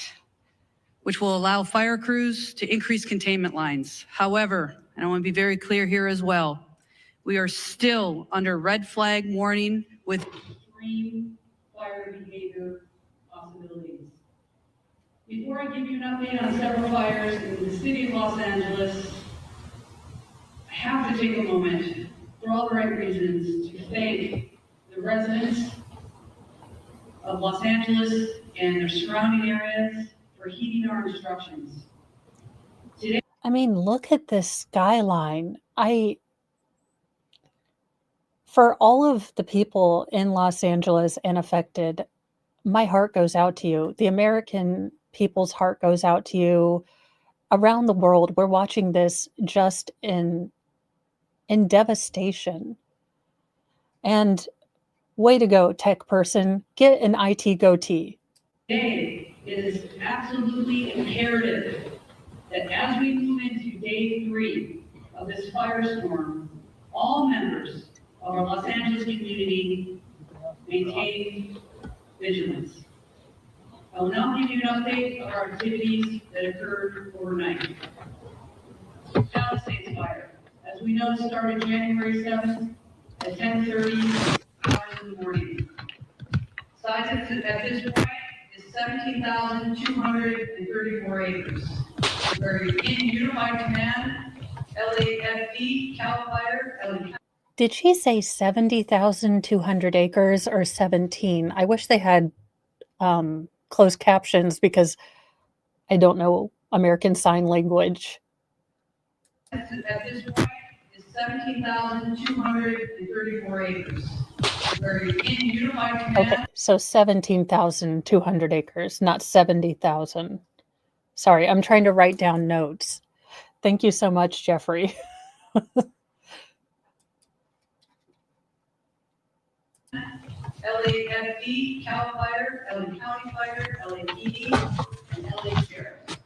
which will allow fire crews to increase containment lines. However, and I want to be very clear here as well, we are still under red flag warning with extreme fire behavior possibilities. Before I give you an update on several fires in the city of Los Angeles, I have to take a moment, for all the right reasons, to thank the residents of Los Angeles and their surrounding areas for heeding our instructions. Today, I mean, look at this skyline. For all of the people in Los Angeles and affected, my heart goes out to you. The American people's heart goes out to you. Around the world, we're watching this just in and devastation. And way to go, tech person. Get an IT goatee. Today, it is absolutely imperative that as we move into day 3 of this firestorm, all members of our Los Angeles community maintain vigilance. I will now give you an update of our activities that occurred overnight. Palisades fire, as we know, started January 7th at 10:30 hours in the morning. Size at this point is 17,234 acres. We're in Unified Command, LAFD, CAL FIRE, LA. Did she say 70,200 acres or 17? I wish they had closed captions because I don't know American Sign Language. At this point is 17,234 acres. We're in Unified Command. Okay, so 17,200 acres, not 70,000. Sorry, I'm trying to write down notes. Thank you so much, Jeffrey. LAFD, CAL FIRE, LA County Fire, LAPD, and LA Sheriff.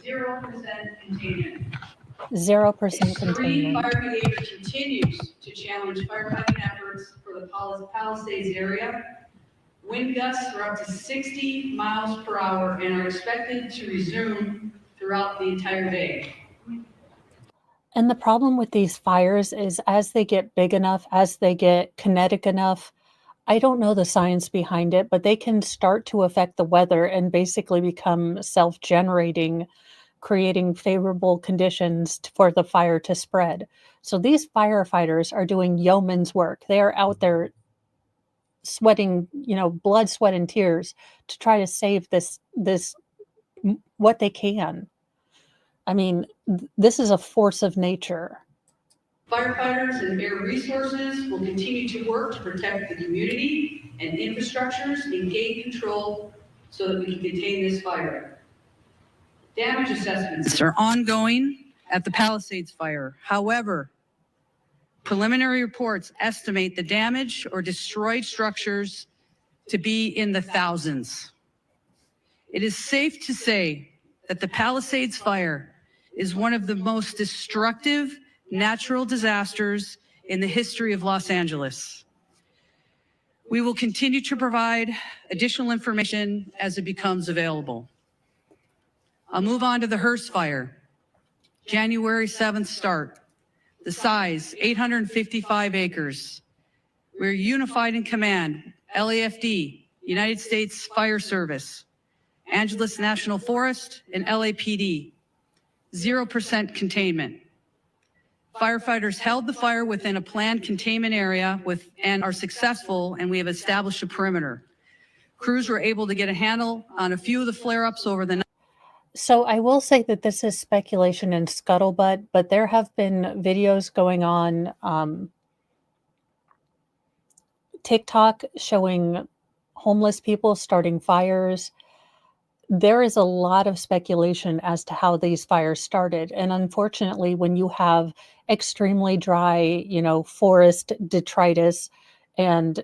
0% containment. 0% containment. Fire behavior continues to challenge firefighting efforts for the Palisades area. Wind gusts are up to 60 miles per hour and are expected to resume throughout the entire day. And the problem with these fires is as they get big enough, as they get kinetic enough, I don't know the science behind it, but they can start to affect the weather and basically become self-generating, creating favorable conditions for the fire to spread. So these firefighters are doing yeoman's work. They are out there sweating, blood, sweat, and tears to try to save this what they can. I mean, this is a force of nature. Firefighters and air resources will continue to work to protect the community and infrastructures and gain control so that we can contain this fire. Damage assessments are ongoing at the Palisades fire. However, preliminary reports estimate the damage or destroyed structures to be in the thousands. It is safe to say that the Palisades fire is one of the most destructive natural disasters in the history of Los Angeles. We will continue to provide additional information as it becomes available. I'll move on to the Hearst fire. January 7th start. The size, 855 acres. We're unified in command, LAFD, United States Fire Service, Angeles National Forest, and LAPD. 0% containment. Firefighters held the fire within a planned containment area and are successful, and we have established a perimeter. Crews were able to get a handle on a few of the flare-ups over the night. So I will say that this is speculation and scuttlebutt, but there have been videos going on TikTok showing homeless people starting fires. There is a lot of speculation as to how these fires started. And unfortunately, when you have extremely dry, forest detritus and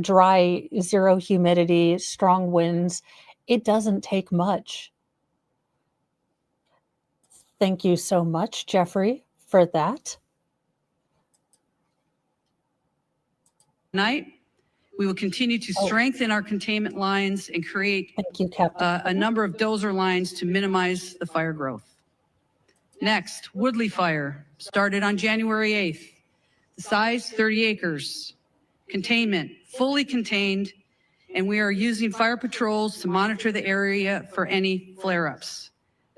dry, zero humidity, strong winds, it doesn't take much. Thank you so much, Jeffrey, for that. Tonight, we will continue to strengthen our containment lines and create a number of dozer lines to minimize the fire growth. Next, Woodley fire started on January 8th. The size, 30 acres. Containment, fully contained, and we are using fire patrols to monitor the area for any flare-ups.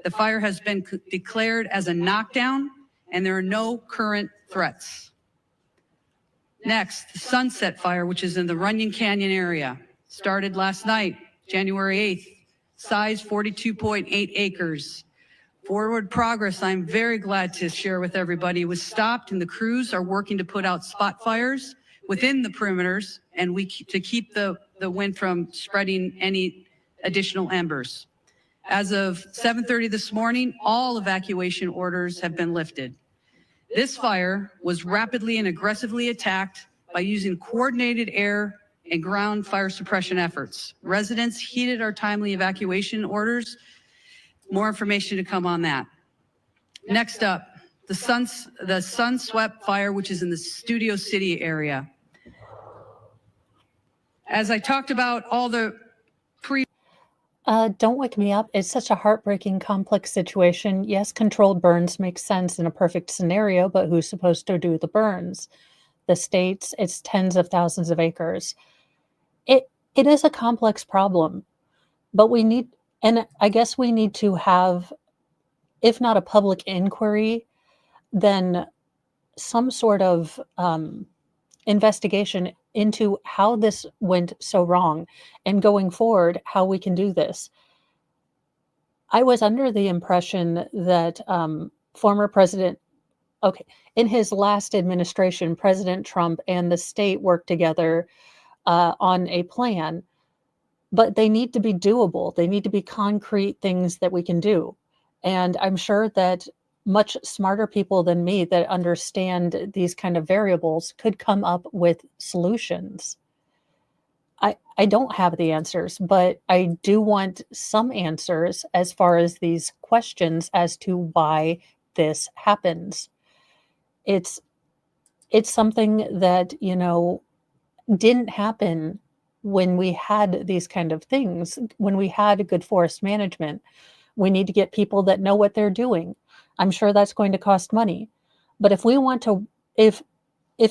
The fire has been declared as a knockdown, and there are no current threats. Next, the Sunset fire, which is in the Runyon Canyon area, started last night, January 8th. Size 42.8 acres. Forward progress, I'm very glad to share with everybody, was stopped, and the crews are working to put out spot fires within the perimeters and to keep the wind from spreading any additional embers. As of 7:30 this morning, all evacuation orders have been lifted. This fire was rapidly and aggressively attacked by using coordinated air and ground fire suppression efforts. Residents heeded our timely evacuation orders. More information to come on that. Next up, the sun-swept fire, which is in the Studio City area. As I talked about all the Don't wake me up. It's such a heartbreaking, complex situation. Yes, controlled burns make sense in a perfect scenario, but who's supposed to do the burns? The states, it's tens of thousands of acres. It is a complex problem, but we need, and I guess we need to have, if not a public inquiry, then some sort of investigation into how this went so wrong and going forward, how we can do this. I was under the impression that former President, in his last administration, President Trump and the state worked together on a plan, but they need to be doable. They need to be concrete things that we can do. And I'm sure that much smarter people than me that understand these kind of variables could come up with solutions. I don't have the answers, but I do want some answers as far as these questions as to why this happens. It's something that, didn't happen when we had these kind of things, when we had good forest management. We need to get people that know what they're doing. I'm sure that's going to cost money. But if we want to, if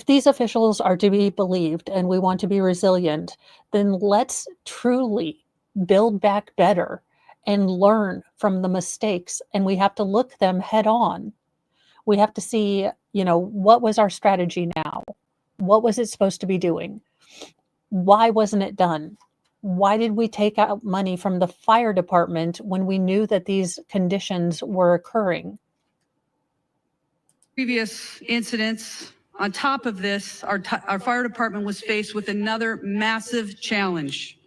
these officials are to be believed and we want to be resilient, then let's truly build back better and learn from the mistakes. And we have to look them head on. We have to see, what was our strategy now? What was it supposed to be doing? Why wasn't it done? Why did we take out money from the fire department when we knew that these conditions were occurring? Previous incidents, on top of this, our fire department was faced with another massive challenge.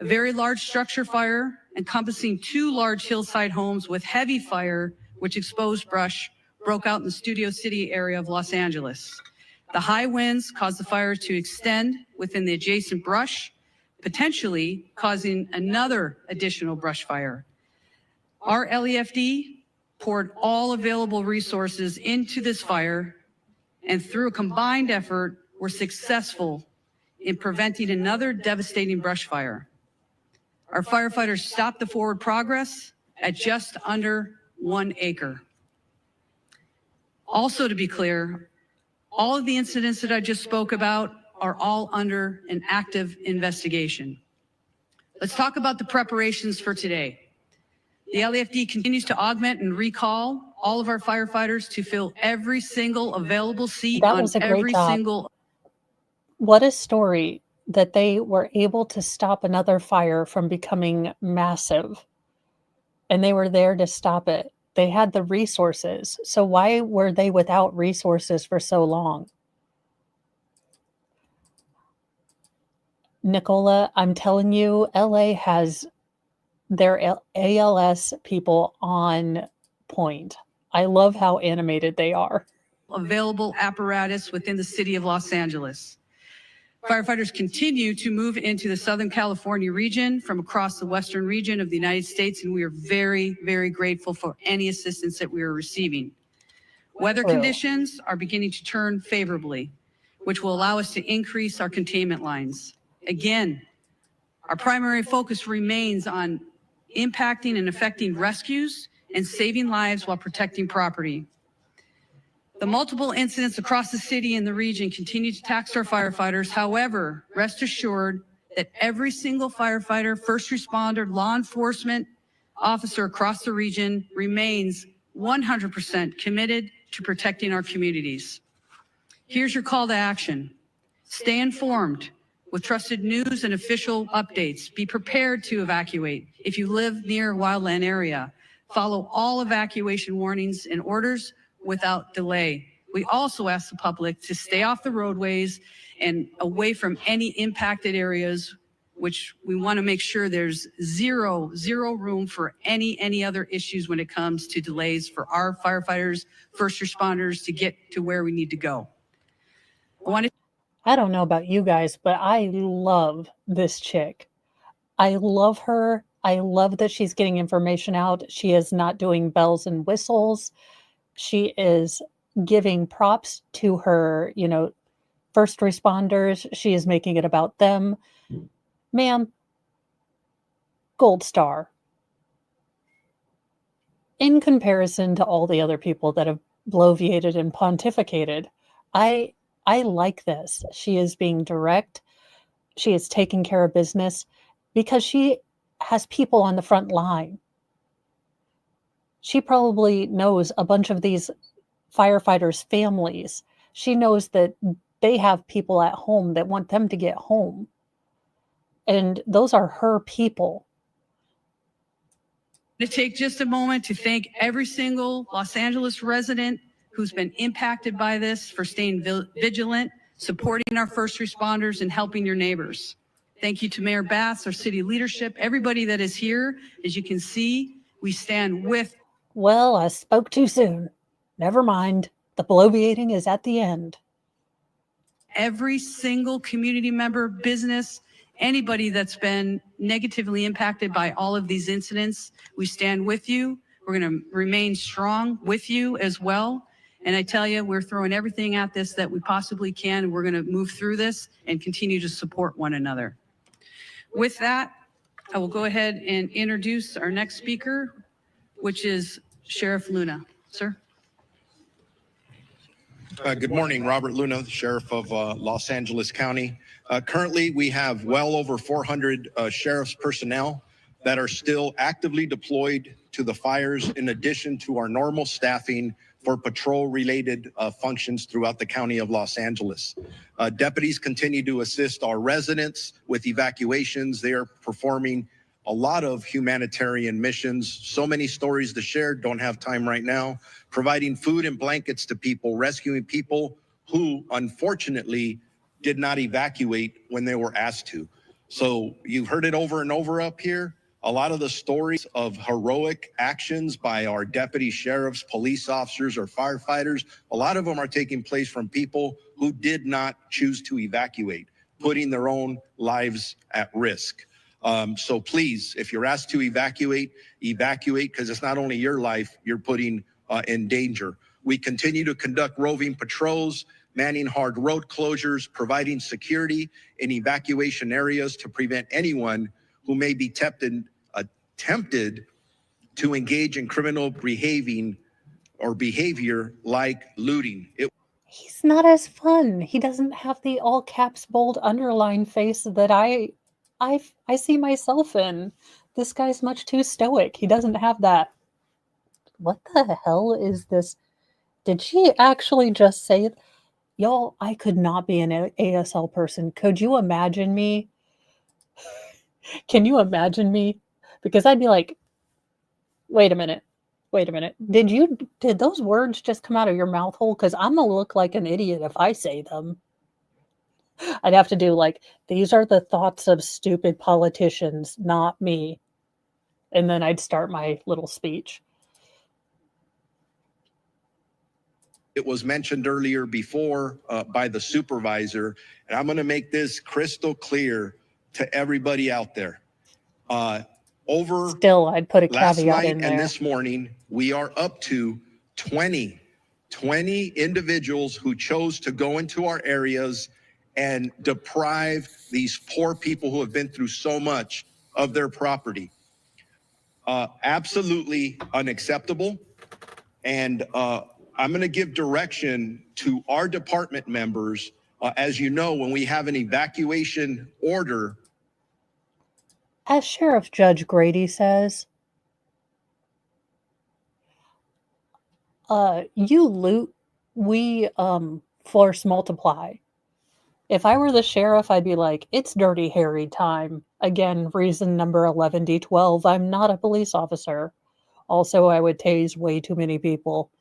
A very large structure fire encompassing 2 large hillside homes with heavy fire, which exposed brush, broke out in the Studio City area of Los Angeles. The high winds caused the fire to extend within the adjacent brush, potentially causing another additional brush fire. Our LEFD poured all available resources into this fire, and through a combined effort, were successful in preventing another devastating brush fire. Our firefighters stopped the forward progress at just under 1 acre. Also, to be clear, all of the incidents that I just spoke about are all under an active investigation. Let's talk about the preparations for today. The LAFD continues to augment and recall all of our firefighters to fill every single available seat That on was a great every job. single. What a story that they were able to stop another fire from becoming massive. And they were there to stop it. They had the resources. So why were they without resources for so long? Nicola, I'm telling you, LA has their ALS people on point. I love how animated they are. Available apparatus within the city of Los Angeles. Firefighters continue to move into the Southern California region from across the Western region of the United States, and we are very, very grateful for any assistance that we are receiving. Weather conditions are beginning to turn favorably, which will allow us to increase our containment lines. Again, our primary focus remains on impacting and affecting rescues and saving lives while protecting property. The multiple incidents across the city and the region continue to tax our firefighters. However, rest assured that every single firefighter, first responder, law enforcement officer across the region remains 100% committed to protecting our communities. Here's your call to action. Stay informed with trusted news and official updates. Be prepared to evacuate if you live near a wildland area. Follow all evacuation warnings and orders without delay. We also ask the public to stay off the roadways and away from any impacted areas which we want to make sure there's zero room for any other issues when it comes to delays for our firefighters, first responders to get to where we need to go. I don't know about you guys, but I love this chick. I love her. I love that she's getting information out. She is not doing bells and whistles. She is giving props to her, first responders. She is making it about them. Ma'am, gold star. In comparison to all the other people that have bloviated and pontificated, I like this. She is being direct. She is taking care of business because she has people on the front line. She probably knows a bunch of these firefighters' families. She knows that they have people at home that want them to get home. And those are her people. To take just a moment to thank every single Los Angeles resident who's been impacted by this for staying vigilant, supporting our first responders, and helping your neighbors. Thank you to Mayor Bass, our city leadership, everybody that is here. As you can see, we stand with. Well, I spoke too soon. Never mind. The bloviating is at the end. Every single community member, business, anybody that's been negatively impacted by all of these incidents, we stand with you. We're going to remain strong with you as well. And I tell you, we're throwing everything at this that we possibly can, and we're going to move through this and continue to support one another. With that, I will go ahead and introduce our next speaker, which is Sheriff Luna. Sir. Good morning, Robert Luna, the Sheriff of Los Angeles County. Currently, we have well over 400 sheriff's personnel that are still actively deployed to the fires, in addition to our normal staffing for patrol-related functions throughout the county of Los Angeles. Deputies continue to assist our residents with evacuations. They are performing a lot of humanitarian missions. So many stories to share, don't have time right now. Providing food and blankets to people, rescuing people who unfortunately did not evacuate when they were asked to. So you've heard it over and over up here. A lot of the stories of heroic actions by our deputy sheriffs, police officers, or firefighters, a lot of them are taking place from people who did not choose to evacuate, putting their own lives at risk. So please, if you're asked to evacuate, because it's not only your life you're putting in danger. We continue to conduct roving patrols, manning hard road closures, providing security in evacuation areas to prevent anyone who may be tempted to engage in criminal behavior like looting. He's not as fun. He doesn't have the all caps bold underline face that I see myself in. This guy's much too stoic. He doesn't have that. What the hell is this? Did she actually just say it? Y'all, I could not be an ASL person. Could you imagine me? Can you imagine me? Because I'd be like, wait a minute. Did those words just come out of your mouth hole? Because I'm going to look like an idiot if I say them. I'd have to do like, these are the thoughts of stupid politicians, not me. And then I'd start my little speech. It was mentioned earlier before by the supervisor, and I'm going to make this crystal clear to everybody out there. Still, I'd put a Last caveat night in there. and this morning, we are up to 20 individuals who chose to go into our areas and deprive these poor people who have been through so much of their property. Absolutely unacceptable. And I'm going to give direction to our department members. As you know, when we have an evacuation order, As Sheriff Judge Grady says, you loot, we force multiply. If I were the sheriff, I'd be like, it's Dirty Harry time. Again, reason number 11D12, I'm not a police officer. Also, I would tase way too many people.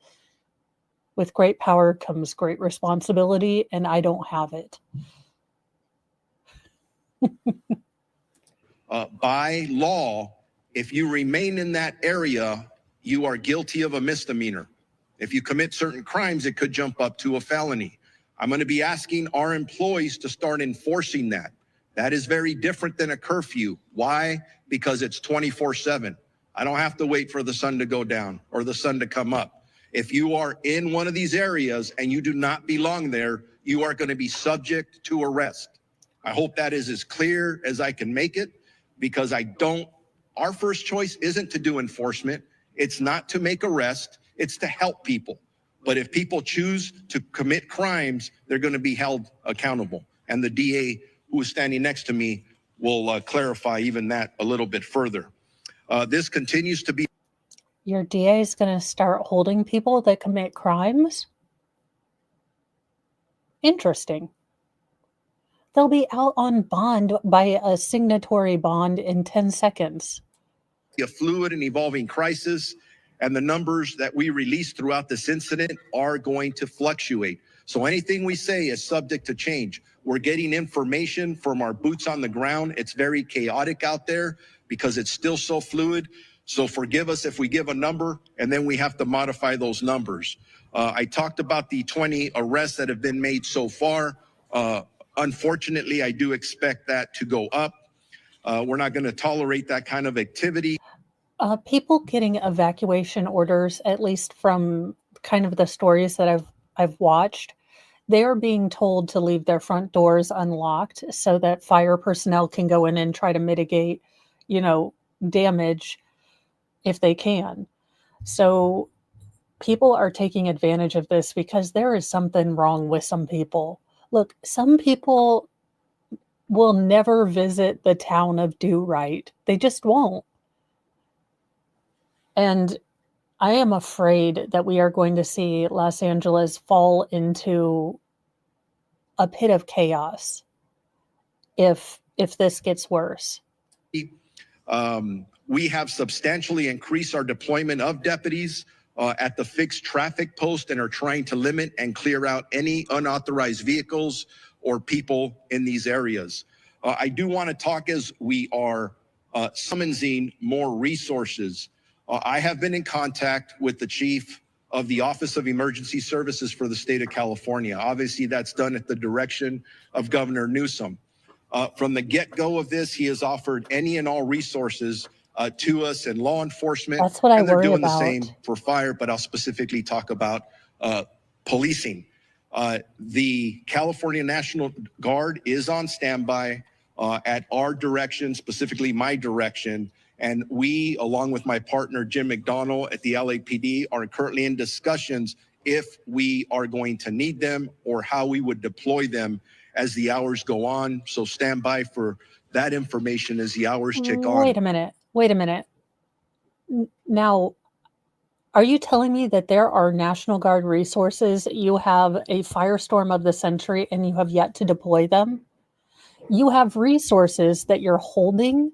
With great power comes great responsibility, and I don't have it. By law, if you remain in that area, you are guilty of a misdemeanor. If you commit certain crimes, it could jump up to a felony. I'm going to be asking our employees to start enforcing that. That is very different than a curfew. Why? Because it's 24/7. I don't have to wait for the sun to go down or the sun to come up. If you are in one of these areas and you do not belong there, you are going to be subject to arrest. I hope that is as clear as I can make it, because our first choice isn't to do enforcement. It's not to make arrests. It's to help people. But if people choose to commit crimes, they're going to be held accountable. And the DA, who is standing next to me, will clarify even that a little bit further. This continues to be. Your DA is going to start holding people that commit crimes? Interesting. They'll be out on bond by a signatory bond in 10 seconds. A fluid and evolving crisis, and the numbers that we release throughout this incident are going to fluctuate. So anything we say is subject to change. We're getting information from our boots on the ground. It's very chaotic out there because it's still so fluid. So forgive us if we give a number and then we have to modify those numbers. I talked about the 20 arrests that have been made so far. Unfortunately, I do expect that to go up. We're not going to tolerate that kind of activity. People getting evacuation orders, at least from kind of the stories that I've watched, they are being told to leave their front doors unlocked so that fire personnel can go in and try to mitigate, damage if they can. So people are taking advantage of this because there is something wrong with some people. Look, some people will never visit the town of Do Right. They just won't. And I am afraid that we are going to see Los Angeles fall into a pit of chaos if this gets worse. We have substantially increased our deployment of deputies at the fixed traffic post and are trying to limit and clear out any unauthorized vehicles or people in these areas. I do want to talk as we are summoning more resources. I have been in contact with the chief of the Office of Emergency Services for the state of California. Obviously, that's done at the direction of Governor Newsom. From the get-go of this, he has offered any and all resources to us and law enforcement. That's what I and they're worry doing about. the same for fire, but I'll specifically talk about policing. The California National Guard is on standby at our direction, specifically my direction. And we, along with my partner, Jim McDonnell at the LAPD, are currently in discussions if we are going to need them or how we would deploy them as the hours go on. So stand by for that information as the hours tick on. Wait a minute. Now, are you telling me that there are National Guard resources? You have a firestorm of the century and you have yet to deploy them? You have resources that you're holding?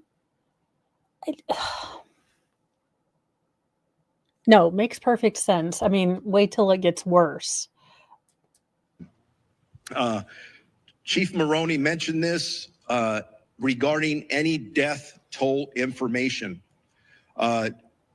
No, makes perfect sense. I mean, wait till it gets worse. Chief Maroney mentioned this regarding any death toll information.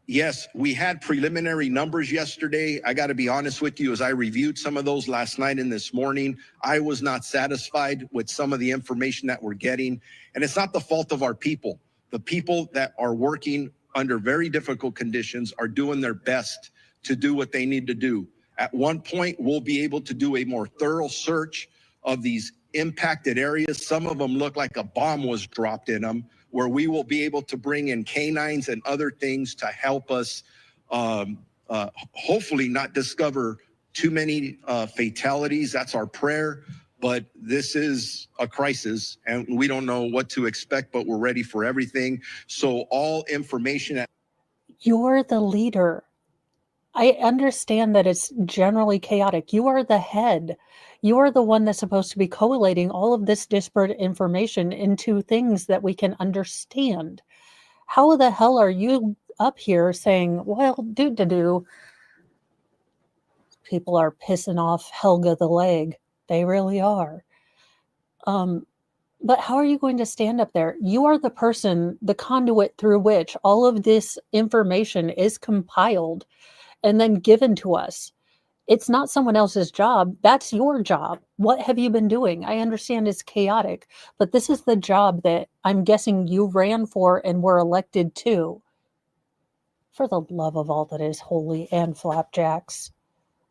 Yes, we had preliminary numbers yesterday. I got to be honest with you, as I reviewed some of those last night and this morning, I was not satisfied with some of the information that we're getting. And it's not the fault of our people. The people that are working under very difficult conditions are doing their best to do what they need to do. At one point, we'll be able to do a more thorough search of these impacted areas. Some of them look like a bomb was dropped in them, where we will be able to bring in canines and other things to help us hopefully not discover too many fatalities. That's our prayer. But this is a crisis and we don't know what to expect, but we're ready for everything. So all information. You're the leader. I understand that it's generally chaotic. You are the head. You are the one that's supposed to be collating all of this disparate information into things that we can understand. How the hell are you up here saying, well, people are pissing off Helga the leg. They really are. But how are you going to stand up there? You are the person, the conduit through which all of this information is compiled and then given to us. It's not someone else's job. That's your job. What have you been doing? I understand it's chaotic, but this is the job that I'm guessing you ran for and were elected to. For the love of all that is holy and flapjacks.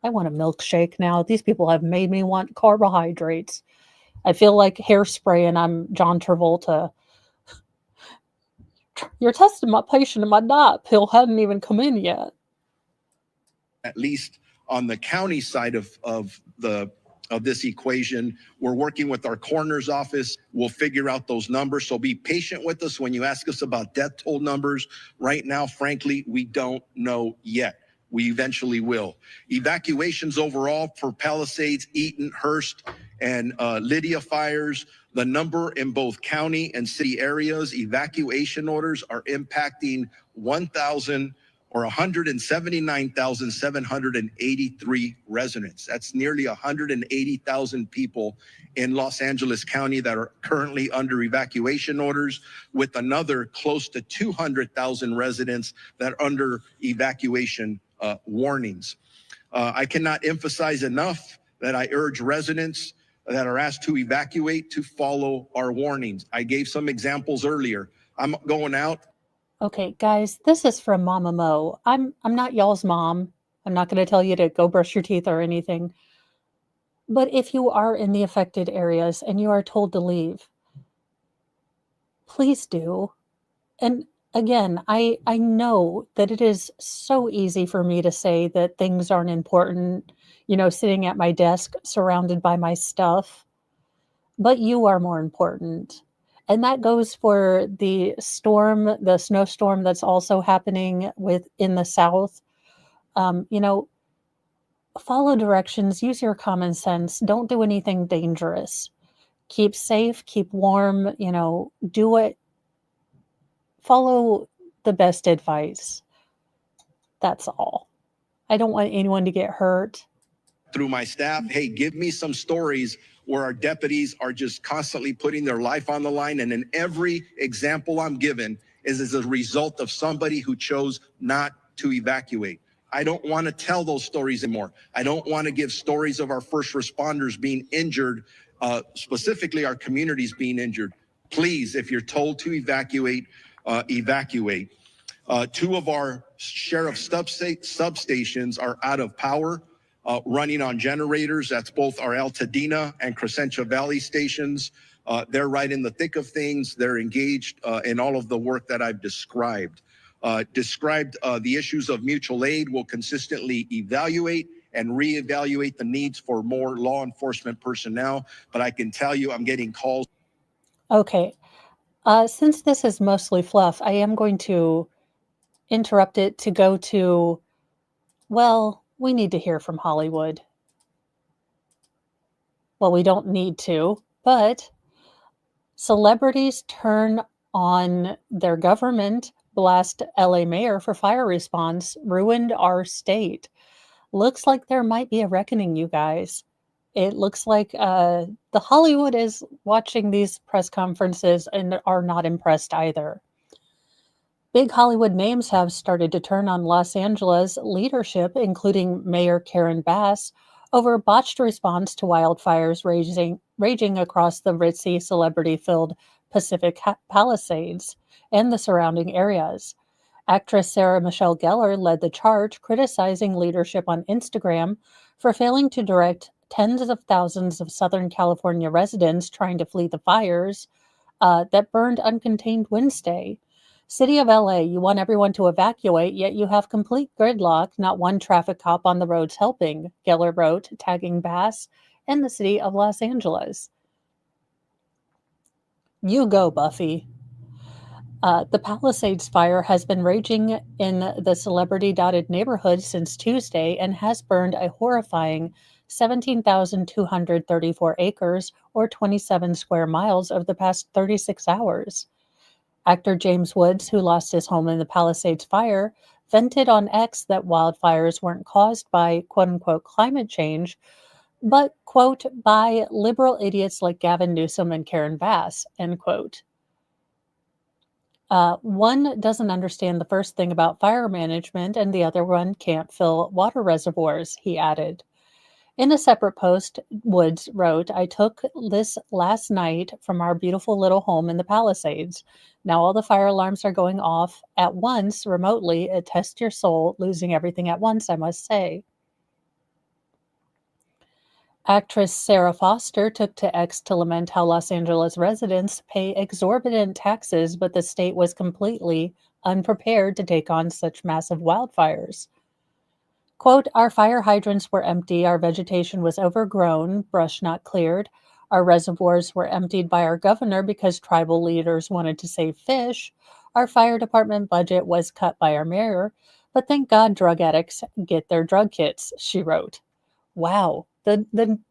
I want a milkshake now. These people have made me want carbohydrates. I feel like hairspray and I'm John Travolta. You're testing my patient and my diet pill hadn't even come in yet. At least on the county side of this equation, we're working with our coroner's office. We'll figure out those numbers. So be patient with us when you ask us about death toll numbers. Right now, frankly, we don't know yet. We eventually will. Evacuations overall for Palisades, Eaton, Hearst, and Lydia fires. The number in both county and city areas, evacuation orders are impacting 179,783 residents. That's nearly 180,000 people in Los Angeles County that are currently under evacuation orders, with another close to 200,000 residents that are under evacuation warnings. I cannot emphasize enough that I urge residents that are asked to evacuate to follow our warnings. I gave some examples earlier. I'm going out. Okay, guys, this is from Mama Mo. I'm not y'all's mom. I'm not going to tell you to go brush your teeth or anything. But if you are in the affected areas and you are told to leave, please do. And again, I know that it is so easy for me to say that things aren't important, sitting at my desk surrounded by my stuff, but you are more important. And that goes for the snowstorm that's also happening in the South. Follow directions, use your common sense, don't do anything dangerous. Keep safe, keep warm, do it. Follow the best advice. That's all. I don't want anyone to get hurt. Through my staff, hey, give me some stories where our deputies are just constantly putting their life on the line. And in every example I'm given is as a result of somebody who chose not to evacuate. I don't want to tell those stories anymore. I don't want to give stories of our first responders being injured, specifically our communities being injured. Please, if you're told to evacuate, evacuate. Two of our sheriff substations are out of power, running on generators. That's both our Altadena and Crescentia Valley stations. They're right in the thick of things. They're engaged in all of the work that I've described. The issues of mutual aid. Will consistently evaluate and reevaluate the needs for more law enforcement personnel. But I can tell you, I'm getting calls. Okay. Since this is mostly fluff, I am going to interrupt it to go to, well, we need to hear from Hollywood. Well, we don't need to, but celebrities turn on their government, blast LA mayor for fire response, ruined our state. Looks like there might be a reckoning, you guys. It looks like the Hollywood is watching these press conferences and are not impressed either. Big Hollywood names have started to turn on Los Angeles leadership, including Mayor Karen Bass, over botched response to wildfires raging across the ritzy, celebrity-filled Pacific Palisades and the surrounding areas. Actress Sarah Michelle Gellar led the charge, criticizing leadership on Instagram for failing to direct tens of thousands of Southern California residents trying to flee the fires that burned uncontained Wednesday. City of LA, you want everyone to evacuate, yet you have complete gridlock, not one traffic cop on the roads helping, Gellar wrote, tagging Bass and the city of Los Angeles. You go, Buffy. The Palisades fire has been raging in the celebrity-dotted neighborhood since Tuesday and has burned a horrifying 17,234 acres or 27 square miles over the past 36 hours. Actor James Woods, who lost his home in the Palisades fire, vented on X that wildfires weren't caused by quote-unquote climate change, but, quote, by liberal idiots like Gavin Newsom and Karen Bass, end quote. One doesn't understand the first thing about fire management, and the other one can't fill water reservoirs, he added. In a separate post, Woods wrote, I took this last night from our beautiful little home in the Palisades. Now all the fire alarms are going off at once remotely. It tests your soul, losing everything at once, I must say. Actress Sarah Foster took to X to lament how Los Angeles residents pay exorbitant taxes, but the state was completely unprepared to take on such massive wildfires. Quote, our fire hydrants were empty, our vegetation was overgrown, brush not cleared, our reservoirs were emptied by our governor because tribal leaders wanted to save fish, our fire department budget was cut by our mayor, but thank God drug addicts get their drug kits, she wrote. Wow, the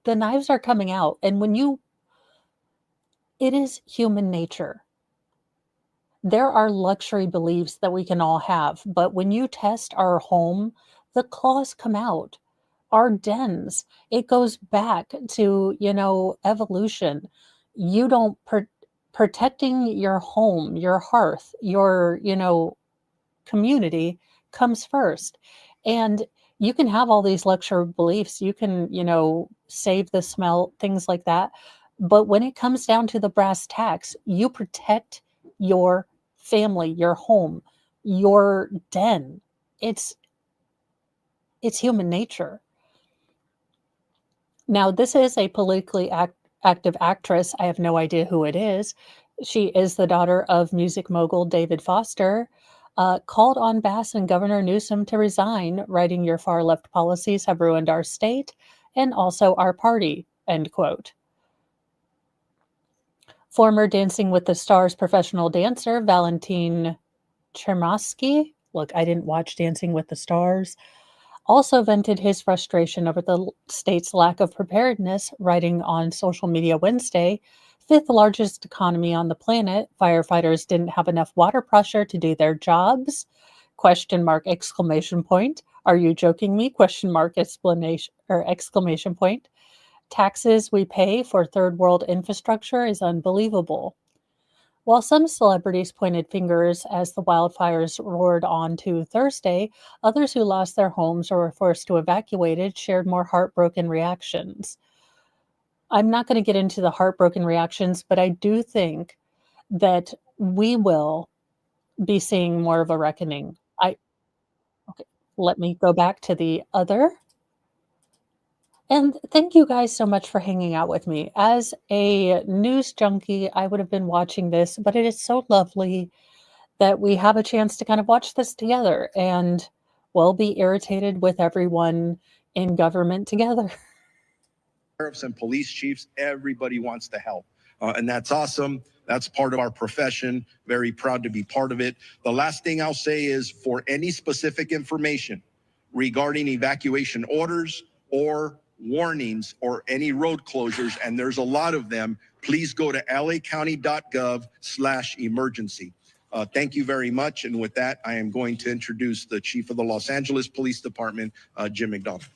knives are coming out, and it is human nature. There are luxury beliefs that we can all have, but when you test our home, the claws come out. Our dens, it goes back to, evolution. You don't protecting your home, your hearth, your, community comes first. And you can have all these luxury beliefs. You can, save the smell, things like that. But when it comes down to the brass tacks, you protect your family, your home, your den. It's human nature. Now, this is a politically active actress. I have no idea who it is. She is the daughter of music mogul David Foster, called on Bass and Governor Newsom to resign, writing, your far-left policies have ruined our state and also our party, end quote. Former Dancing with the Stars professional dancer Valentin Chermosky, look, I didn't watch Dancing with the Stars, also vented his frustration over the state's lack of preparedness, writing on social media Wednesday, fifth largest economy on the planet, firefighters didn't have enough water pressure to do their jobs, ? Exclamation point. Are you joking me? ? Exclamation point. Taxes we pay for third world infrastructure is unbelievable. While some celebrities pointed fingers as the wildfires roared on to Thursday, others who lost their homes or were forced to evacuate shared more heartbroken reactions. I'm not going to get into the heartbroken reactions, but I do think that we will be seeing more of a reckoning. Okay, let me go back to the other. And thank you guys so much for hanging out with me. As a news junkie, I would have been watching this, but it is so lovely that we have a chance to kind of watch this together and we'll be irritated with everyone in government together. Sheriffs and police chiefs, everybody wants to help. And that's awesome. That's part of our profession. Very proud to be part of it. The last thing I'll say is for any specific information regarding evacuation orders or warnings or any road closures, and there's a lot of them, please go to lacounty.gov/emergency. Thank you very much. And with that, I am going to introduce the Chief of the Los Angeles Police Department, Jim McDonald.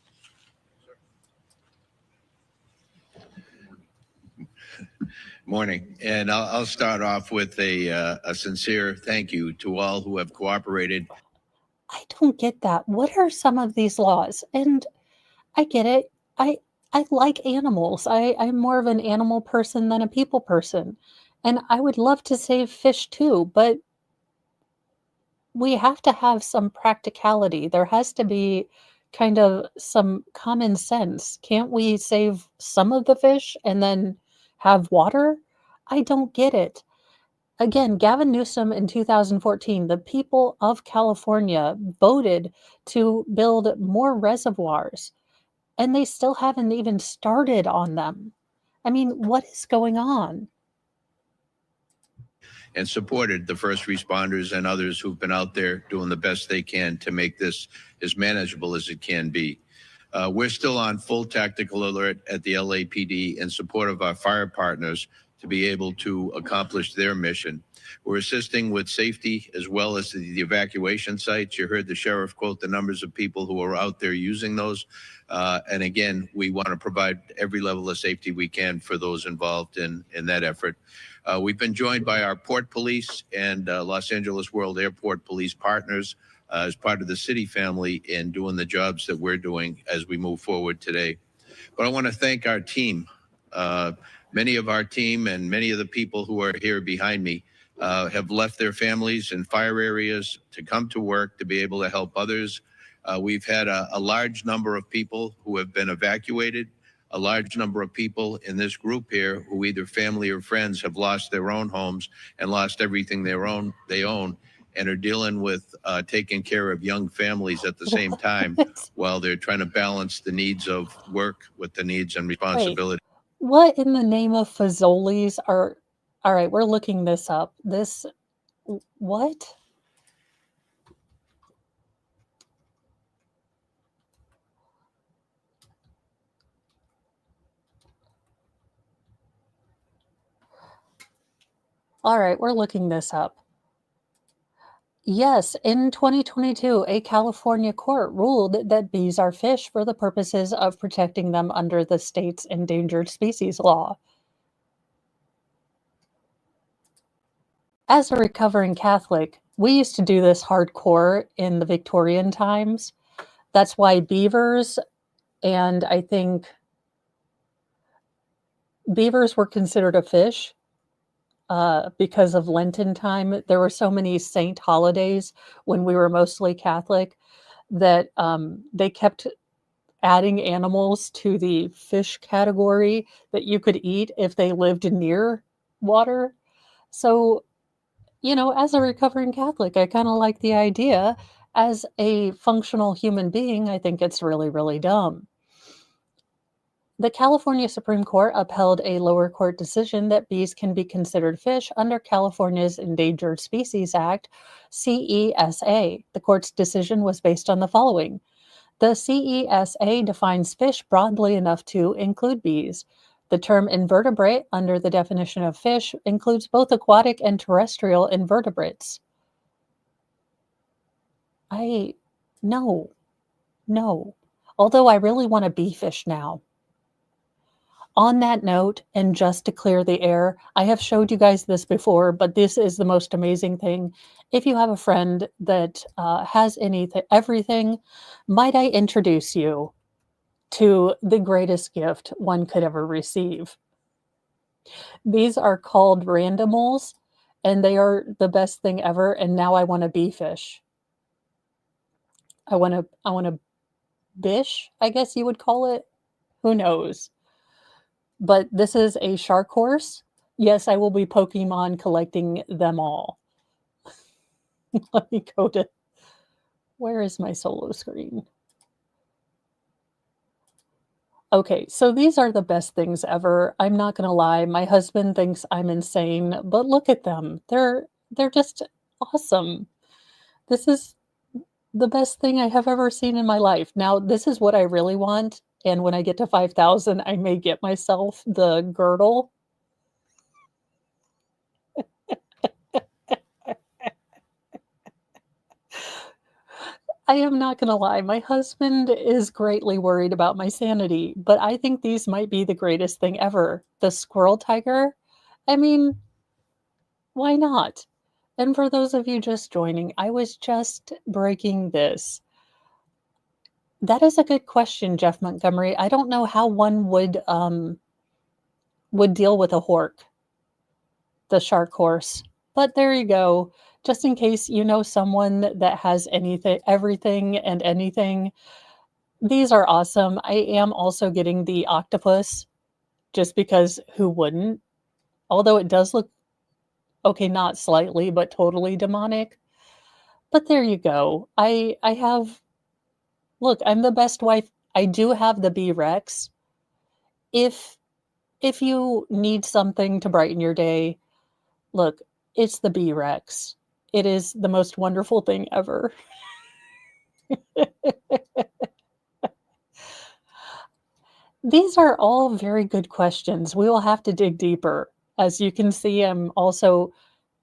Morning, and I'll start off with a sincere thank you to all who have cooperated. I don't get that. What are some of these laws? And I get it. I like animals. I'm more of an animal person than a people person. And I would love to save fish too, but we have to have some practicality. There has to be kind of some common sense. Can't we save some of the fish and then have water? I don't get it. Again, Gavin Newsom in 2014, the people of California voted to build more reservoirs, and they still haven't even started on them. I mean, what is going on? And supported the first responders and others who've been out there doing the best they can to make this as manageable as it can be. We're still on full tactical alert at the LAPD in support of our fire partners to be able to accomplish their mission. We're assisting with safety as well as the evacuation sites. You heard the sheriff quote the numbers of people who are out there using those. And again, we want to provide every level of safety we can for those involved in that effort. We've been joined by our port police and Los Angeles World Airport police partners as part of the city family in doing the jobs that we're doing as we move forward today. But I want to thank our team. Many of our team and many of the people who are here behind me have left their families in fire areas to come to work to be able to help others. We've had a large number of people who have been evacuated, a large number of people in this group here who either family or friends have lost their own homes and lost everything they own and are dealing with taking care of young families at the same time while they're trying to balance the needs of work with the needs and responsibility. Wait, what in the name of Fazoli's are... All right, we're looking this up. What? All right, we're looking this up. Yes, in 2022, a California court ruled that bees are fish for the purposes of protecting them under the state's endangered species law. As a recovering Catholic, we used to do this hardcore in the Victorian times. That's why beavers, and I think beavers were considered a fish because of Lenten time. There were so many saint holidays when we were mostly Catholic that they kept adding animals to the fish category that you could eat if they lived near water. So, you know, as a recovering Catholic, I kind of like the idea. As a functional human being, I think it's really, really dumb. The California Supreme Court upheld a lower court decision that bees can be considered fish under California's Endangered Species Act, CESA. The court's decision was based on the following. The CESA defines fish broadly enough to include bees. The term invertebrate, under the definition of fish, includes both aquatic and terrestrial invertebrates. No. Although I really want a bee fish now. On that note, and just to clear the air, I have showed you guys this before, but this is the most amazing thing. If you have a friend that has everything, might I introduce you to the greatest gift one could ever receive. These are called randomals, and they are the best thing ever, and now I want a bee fish. I want a bish, I guess you would call it. Who knows? But this is a shark horse. Yes, I will be Pokemon collecting them all. Let me go to... Where is my solo screen? Okay, so these are the best things ever. I'm not going to lie. My husband thinks I'm insane, but look at them. They're just awesome. This is the best thing I have ever seen in my life. Now, this is what I really want. And when I get to 5,000, I may get myself the girdle. I am not going to lie. My husband is greatly worried about my sanity, but I think these might be the greatest thing ever. The squirrel tiger. I mean, why not? And for those of you just joining, I was just breaking this. That is a good question, Jeff Montgomery. I don't know how one would deal with a hork, the shark horse. But there you go. Just in case you know someone that has anything, everything and anything. These are awesome. I am also getting the octopus just because who wouldn't? Although it does look, okay, not slightly, but totally demonic. But there you go. I have... Look, I'm the best wife. I do have the bee Rex. If you need something to brighten your day, look, it's the bee Rex. It is the most wonderful thing ever. These are all very good questions. We will have to dig deeper. As you can see, I'm also,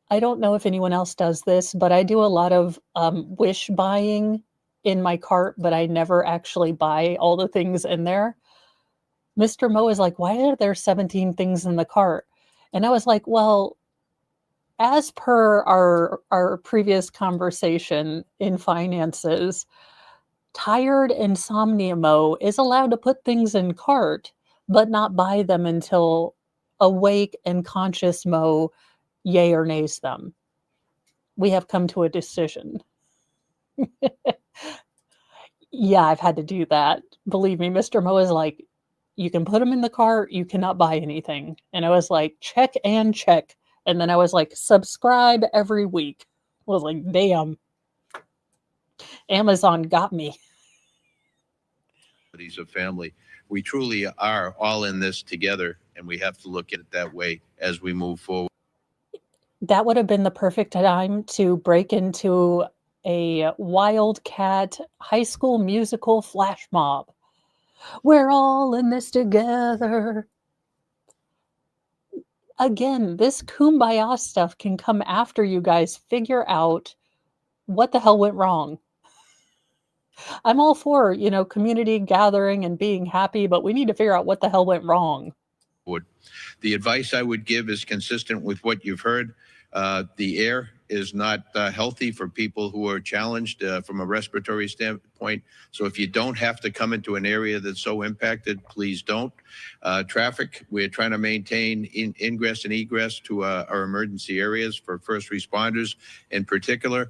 I don't know if anyone else does this, but I do a lot of wish buying in my cart, but I never actually buy all the things in there. Mr. Mo is like, why are there 17 things in the cart? And I was like, well, as per our previous conversation in finances, tired insomnia Mo is allowed to put things in cart, but not buy them until awake and conscious Mo yay or nays them. We have come to a decision. Yeah, I've had to do that. Believe me, Mr. Mo is like, you can put them in the cart, you cannot buy anything. And I was like, check and check. And then I was like, subscribe every week. I was like, damn. Amazon got me. Of family. We truly are all in this together, and we have to look at it that way as we move forward. That would have been the perfect time to break into a Wildcat High School Musical flash mob. We're all in this together. Again, this kumbaya stuff can come after you guys figure out what the hell went wrong. I'm all for, community gathering and being happy, but we need to figure out what the hell went wrong. The advice I would give is consistent with what you've heard. The air is not healthy for people who are challenged from a respiratory standpoint. So if you don't have to come into an area that's so impacted, please don't. Traffic, we're trying to maintain ingress and egress to our emergency areas for first responders in particular.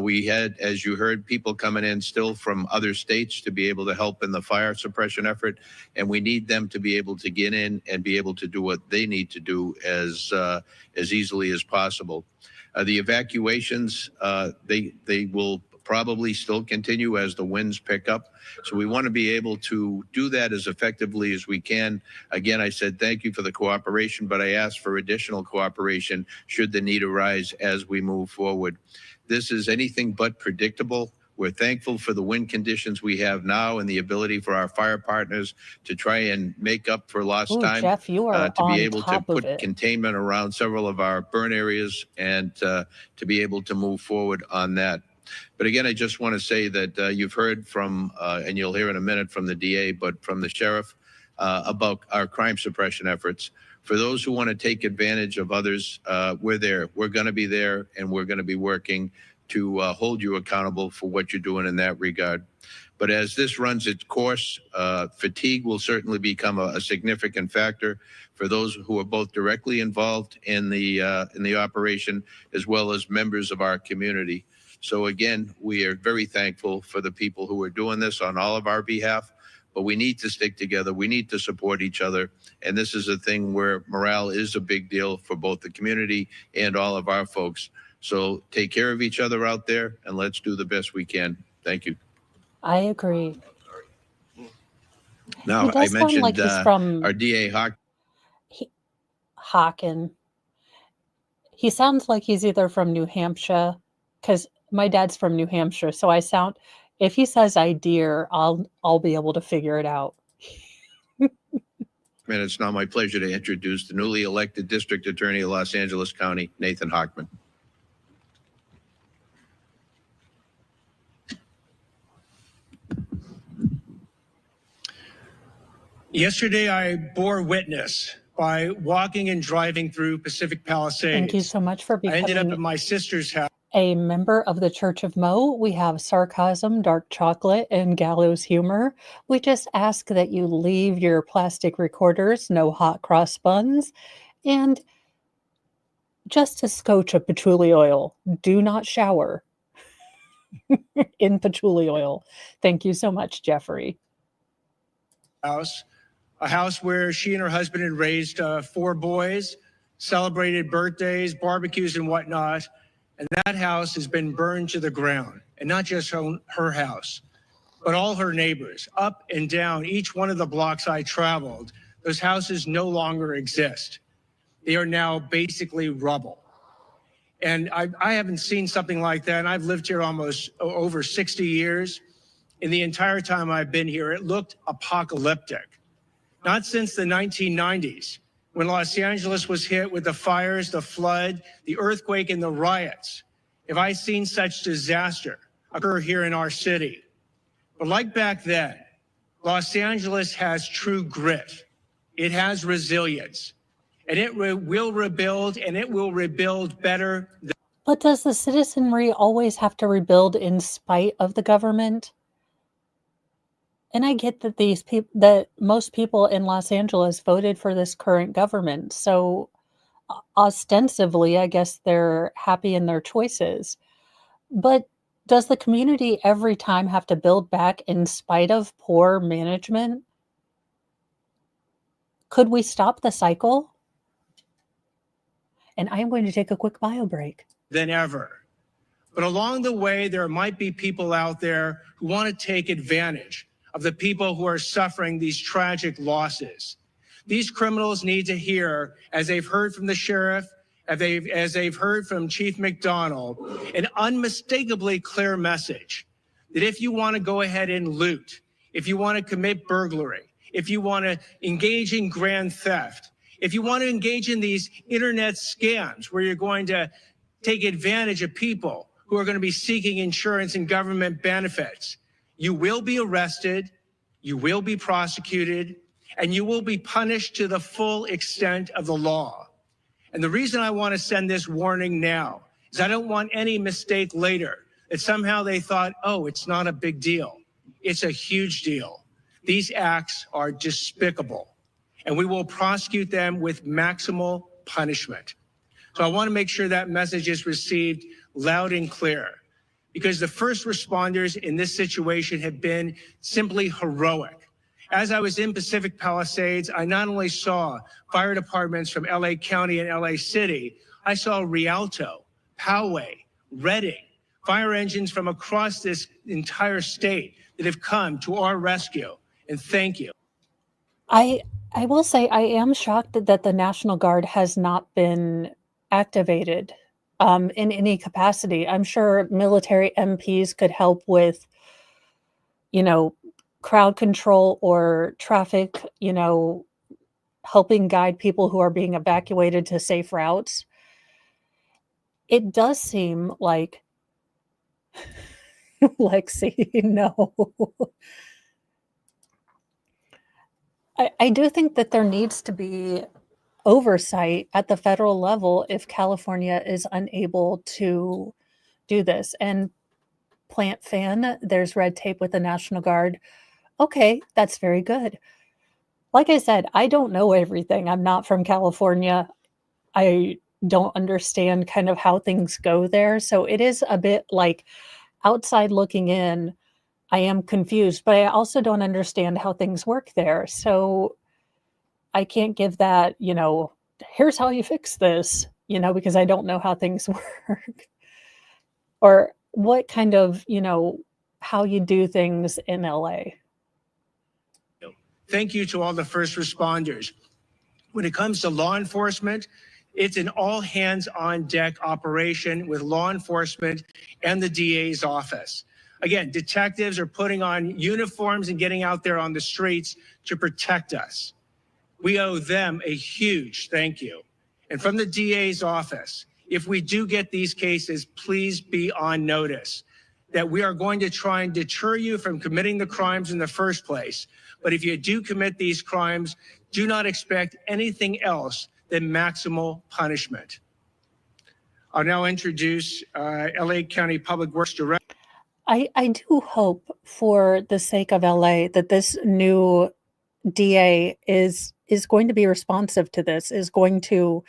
We had, as you heard, people coming in still from other states to be able to help in the fire suppression effort, and we need them to be able to get in and be able to do what they need to do as easily as possible. The evacuations, they will probably still continue as the winds pick up. So we want to be able to do that as effectively as we can. Again, I said thank you for the cooperation, but I asked for additional cooperation should the need arise as we move forward. This is anything but predictable. We're thankful for the wind conditions we have now and the ability for our fire partners to try and make up for lost time. Jeff, you are to on be able to top of put it. containment around several of our burn areas and to be able to move forward on that. But again, I just want to say that you've heard from, and you'll hear in a minute from the DA, but from the sheriff about our crime suppression efforts. For those who want to take advantage of others, we're there. We're going to be there, and we're going to be working to hold you accountable for what you're doing in that regard. But as this runs its course, fatigue will certainly become a significant factor for those who are both directly involved in the operation as well as members of our community. So again, we are very thankful for the people who are doing this on all of our behalf. But we need to stick together. We need to support each other. And this is a thing where morale is a big deal for both the community and all of our folks. So take care of each other out there, and let's do the best we can. Thank you. I agree. Now, I mentioned like he's from our DA Hawken. He sounds like he's either from New Hampshire, because my dad's from New Hampshire. So if he says I dear, I'll be able to figure it out. And it's now my pleasure to introduce the newly elected District Attorney of Los Angeles County, Nathan Hochman. Yesterday, I bore witness by walking and driving through Pacific Palisades. Thank you so much for becoming I ended up at my sister's house. A member of the Church of Mo. We have sarcasm, dark chocolate, and gallows humor. We just ask that you leave your plastic recorders, no hot cross buns, and just a scotch of patchouli oil. Do not shower in patchouli oil. Thank you so much, Jeffrey. A house where she and her husband had raised 4 boys, celebrated birthdays, barbecues, and whatnot. And that house has been burned to the ground. And not just her house, but all her neighbors, up and down each one of the blocks I traveled. Those houses no longer exist. They are now basically rubble. And I haven't seen something like that. And I've lived here almost over 60 years. In the entire time I've been here, it looked apocalyptic. Not since the 1990s, when Los Angeles was hit with the fires, the flood, the earthquake, and the riots, have I seen such disaster occur here in our city. But like back then, Los Angeles has true grit. It has resilience, and it will rebuild, and it will rebuild better. But does the citizenry always have to rebuild in spite of the government? And I get that that most people in Los Angeles voted for this current government. So ostensibly, I guess they're happy in their choices. But does the community every time have to build back in spite of poor management? Could we stop the cycle? And I'm going to take a quick bio break. Than ever. But along the way, there might be people out there who want to take advantage of the people who are suffering these tragic losses. These criminals need to hear, as they've heard from the sheriff, as they've heard from Chief McDonald, an unmistakably clear message that if you want to go ahead and loot, if you want to commit burglary, if you want to engage in grand theft, if you want to engage in these internet scams where you're going to take advantage of people who are going to be seeking insurance and government benefits, you will be arrested, you will be prosecuted, and you will be punished to the full extent of the law. And the reason I want to send this warning now is I don't want any mistake later that somehow they thought, oh, it's not a big deal. It's a huge deal. These acts are despicable, and we will prosecute them with maximal punishment. So I want to make sure that message is received loud and clear, because the first responders in this situation have been simply heroic. As I was in Pacific Palisades, I not only saw fire departments from LA County and LA City, I saw Rialto, Poway, Redding, fire engines from across this entire state that have come to our rescue. And thank you. I will say I am shocked that the National Guard has not been activated in any capacity. I'm sure military MPs could help with, crowd control or traffic, helping guide people who are being evacuated to safe routes. It does seem like, Lexi, no. I do think that there needs to be oversight at the federal level if California is unable to do this. And plant fan, there's red tape with the National Guard. Okay, that's very good. Like I said, I don't know everything. I'm not from California. I don't understand kind of how things go there. So it is a bit like outside looking in. I am confused, but I also don't understand how things work there. So I can't give that, here's how you fix this, because I don't know how things work. Or what kind of, how you do things in LA. Thank you to all the first responders. When it comes to law enforcement, it's an all hands on deck operation with law enforcement and the DA's office. Again, detectives are putting on uniforms and getting out there on the streets to protect us. We owe them a huge thank you. And from the DA's office, if we do get these cases, please be on notice that we are going to try and deter you from committing the crimes in the first place. But if you do commit these crimes, do not expect anything else than maximal punishment. I'll now introduce LA County Public Works Director. I do hope, for the sake of LA, that this new DA is going to be responsive to this, is going to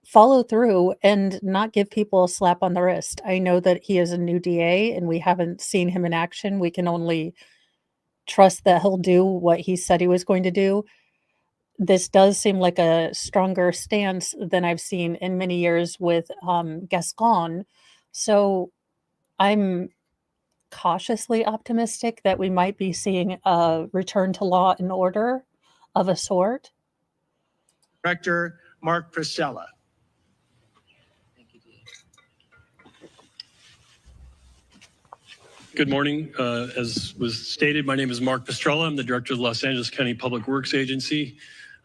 follow through and not give people a slap on the wrist. I know that he is a new DA and we haven't seen him in action. We can only trust that he'll do what he said he was going to do. This does seem like a stronger stance than I've seen in many years with Gascon. So I'm cautiously optimistic that we might be seeing a return to law and order of a sort. Director Mark Priscilla. Good morning. As was stated, my name is Mark Pastrella. I'm the director of the Los Angeles County Public Works Agency.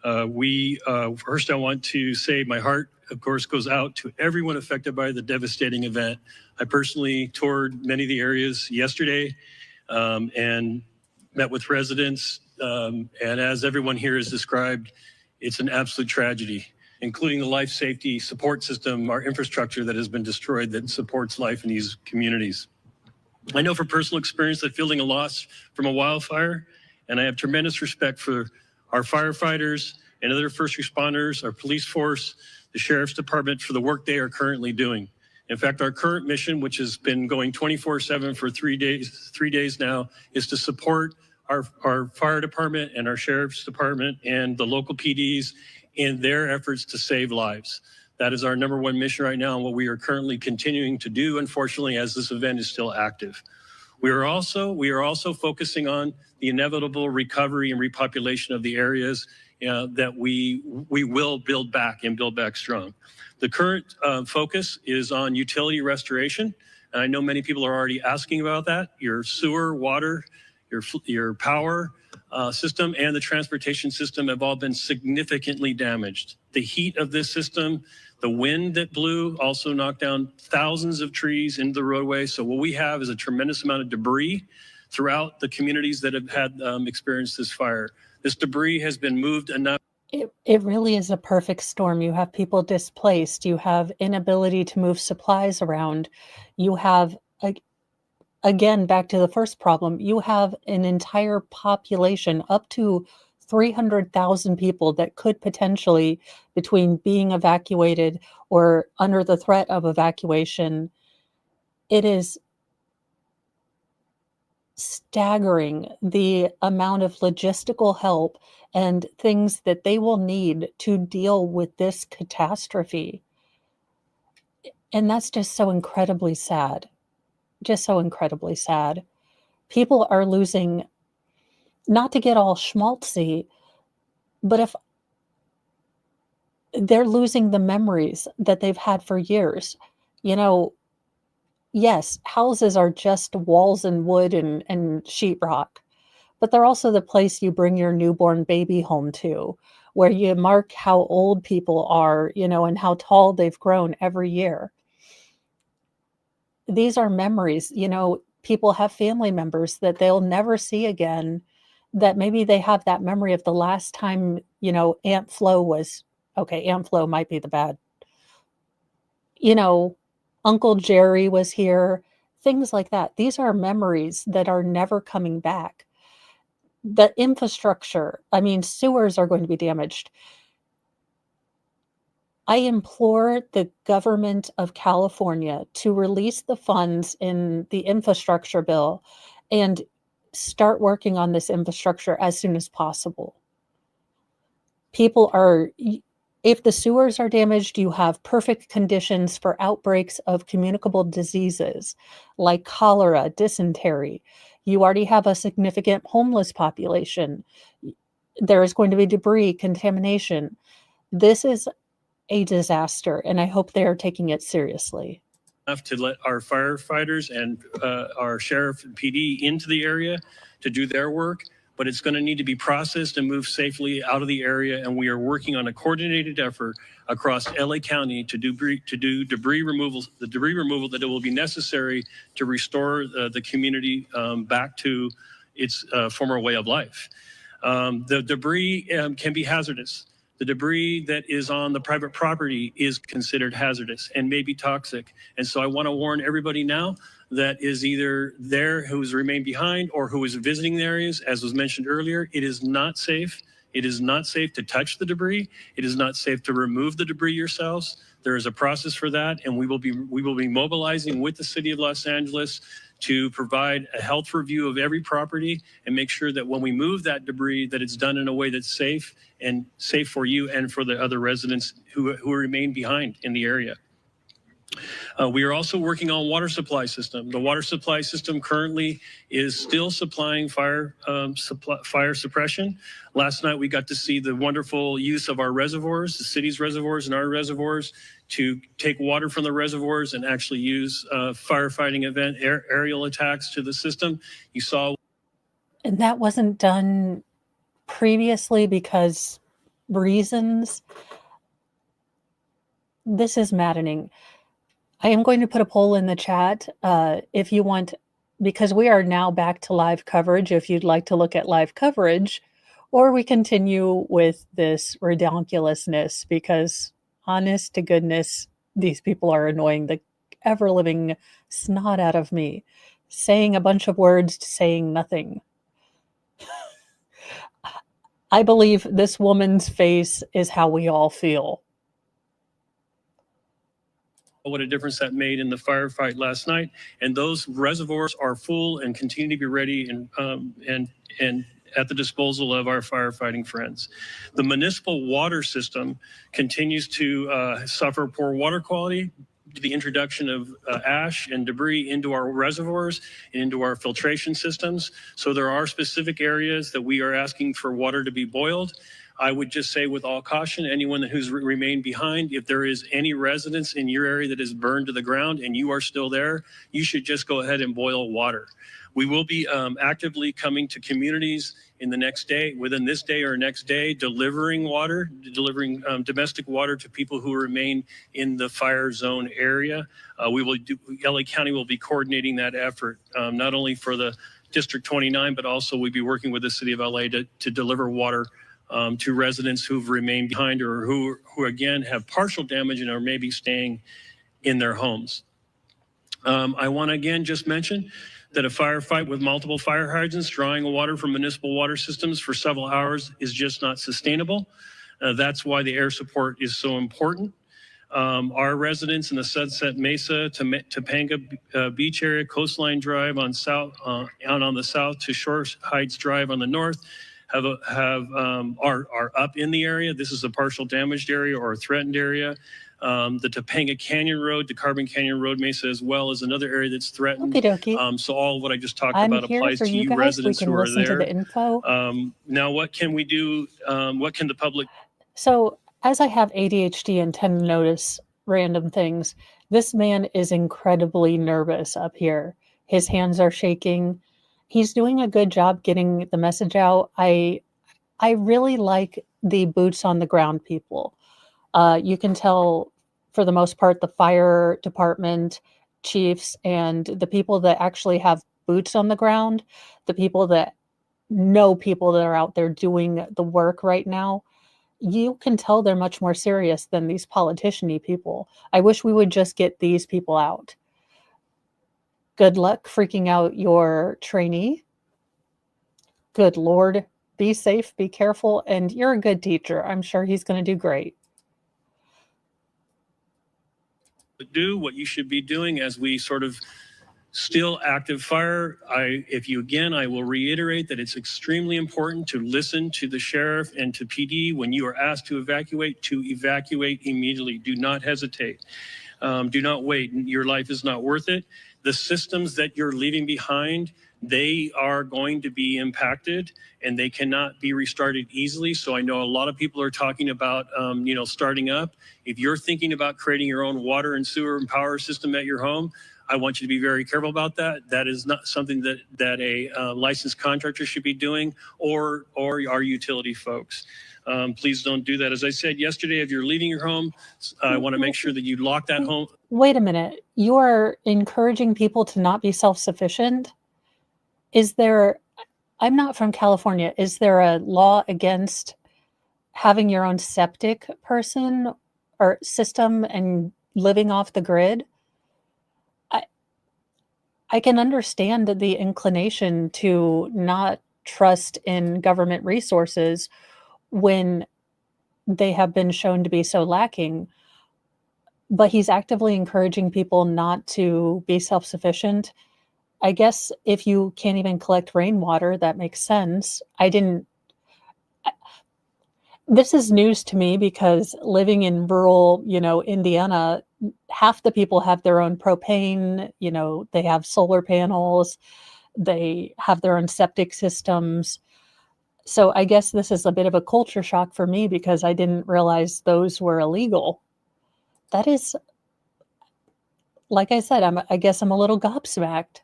First, I want to say my heart, of course, goes out to everyone affected by the devastating event. I personally toured many of the areas yesterday and met with residents. And as everyone here has described, it's an absolute tragedy, including the life safety support system, our infrastructure that has been destroyed that supports life in these communities. I know from personal experience that feeling a loss from a wildfire, and I have tremendous respect for our firefighters and other first responders, our police force, the sheriff's department for the work they are currently doing. In fact, our current mission, which has been going 24/7 for 3 days now, is to support our fire department and our sheriff's department and the local PDs in their efforts to save lives. That is our number one mission right now and what we are currently continuing to do, unfortunately, as this event is still active. We are also focusing on the inevitable recovery and repopulation of the areas that we will build back and build back strong. The current focus is on utility restoration. And I know many people are already asking about that. Your sewer, water, your power system and the transportation system have all been significantly damaged. The heat of this system, the wind that blew also knocked down thousands of trees into the roadway. So what we have is a tremendous amount of debris throughout the communities that have had experienced this fire. This debris has been moved enough. It really is a perfect storm. You have people displaced. You have inability to move supplies around. You have, again, back to the first problem, you have an entire population, up to 300,000 people that could potentially, between being evacuated or under the threat of evacuation, it is staggering the amount of logistical help and things that they will need to deal with this catastrophe. And that's just so incredibly sad. Just so incredibly sad. People are losing, not to get all schmaltzy, but if they're losing the memories that they've had for years. You know, yes, houses are just walls and wood and sheetrock, but they're also the place you bring your newborn baby home to, where you mark how old people are, you know, and how tall they've grown every year. These are memories, you know, people have family members that they'll never see again, that maybe they have that memory of the last time, you know, Aunt Flo was, okay, Aunt Flo might be the bad, you know, Uncle Jerry was here, things like that. These are memories that are never coming back. The infrastructure, I mean, sewers are going to be damaged. I implore the government of California to release the funds in the infrastructure bill and start working on this infrastructure as soon as possible. People are, if the sewers are damaged, you have perfect conditions for outbreaks of communicable diseases like cholera, dysentery. You already have a significant homeless population. There is going to be debris, contamination. This is a disaster, and I hope they are taking it seriously. To let our firefighters and our sheriff and PD into the area to do their work, but it's going to need to be processed and moved safely out of the area. And we are working on a coordinated effort across LA County to do debris removal, the debris removal that it will be necessary to restore the community back to its former way of life. The debris can be hazardous. The debris that is on the private property is considered hazardous and may be toxic. And so I want to warn everybody now that is either there who's remained behind or who is visiting the areas, as was mentioned earlier, it is not safe. It is not safe to touch the debris. It is not safe to remove the debris yourselves. There is a process for that, and we will be mobilizing with the city of Los Angeles to provide a health review of every property and make sure that when we move that debris, that it's done in a way that's safe and safe for you and for the other residents who remain behind in the area. We are also working on water supply system. The water supply system currently is still supplying fire suppression. Last night, we got to see the wonderful use of our reservoirs, the city's reservoirs and our reservoirs, to take water from the reservoirs and actually use firefighting event aerial attacks to the system. You saw. And that wasn't done previously because reasons. This is maddening. I am going to put a poll in the chat if you want, because we are now back to live coverage, if you'd like to look at live coverage, or we continue with this ridiculousness, because honest to goodness, these people are annoying the ever-living snot out of me, saying a bunch of words, saying nothing. I believe this woman's face is how we all feel. What a difference that made in the firefight last night. And those reservoirs are full and continue to be ready and at the disposal of our firefighting friends. The municipal water system continues to suffer poor water quality, the introduction of ash and debris into our reservoirs and into our filtration systems. So there are specific areas that we are asking for water to be boiled. I would just say with all caution, anyone who's remained behind, if there is any residence in your area that is burned to the ground and you are still there, you should just go ahead and boil water. We will be actively coming to communities in the next day, within this day or next day, delivering water, delivering domestic water to people who remain in the fire zone area. LA County will be coordinating that effort, not only for the District 29, but also we'll be working with the City of LA to deliver water to residents who've remained behind or who again have partial damage and are maybe staying in their homes. I want to again just mention that a firefight with multiple fire hydrants drawing water from municipal water systems for several hours is just not sustainable. That's why the air support is so important. Our residents in the Sunset Mesa, Topanga Beach area, Coastline Drive on the south to Shore Heights Drive on the north are up in the area. This is a partial damaged area or a threatened area. The Topanga Canyon Road, the Carbon Canyon Road Mesa as well is another area that's threatened. So all of what I just talked about applies to you residents who are there. To the info. Now, what can we do? What can the public? So as I have ADHD and tend to notice random things, this man is incredibly nervous up here. His hands are shaking. He's doing a good job getting the message out. I really like the boots on the ground people. You can tell, for the most part, the fire department chiefs and the people that actually have boots on the ground, the people that know people that are out there doing the work right now, you can tell they're much more serious than these politician-y people. I wish we would just get these people out. Good luck freaking out your trainee. Good Lord. Be safe, be careful, and you're a good teacher. I'm sure he's going to do great. Do what you should be doing as we sort of still active fire. I will reiterate that it's extremely important to listen to the sheriff and to PD when you are asked to evacuate immediately. Do not hesitate. Do not wait. Your life is not worth it. The systems that you're leaving behind, they are going to be impacted and they cannot be restarted easily. So I know a lot of people are talking about, starting up. If you're thinking about creating your own water and sewer and power system at your home, I want you to be very careful about that. That is not something that a licensed contractor should be doing or our utility folks. Please don't do that. As I said yesterday, if you're leaving your home, I want to make sure that you lock that home. Wait a minute. You are encouraging people to not be self-sufficient? I'm not from California. Is there a law against having your own septic person or system and living off the grid? I can understand the inclination to not trust in government resources when they have been shown to be so lacking, but he's actively encouraging people not to be self-sufficient. I guess if you can't even collect rainwater, that makes sense. This is news to me because living in rural, Indiana, half the people have their own propane, they have solar panels, they have their own septic systems. So I guess this is a bit of a culture shock for me because I didn't realize those were illegal. That is, like I said, I guess I'm a little gobsmacked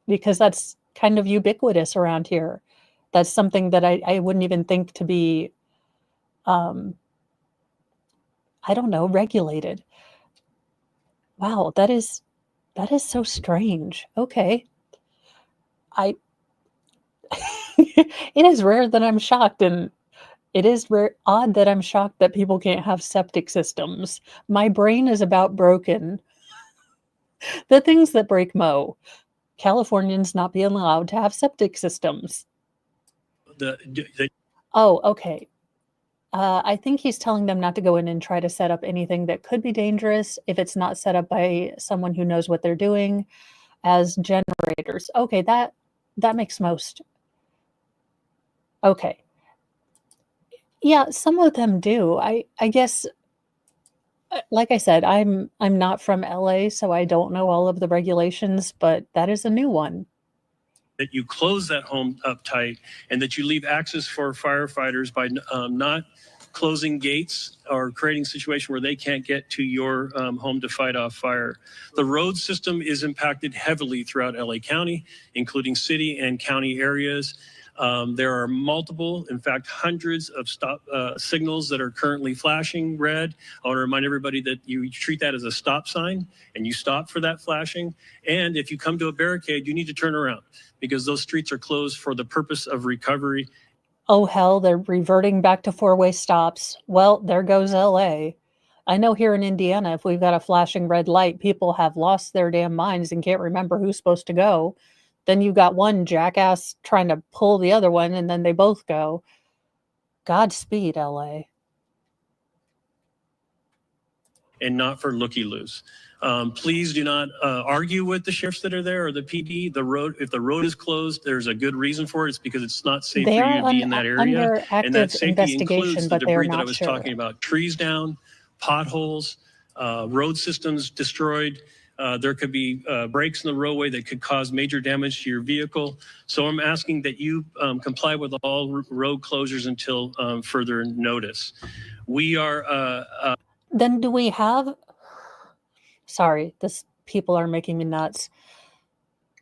because that's kind of ubiquitous around here. That's something that I wouldn't even think to be I don't know, regulated. Wow, that is so strange. Okay. It is rare that I'm shocked, and it is odd that I'm shocked that people can't have septic systems. My brain is about broken. The things that break Mo. Californians not being allowed to have septic systems. Oh, okay. I think he's telling them not to go in and try to set up anything that could be dangerous if it's not set up by someone who knows what they're doing as generators. Okay, that makes most. Okay. Yeah, some of them do. I guess, like I said, I'm not from LA, so I don't know all of the regulations, but that is a new one. That you close that home up tight and that you leave access for firefighters by not closing gates or creating a situation where they can't get to your home to fight off fire. The road system is impacted heavily throughout LA County, including city and county areas. There are multiple, in fact, hundreds of stop signals that are currently flashing red. I want to remind everybody that you treat that as a stop sign and you stop for that flashing. And if you come to a barricade, you need to turn around because those streets are closed for the purpose of recovery. Oh, hell, they're reverting back to four-way stops. Well, there goes LA. I know here in Indiana, if we've got a flashing red light, people have lost their damn minds and can't remember who's supposed to go. Then you got one jackass trying to pull the other one, and then they both go. Godspeed, LA. And not for looky-loos. Please do not argue with the sheriffs that are there or the PD. The road, if the road is closed, there's a good reason for it. It's because it's not safe for you to be in that area. Under And that active safety investigation, includes the but they're debris that I not was sure. talking about. Trees down, potholes, road systems destroyed. There could be breaks in the roadway that could cause major damage to your vehicle. So I'm asking that you comply with all road closures until further notice. We are... Then do we have... Sorry, people are making me nuts.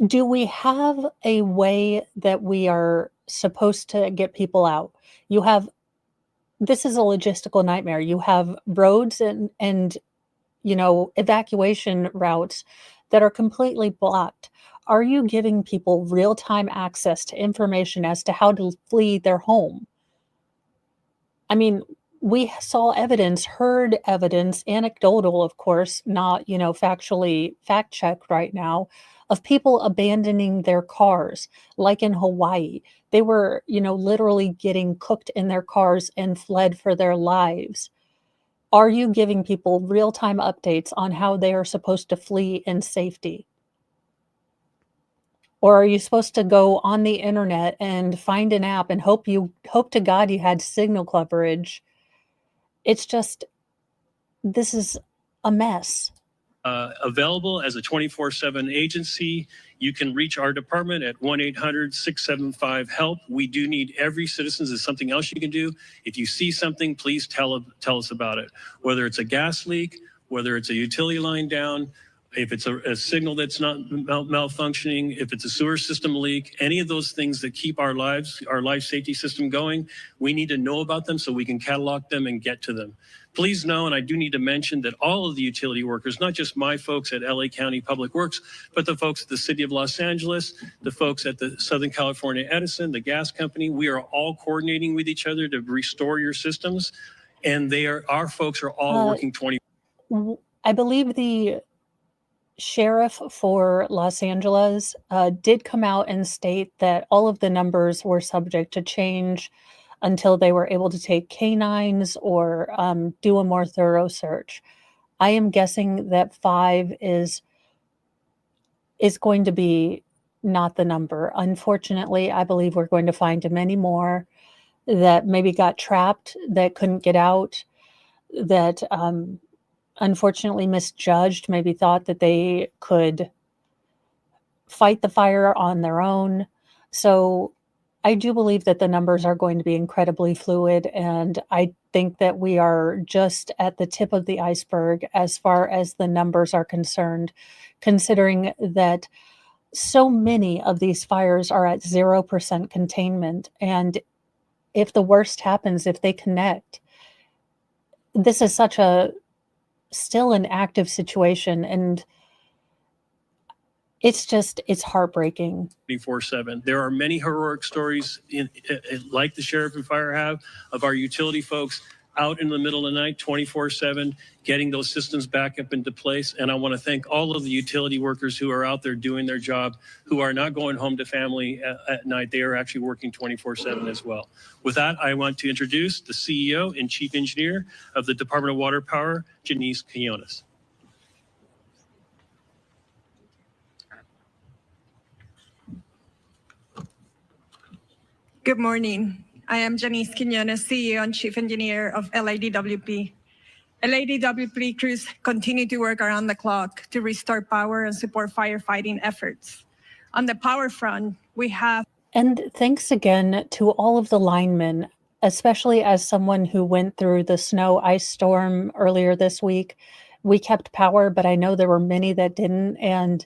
Do we have a way that we are supposed to get people out? You have... This is a logistical nightmare. You have roads and evacuation routes that are completely blocked. Are you giving people real-time access to information as to how to flee their home? I mean, we saw evidence, heard evidence, anecdotal, of course, not, factually fact-checked right now, of people abandoning their cars, like in Hawaii. They were, literally getting cooked in their cars and fled for their lives. Are you giving people real-time updates on how they are supposed to flee in safety? Or are you supposed to go on the internet and find an app and hope to God you had signal coverage? It's just, this is a mess. Available as a 24/7 agency. You can reach our department at 1-800-675-HELP. We do need every citizen. There's something else you can do. If you see something, please tell us about it. Whether it's a gas leak, whether it's a utility line down, if it's a signal that's not malfunctioning, if it's a sewer system leak, any of those things that keep our life safety system going, we need to know about them so we can catalog them and get to them. Please know, and I do need to mention that all of the utility workers, not just my folks at LA County Public Works, but the folks at the City of Los Angeles, the folks at the Southern California Edison, the gas company, we are all coordinating with each other to restore your systems. And our folks are all working 20. I believe the sheriff for Los Angeles did come out and state that all of the numbers were subject to change until they were able to take canines or do a more thorough search. I am guessing that 5 is going to be not the number. Unfortunately, I believe we're going to find many more that maybe got trapped, that couldn't get out, that unfortunately misjudged, maybe thought that they could fight the fire on their own. So I do believe that the numbers are going to be incredibly fluid, and I think that we are just at the tip of the iceberg as far as the numbers are concerned, considering that so many of these fires are at 0% containment. And if the worst happens, if they connect, this is such a still an active situation, and it's heartbreaking. 24/7. There are many heroic stories like the sheriff and fire have of our utility folks out in the middle of the night, 24/7, getting those systems back up into place. And I want to thank all of the utility workers who are out there doing their job, who are not going home to family at night. They are actually working 24/7 as well. With that, I want to introduce the CEO and Chief Engineer of the Department of Water Power, Janice Quinones. Good morning. I am Janice Quinones, CEO and Chief Engineer of LADWP. LADWP crews continue to work around the clock to restore power and support firefighting efforts. On the power front, we have... And thanks again to all of the linemen, especially as someone who went through the snow ice storm earlier this week. We kept power, but I know there were many that didn't. And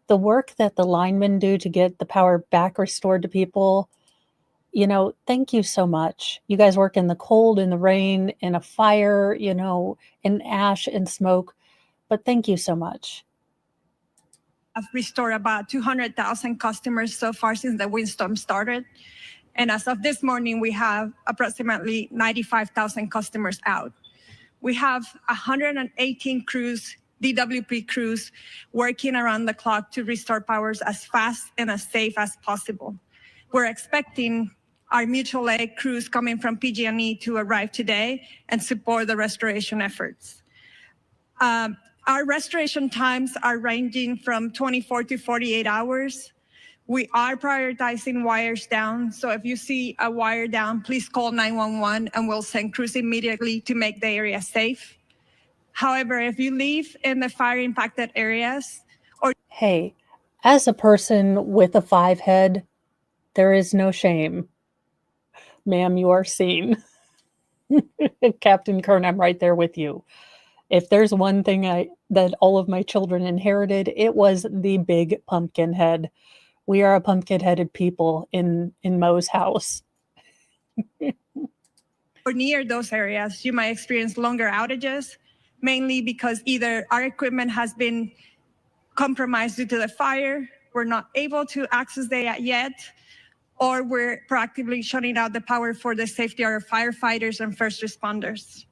the work that the linemen do to get the power back restored to people, thank you so much. You guys work in the cold, in the rain, in a fire, in ash and smoke, but thank you so much. I've restored about 200,000 customers so far since the windstorm started. And as of this morning, we have approximately 95,000 customers out. We have 118 crews, DWP crews, working around the clock to restore powers as fast and as safe as possible. We're expecting our mutual aid crews coming from PG&E to arrive today and support the restoration efforts. Our restoration times are ranging from 24 to 48 hours. We are prioritizing wires down, so if you see a wire down, please call 911 and we'll send crews immediately to make the area safe. However, if you live in the fire-impacted areas or... Hey, as a person with a 5 head, there is no shame. Ma'am, you are seen. Captain Kern, I'm right there with you. If there's one thing that all of my children inherited, it was the big pumpkin head. We are a pumpkin-headed people in Mo's house. Or near those areas, you might experience longer outages, mainly because either our equipment has been compromised due to the fire, we're not able to access it yet, or we're proactively shutting out the power for the safety of our firefighters and first responders.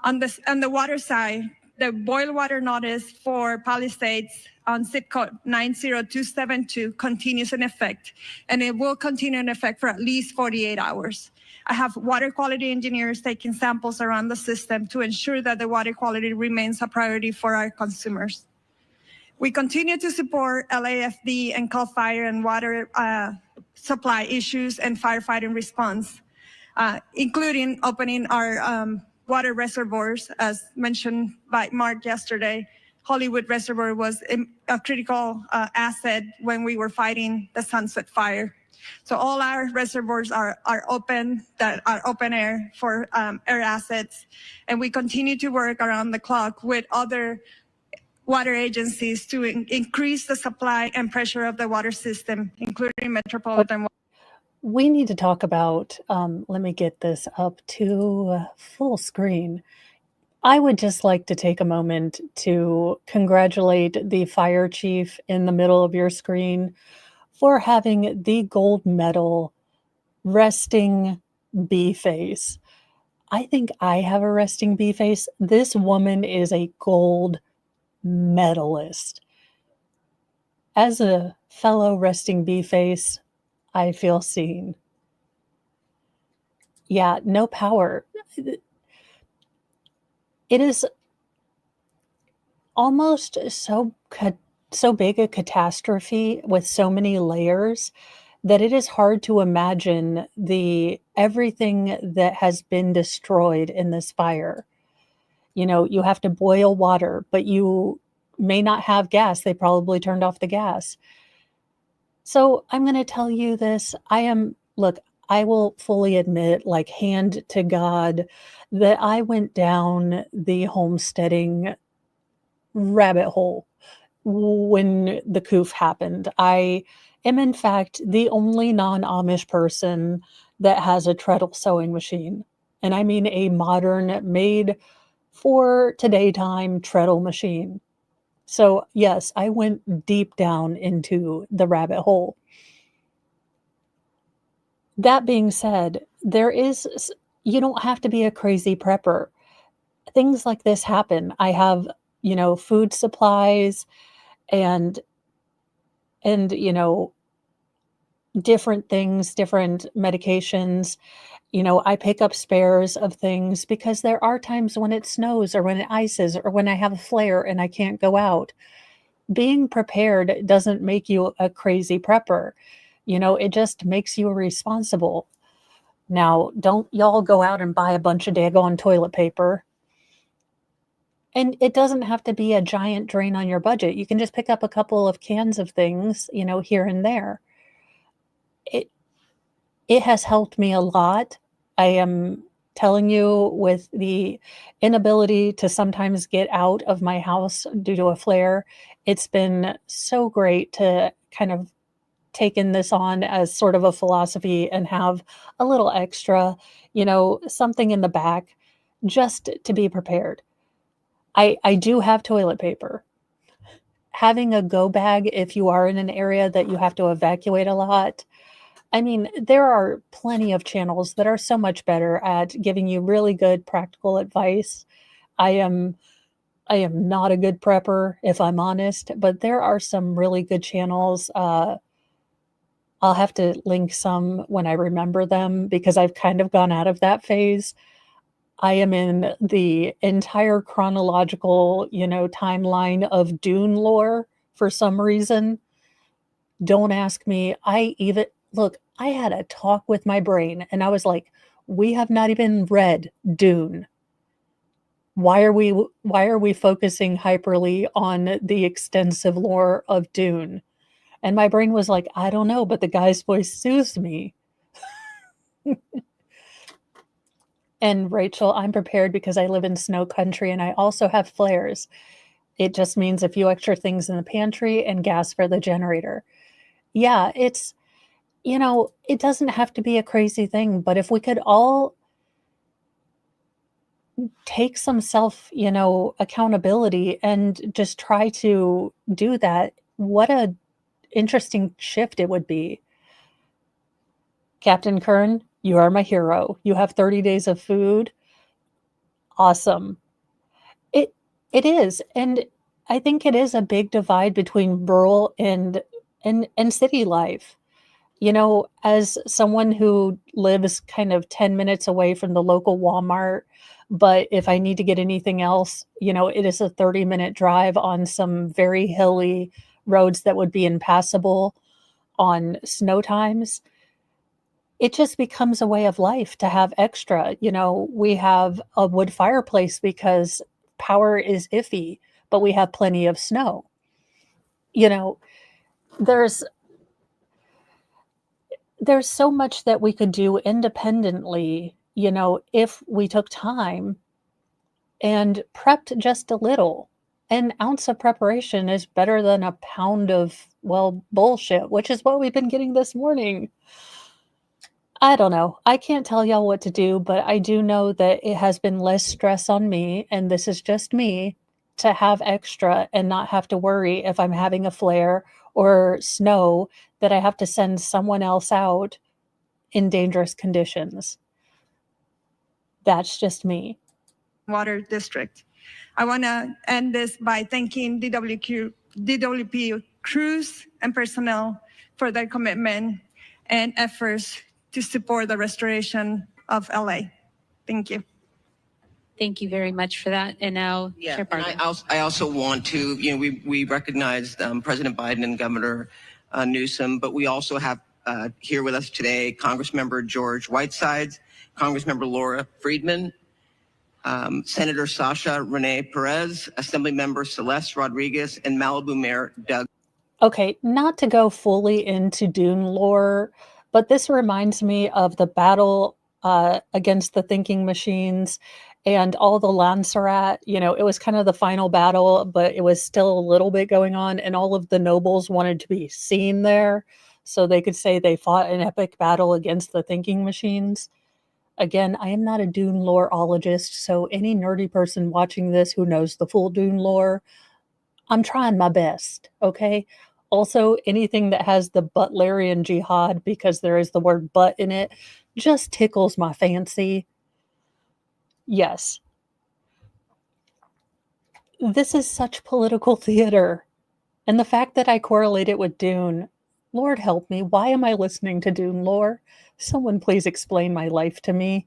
On the water side, the boil water notice for Palisades on zip code 90272 continues in effect, and it will continue in effect for at least 48 hours. I have water quality engineers taking samples around the system to ensure that the water quality remains a priority for our consumers. We continue to support LAFD and CAL FIRE and water supply issues and firefighting response, including opening our water reservoirs, as mentioned by Mark yesterday. Hollywood Reservoir was a critical asset when we were fighting the Sunset Fire. So all our reservoirs are open, that are open air for air assets. And we continue to work around the clock with other water agencies to increase the supply and pressure of the water system, including Metropolitan Water. We need to talk about, let me get this up to full screen. I would just like to take a moment to congratulate the fire chief in the middle of your screen for having the gold medal resting bee face. I think I have a resting bee face. This woman is a gold medalist. As a fellow resting bee face, I feel seen. Yeah, no power. It is almost so big a catastrophe with so many layers that it is hard to imagine everything that has been destroyed in this fire. You have to boil water, but you may not have gas. They probably turned off the gas. So I'm going to tell you this. I will fully admit, like hand to God, that I went down the homesteading rabbit hole when the coup happened. I am, in fact, the only non-Amish person that has a treadle sewing machine. And I mean a modern, made for today time treadle machine. So yes, I went deep down into the rabbit hole. That being said, you don't have to be a crazy prepper. Things like this happen. I have, food supplies and different things, different medications. I pick up spares of things because there are times when it snows or when it ices or when I have a flare and I can't go out. Being prepared doesn't make you a crazy prepper. It just makes you responsible. Now, don't y'all go out and buy a bunch of daggone toilet paper. And it doesn't have to be a giant drain on your budget. You can just pick up a couple of cans of things, here and there. It has helped me a lot. I am telling you, with the inability to sometimes get out of my house due to a flare, it's been so great to kind of taken this on as sort of a philosophy and have a little extra, something in the back just to be prepared. I do have toilet paper. Having a go bag if you are in an area that you have to evacuate a lot. I mean, there are plenty of channels that are so much better at giving you really good practical advice. I am not a good prepper, if I'm honest, but there are some really good channels. I'll have to link some when I remember them because I've kind of gone out of that phase. I am in the entire chronological, timeline of Dune lore for some reason. Don't ask me. Look, I had a talk with my brain and I was like, we have not even read Dune. Why are we focusing hyperly on the extensive lore of Dune? And my brain was like, I don't know, but the guy's voice soothes me. And Rachel, I'm prepared because I live in snow country and I also have flares. It just means a few extra things in the pantry and gas for the generator. Yeah, it doesn't have to be a crazy thing, but if we could all take some self, accountability and just try to do that, what a interesting shift it would be. Captain Kern, you are my hero. You have 30 days of food. Awesome. It is. And I think it is a big divide between rural and city life. As someone who lives kind of 10 minutes away from the local Walmart, but if I need to get anything else, it is a 30-minute drive on some very hilly roads that would be impassable on snow times. It just becomes a way of life to have extra. We have a wood fireplace because power is iffy, but we have plenty of snow. There's so much that we could do independently, if we took time and prepped just a little. An ounce of preparation is better than a pound of, bullshit, which is what we've been getting this morning. I don't know. I can't tell y'all what to do, but I do know that it has been less stress on me, and this is just me, to have extra and not have to worry if I'm having a flare or snow that I have to send someone else out in dangerous conditions. That's just me. Water District. I want to end this by thanking DWP crews and personnel for their commitment and efforts to support the restoration of LA. Thank you. Thank you very much for that. And now, Yeah, and I also want to, we recognized President Biden and Governor Newsom, but we also have here with us today Congressmember George Whitesides, Congressmember Laura Friedman, Senator Sasha Renee Perez, Assemblymember Celeste Rodriguez, and Malibu Mayor Doug. Okay, not to go fully into Dune lore, but this reminds me of the battle against the thinking machines and all the Lancerat. It was kind of the final battle, but it was still a little bit going on, and all of the nobles wanted to be seen there so they could say they fought an epic battle against the thinking machines. Again, I am not a Dune loreologist, so any nerdy person watching this who knows the full Dune lore, I'm trying my best, okay? Also, anything that has the Butlerian jihad, because there is the word but in it, just tickles my fancy. Yes. This is such political theater. And the fact that I correlate it with Dune, Lord help me, why am I listening to Dune lore? Someone please explain my life to me.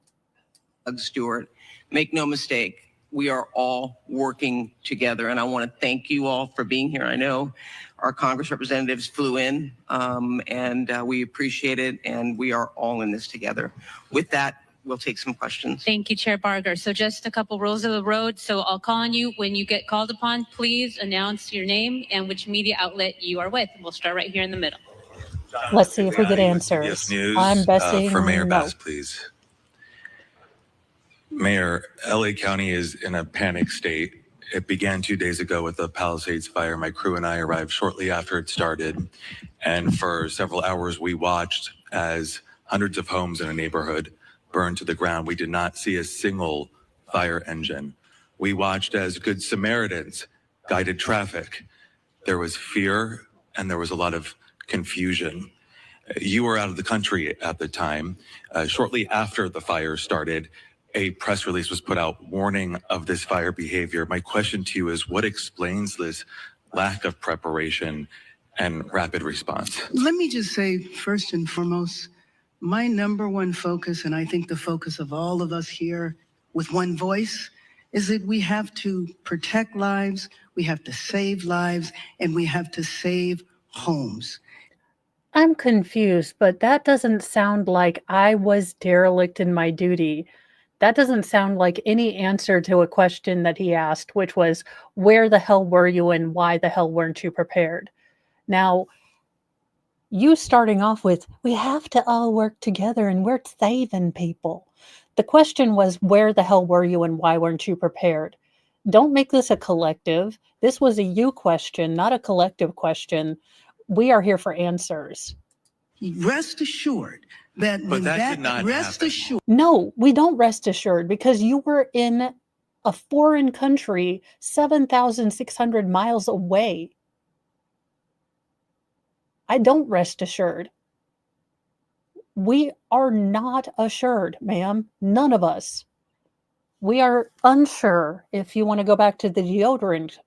Stewart, make no mistake, we are all working together, and I want to thank you all for being here. I know our Congress representatives flew in, and we appreciate it, and we are all in this together. With that, we'll take some questions. Thank you, Chair Barger. So just a couple rules of the road. So I'll call on you. When you get called upon, please announce your name and which media outlet you are with. We'll start right here in the middle. Let's see if we get answers. Yes, News. I'm Bessie. For Mayor No. Bass, please. Mayor, LA County is in a panic state. It began 2 days ago with the Palisades fire. My crew and I arrived shortly after it started. And for several hours, we watched as hundreds of homes in a neighborhood burned to the ground. We did not see a single fire engine. We watched as Good Samaritans guided traffic. There was fear and there was a lot of confusion. You were out of the country at the time. Shortly after the fire started, a press release was put out warning of this fire behavior. My question to you is, what explains this lack of preparation and rapid response? Let me just say, first and foremost, my number one focus, and I think the focus of all of us here with one voice, is that we have to protect lives, we have to save lives, and we have to save homes. I'm confused, but that doesn't sound like I was derelict in my duty. That doesn't sound like any answer to a question that he asked, which was, where the hell were you and why the hell weren't you prepared? Now, you starting off with, we have to all work together and we're saving people. The question was, where the hell were you and why weren't you prepared? Don't make this a collective. This was a you question, not a collective question. We are here for answers. Rest assured that But when that did not rest happen. assured. No, we don't rest assured because you were in a foreign country 7,600 miles away. I don't rest assured. We are not assured, ma'am. None of us. We are unsure, if you want to go back to the deodorant,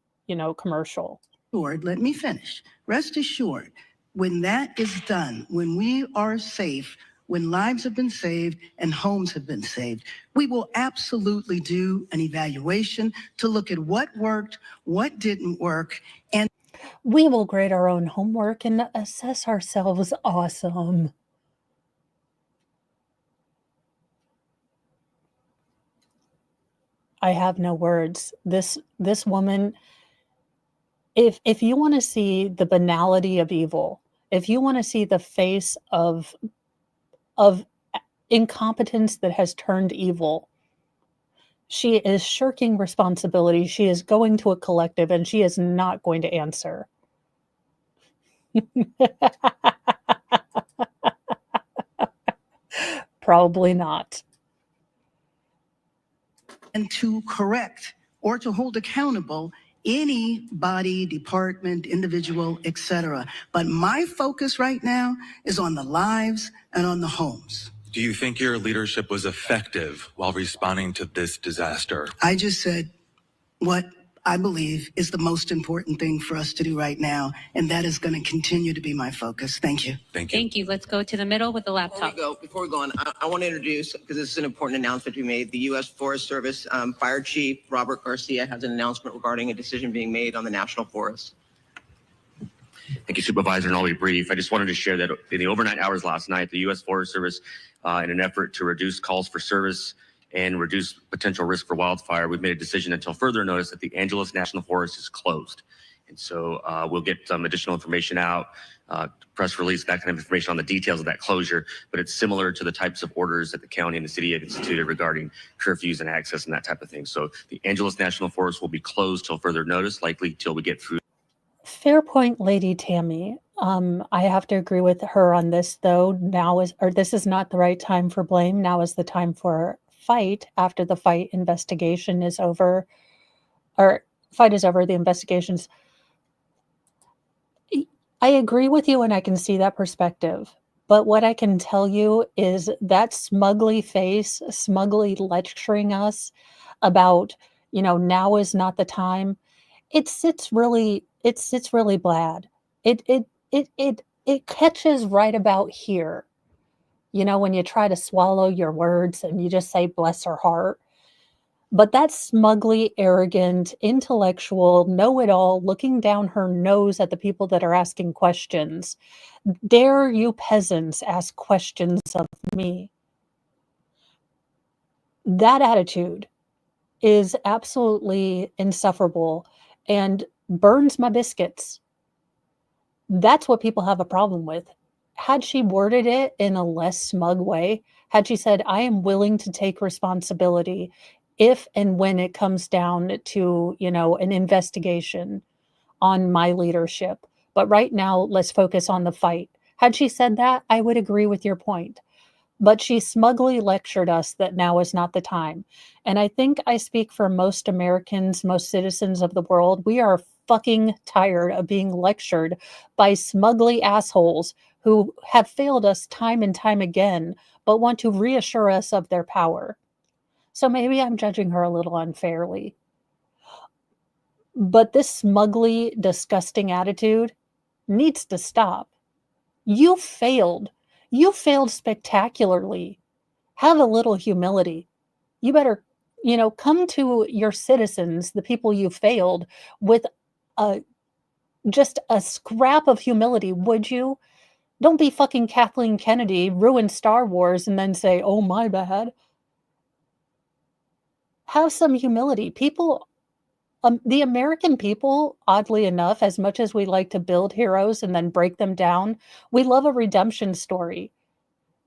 commercial. Let me finish. Rest assured, when that is done, when we are safe, when lives have been saved and homes have been saved, we will absolutely do an evaluation to look at what worked, what didn't work, and we will grade our own homework and assess ourselves. Awesome. I have no words. This woman, if you want to see the banality of evil, if you want to see the face of incompetence that has turned evil, she is shirking responsibility. She is going to a collective and she is not going to answer. Probably not. And to correct or to hold accountable any body, department, individual, etc. But my focus right now is on the lives and on the homes. Do you think your leadership was effective while responding to this disaster? I just said what I believe is the most important thing for us to do right now, and that is going to continue to be my focus. Thank you. Thank you. Thank you. Let's go to the middle with the laptop. Before we go on, I want to introduce, because this is an important announcement we made, the U.S. Forest Service Fire Chief Robert Garcia has an announcement regarding a decision being made on the National Forest. Thank you, Supervisor, and I'll be brief. I just wanted to share that in the overnight hours last night, the U.S. Forest Service, in an effort to reduce calls for service and reduce potential risk for wildfire, we've made a decision until further notice that the Angeles National Forest is closed. And so we'll get some additional information out, press release, that kind of information on the details of that closure, but it's similar to the types of orders that the county and the city have instituted regarding curfews and access and that type of thing. So the Angeles National Forest will be closed till further notice, likely till we get through. Fair point, Lady Tammy. I have to agree with her on this, though. This is not the right time for blame. Now is the time for fight. After the fight investigation is over, or fight is over, the investigations. I agree with you, and I can see that perspective. But what I can tell you is that smugly lecturing us about, now is not the time. It sits really bad. It catches right about here. When you try to swallow your words and you just say bless her heart. But that smugly arrogant, intellectual, know-it-all, looking down her nose at the people that are asking questions. Dare you peasants ask questions of me? That attitude is absolutely insufferable and burns my biscuits. That's what people have a problem with. Had she worded it in a less smug way, had she said, I am willing to take responsibility if and when it comes down to, an investigation on my leadership. But right now, let's focus on the fight. Had she said that, I would agree with your point. But she smugly lectured us that now is not the time. And I think I speak for most Americans, most citizens of the world. We are fucking tired of being lectured by smugly assholes who have failed us time and time again, but want to reassure us of their power. So maybe I'm judging her a little unfairly. But this smugly disgusting attitude needs to stop. You failed. You failed spectacularly. Have a little humility. You better, come to your citizens, the people you failed, with just a scrap of humility, would you? Don't be fucking Kathleen Kennedy, ruin Star Wars, and then say, oh, my bad. Have some humility. People, the American people, oddly enough, as much as we like to build heroes and then break them down, we love a redemption story.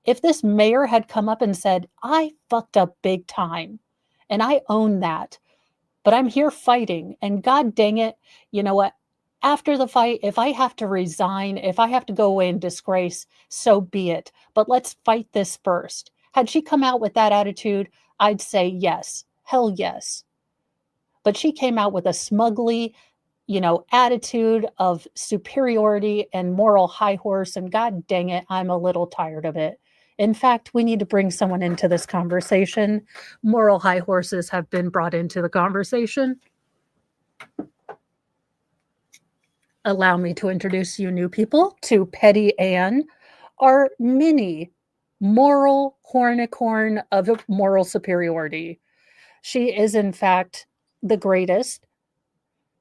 If this mayor had come up and said, I fucked up big time, and I own that, but I'm here fighting, and God dang it, you know what? After the fight, if I have to resign, if I have to go away in disgrace, so be it. But let's fight this first. Had she come out with that attitude, I'd say yes. Hell yes. But she came out with a smugly, attitude of superiority and moral high horse, and God dang it, I'm a little tired of it. In fact, we need to bring someone into this conversation. Moral high horses have been brought into the conversation. Allow me to introduce you new people to Petty Ann, our mini moral hornicorn of moral superiority. She is, in fact, the greatest.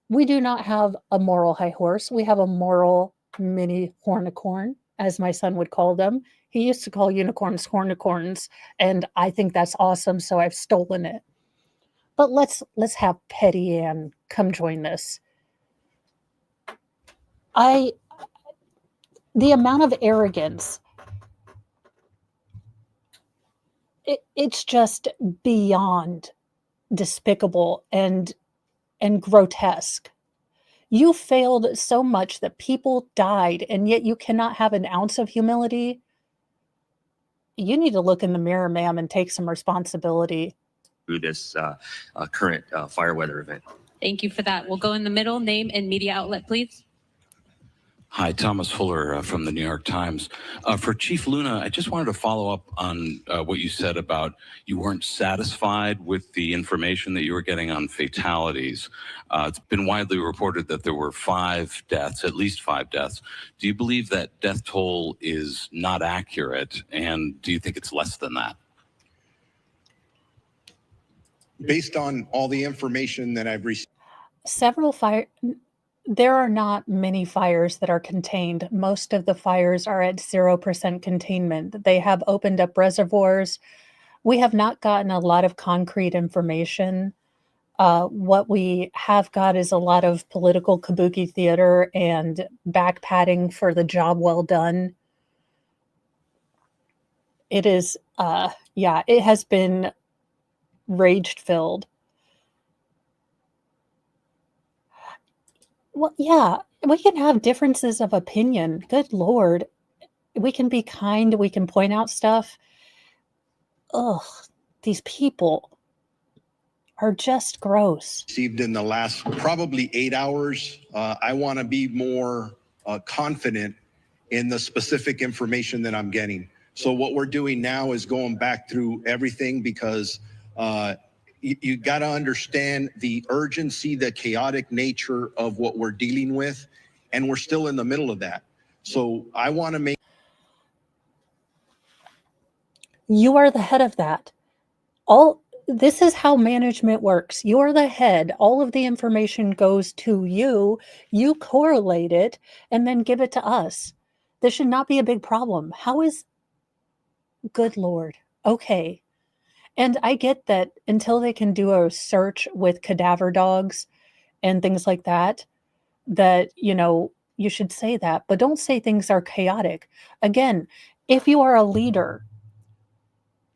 We do not have a moral high horse. We have a moral mini hornicorn, as my son would call them. He used to call unicorns hornicorns, and I think that's awesome, so I've stolen it. But let's have Petty Ann come join this. The amount of arrogance, it's just beyond despicable and grotesque. You failed so much that people died, and yet you cannot have an ounce of humility. You need to look in the mirror, ma'am, and take some responsibility. Through this current fire weather event. Thank you for that. We'll go in the middle. Name and media outlet, please. Hi, Thomas Fuller from the New York Times. For Chief Luna, I just wanted to follow up on what you said about you weren't satisfied with the information that you were getting on fatalities. It's been widely reported that there were 5 deaths, at least 5 deaths. Do you believe that death toll is not accurate, and do you think it's less than that? Based on all the information that I've received. There are not many fires that are contained. Most of the fires are at 0% containment. They have opened up reservoirs. We have not gotten a lot of concrete information. What we have got is a lot of political kabuki theater and back patting for the job well done. It is, it has been rage-filled. Well, yeah, we can have differences of opinion. Good Lord. We can be kind, we can point out stuff. Ugh, these people are just gross. Received in the last probably 8 hours. I want to be more confident in the specific information that I'm getting. So what we're doing now is going back through everything because you got to understand the urgency, the chaotic nature of what we're dealing with, and we're still in the middle of that. So I want to make. You are the head of that. This is how management works. You're the head. All of the information goes to you. You correlate it and then give it to us. This should not be a big problem. How is, good Lord. Okay. And I get that until they can do a search with cadaver dogs and things like that, you should say that, but don't say things are chaotic. Again, if you are a leader,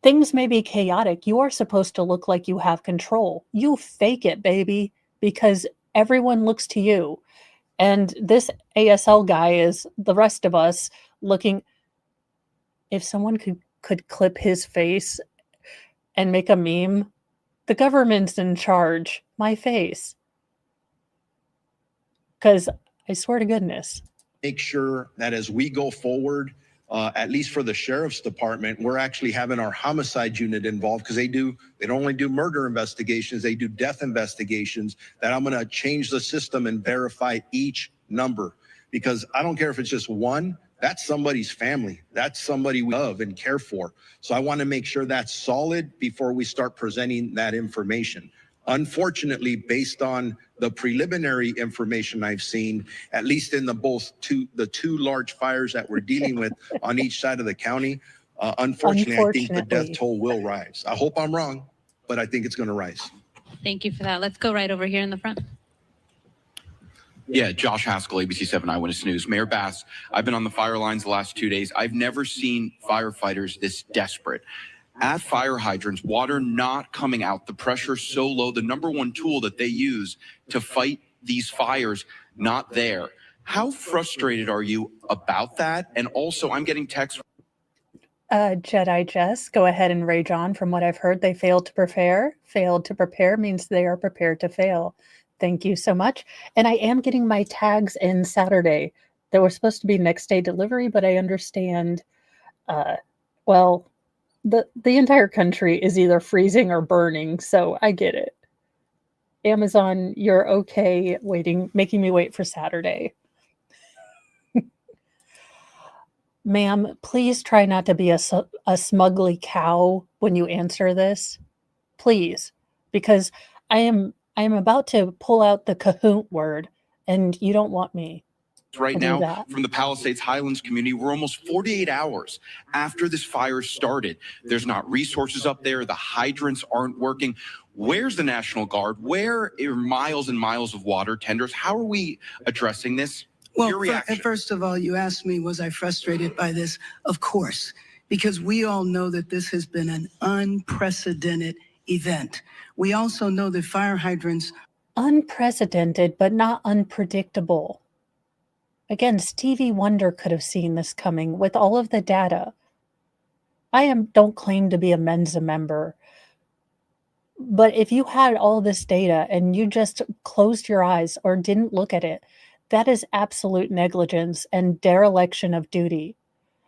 things may be chaotic. You are supposed to look like you have control. You fake it, baby, because everyone looks to you. And this ASL guy is the rest of us looking. If someone could clip his face and make a meme, the government's in charge. My face. Because I swear to goodness. Make sure that as we go forward, at least for the sheriff's department, we're actually having our homicide unit involved because they don't only do murder investigations, they do death investigations, that I'm going to change the system and verify each number. Because I don't care if it's just one, that's somebody's family. That's somebody we love and care for. So I want to make sure that's solid before we start presenting that information. Unfortunately, based on the preliminary information I've seen, at least in the two large fires that we're dealing with on each side of the county, unfortunately, I think the death toll will rise. I hope I'm wrong, but I think it's going to rise. Thank you for that. Let's go right over here in the front. Yeah, Josh Haskell, ABC 7 Eyewitness News. Mayor Bass, I've been on the fire lines the last 2 days. I've never seen firefighters this desperate. At fire hydrants, water not coming out, the pressure so low, the number one tool that they use to fight these fires, not there. How frustrated are you about that? And also, I'm getting texts. Jedi Jess, go ahead and rage on. From what I've heard, they failed to prepare. Failed to prepare means they are prepared to fail. Thank you so much. And I am getting my tags in Saturday. They were supposed to be next day delivery, but I understand, well, the entire country is either freezing or burning, so I get it. Amazon, you're okay making me wait for Saturday. Ma'am, please try not to be a smugly cow when you answer this. Please, because I am about to pull out the cahoot word, and you don't want me. Right now from the Palisades Highlands community. We're almost 48 hours after this fire started. There's not resources up there. The hydrants aren't working. Where's the National Guard? Where are miles and miles of water tenders? How are we addressing this? Well, Your reaction. first of all, you asked me, was I frustrated by this? Of course, because we all know that this has been an unprecedented event. We also know that fire hydrants. Unprecedented, but not unpredictable. Again, Stevie Wonder could have seen this coming with all of the data. Don't claim to be a Mensa member, but if you had all this data and you just closed your eyes or didn't look at it, that is absolute negligence and dereliction of duty.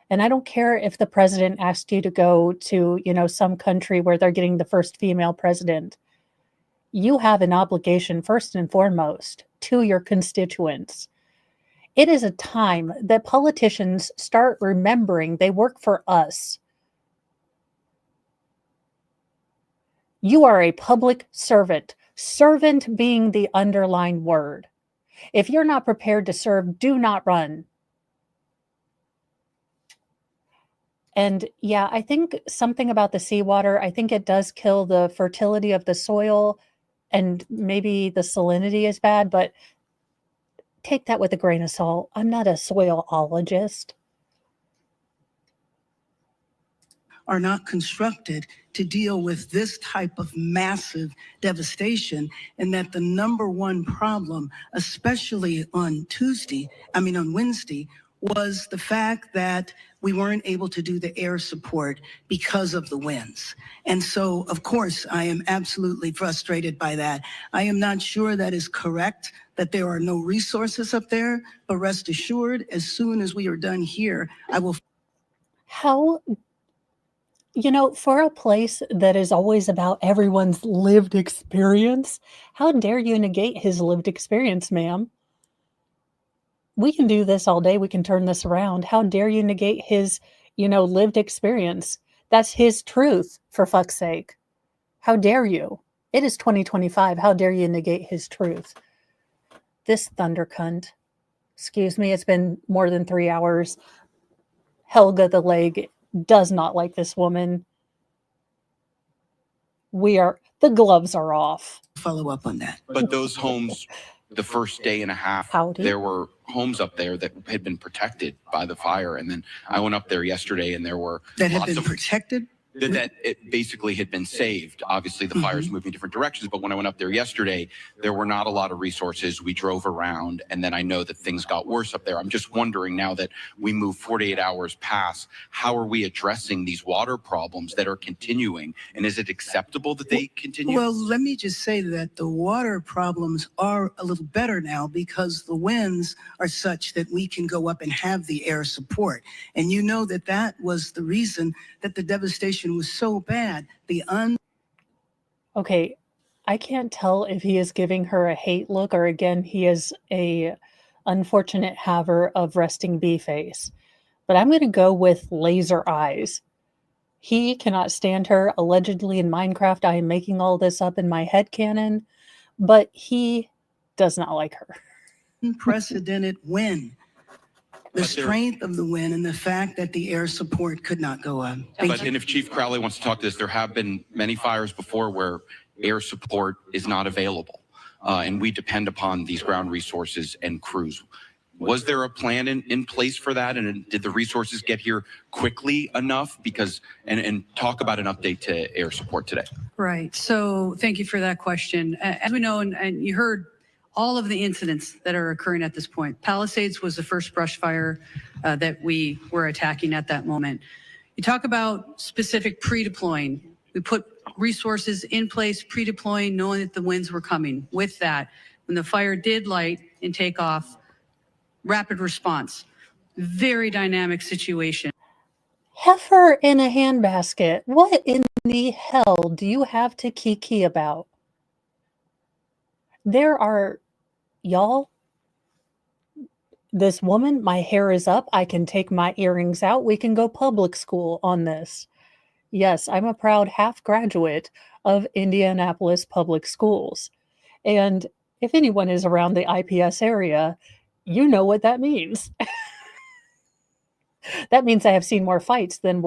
And I don't care if the president asked you to go to, some country where they're getting the first female president. You have an obligation, first and foremost, to your constituents. It is a time that politicians start remembering they work for us. You are a public servant, servant being the underlined word. If you're not prepared to serve, do not run. And yeah, I think something about the seawater, I think it does kill the fertility of the soil, and maybe the salinity is bad, but take that with a grain of salt. I'm not a soilologist. are not constructed to deal with this type of massive devastation, and that the number one problem, especially on Wednesday, was the fact that we weren't able to do the air support because of the winds. And so, of course, I am absolutely frustrated by that. I am not sure that is correct, that there are no resources up there, but rest assured, as soon as we are done here, I will. How, for a place that is always about everyone's lived experience, how dare you negate his lived experience, ma'am? We can do this all day. We can turn this around. How dare you negate his, lived experience? That's his truth, for fuck's sake. How dare you? It is 2025. How dare you negate his truth? This thunder cunt. Excuse me, it's been more than 3 hours. Helga the leg does not like this woman. The gloves are off. Follow up on that. But those homes, the first day and a half, there were homes up there that had been protected by the fire. And then I went up there yesterday and there were that had been protected? That it basically had been saved. Obviously, the fire's moving different directions, but when I went up there yesterday, there were not a lot of resources. We drove around, and then I know that things got worse up there. I'm just wondering, now that we move 48 hours past, how are we addressing these water problems that are continuing? And is it acceptable that they continue? Well, let me just say that the water problems are a little better now because the winds are such that we can go up and have the air support. And you know that was the reason that the devastation was so bad. Okay, I can't tell if he is giving her a hate look or again he is a unfortunate haver of resting bee face. But I'm going to go with laser eyes. He cannot stand her. Allegedly in Minecraft, I am making all this up in my head canon, but he does not like her. Unprecedented wind. The strength of the wind and the fact that the air support could not go up. And if Chief Crowley wants to talk to this, there have been many fires before where air support is not available. And we depend upon these ground resources and crews. Was there a plan in place for that? And did the resources get here quickly enough? And talk about an update to air support today. Right. So thank you for that question. As we know, and you heard all of the incidents that are occurring at this point. Palisades was the first brush fire that we were attacking at that moment. You talk about specific pre-deploying. We put resources in place, pre-deploying, knowing that the winds were coming. With that, when the fire did light and take off, rapid response, very dynamic situation. Heifer in a handbasket. What in the hell do you have to kiki about? Y'all, this woman, my hair is up. I can take my earrings out. We can go public school on this. Yes, I'm a proud half graduate of Indianapolis Public Schools. And if anyone is around the IPS area, you know what that means. That means I have seen more fights than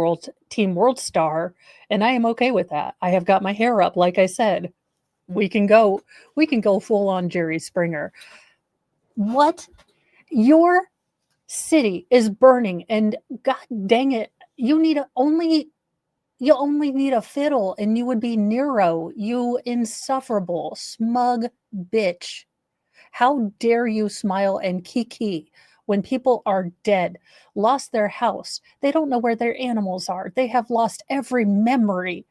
Team World Star, and I am okay with that. I have got my hair up, like I said. We can go full on Jerry Springer. What? Your city is burning, and god dang it, you only need a fiddle and you would be Nero, you insufferable, smug bitch. How dare you smile and kiki when people are dead, lost their house, they don't know where their animals are, they have lost every memory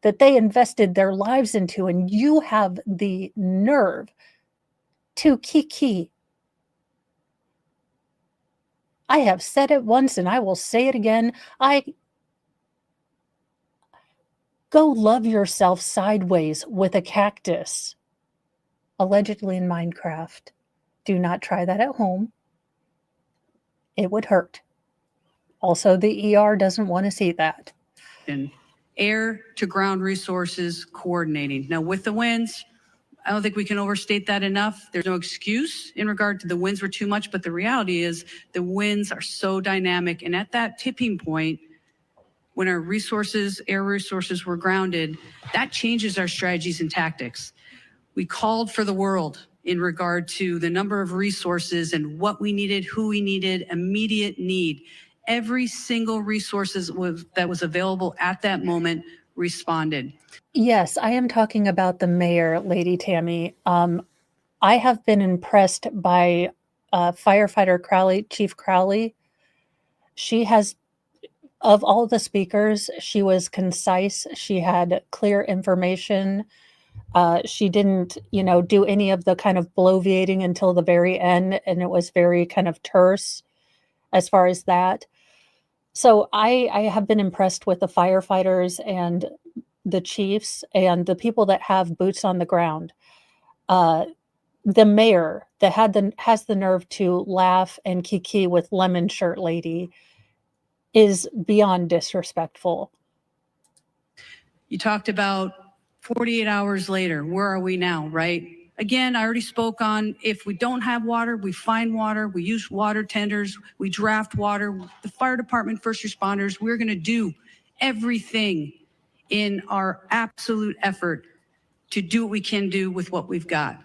that they invested their lives into, and you have the nerve to kiki. I have said it once and I will say it again. Go love yourself sideways with a cactus. Allegedly in Minecraft. Do not try that at home. It would hurt. Also, the ER doesn't want to see that. And air to ground resources coordinating. Now with the winds, I don't think we can overstate that enough. There's no excuse in regard to the winds were too much, but the reality is the winds are so dynamic. And at that tipping point, when our resources, air resources were grounded, that changes our strategies and tactics. We called for the world in regard to the number of resources and what we needed, who we needed, immediate need. every single resources that was available at that moment responded. Yes, I am talking about the mayor, Lady Tammy. I have been impressed by firefighter Crowley, Chief Crowley. She has, of all the speakers, she was concise. She had clear information. She didn't, do any of the kind of bloviating until the very end, and it was very kind of terse as far as that. So I have been impressed with the firefighters and the chiefs and the people that have boots on the ground. The mayor that has the nerve to laugh and kiki with lemon shirt lady is beyond disrespectful. You talked about 48 hours later, where are we now, right? Again, I already spoke on if we don't have water, we find water, we use water tenders, we draft water. The fire department, first responders, we're going to do everything in our absolute effort to do what we can do with what we've got.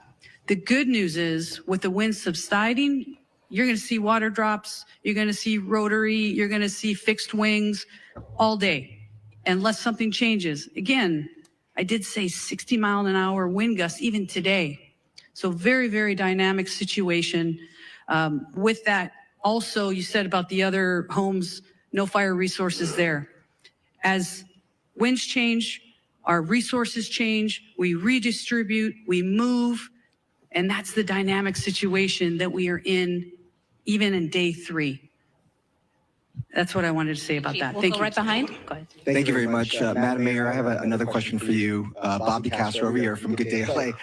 The good news is with the wind subsiding, you're going to see water drops, you're going to see rotary, you're going to see fixed wings all day, unless something changes. Again, I did say 60-mile-an-hour wind gusts even today. So very, very dynamic situation. With that, also, you said about the other homes, no fire resources there. As winds change, our resources change, we redistribute, we move, and that's the dynamic situation that we are in, even in day 3. That's what I wanted to say about that. We'll Thank go you. right behind. Go ahead. Thank you very much. Madam Mayor, I have another question for you. Bob DeCastro over here from Good Day LA,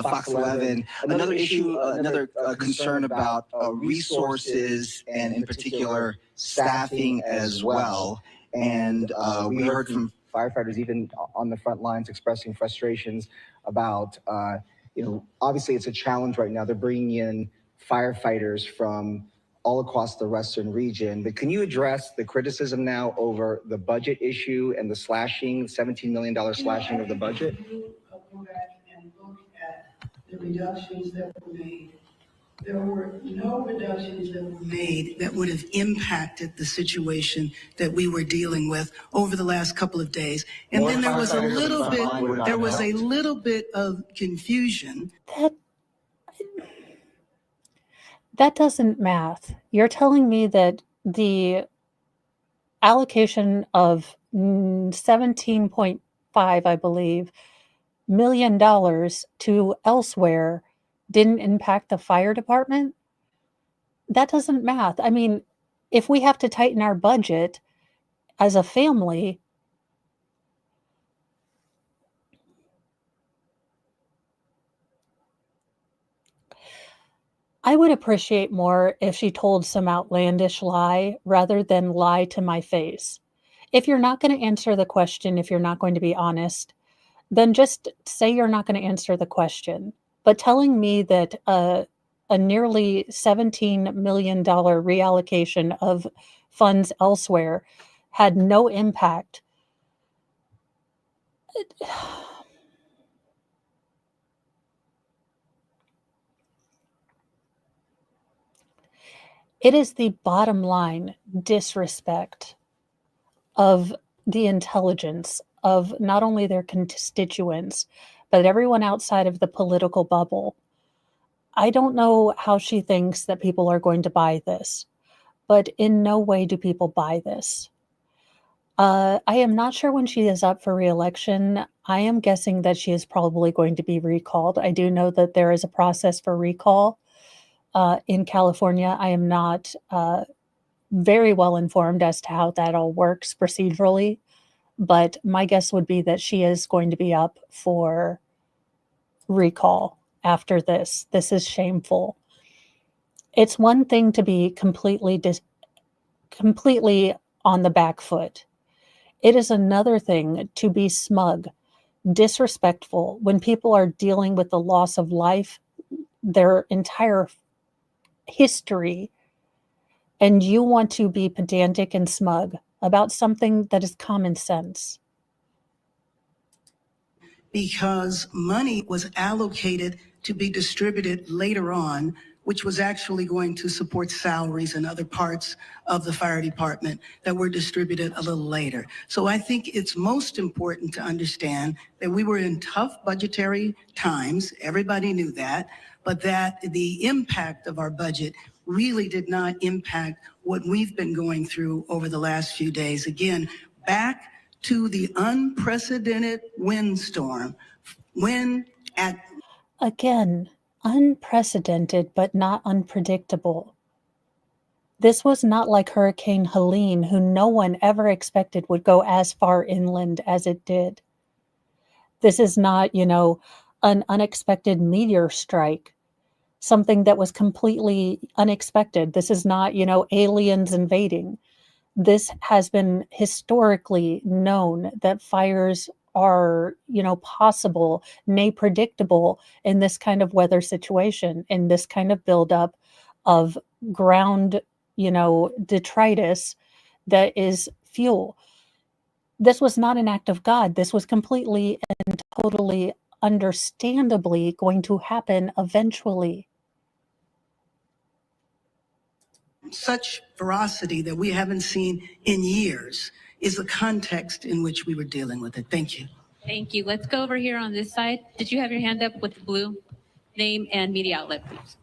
Fox 11. Another issue, another concern about resources and in particular staffing as well. And we heard from firefighters even on the front lines expressing frustrations about, obviously it's a challenge right now. They're bringing in firefighters from all across the Western region, but can you address the criticism now over the budget issue and the slashing, $17 million slashing of the budget? Go back and look at the reductions that were made. There were no reductions that were made that would have impacted the situation that we were dealing with over the last couple of days. And then there was a little bit of confusion. That doesn't math. You're telling me that the allocation of 17.5, I believe, $1 million to elsewhere didn't impact the fire department? That doesn't math. I mean, if we have to tighten our budget as a family, I would appreciate more if she told some outlandish lie rather than lie to my face. If you're not going to answer the question, if you're not going to be honest, then just say you're not going to answer the question. But telling me that a nearly $17 million reallocation of funds elsewhere had no impact. It is the bottom line disrespect of the intelligence of not only their constituents, but everyone outside of the political bubble. I don't know how she thinks that people are going to buy this, but in no way do people buy this. I am not sure when she is up for re-election. I am guessing that she is probably going to be recalled. I do know that there is a process for recall in California. I am not very well informed as to how that all works procedurally, but my guess would be that she is going to be up for recall after this. This is shameful. It's one thing to be completely on the back foot. It is another thing to be smug, disrespectful when people are dealing with the loss of life, their entire history, and you want to be pedantic and smug about something that is common sense. Because money was allocated to be distributed later on, which was actually going to support salaries and other parts of the fire department that were distributed a little later. So I think it's most important to understand that we were in tough budgetary times. Everybody knew that, but that the impact of our budget really did not impact what we've been going through over the last few days. Again, back to the unprecedented windstorm when at Again, unprecedented but not unpredictable. This was not like Hurricane Helene, who no one ever expected would go as far inland as it did. This is not, an unexpected meteor strike, something that was completely unexpected. This is not, aliens invading. This has been historically known that fires are, possible, nay, predictable in this kind of weather situation, in this kind of buildup of ground, detritus that is fuel. This was not an act of God. This was completely and totally understandably going to happen eventually. Such ferocity that we haven't seen in years is the context in which we were dealing with it. Thank you. Thank you. Let's go over here on this side. Did you have your hand up with the blue? Name and media outlet, please.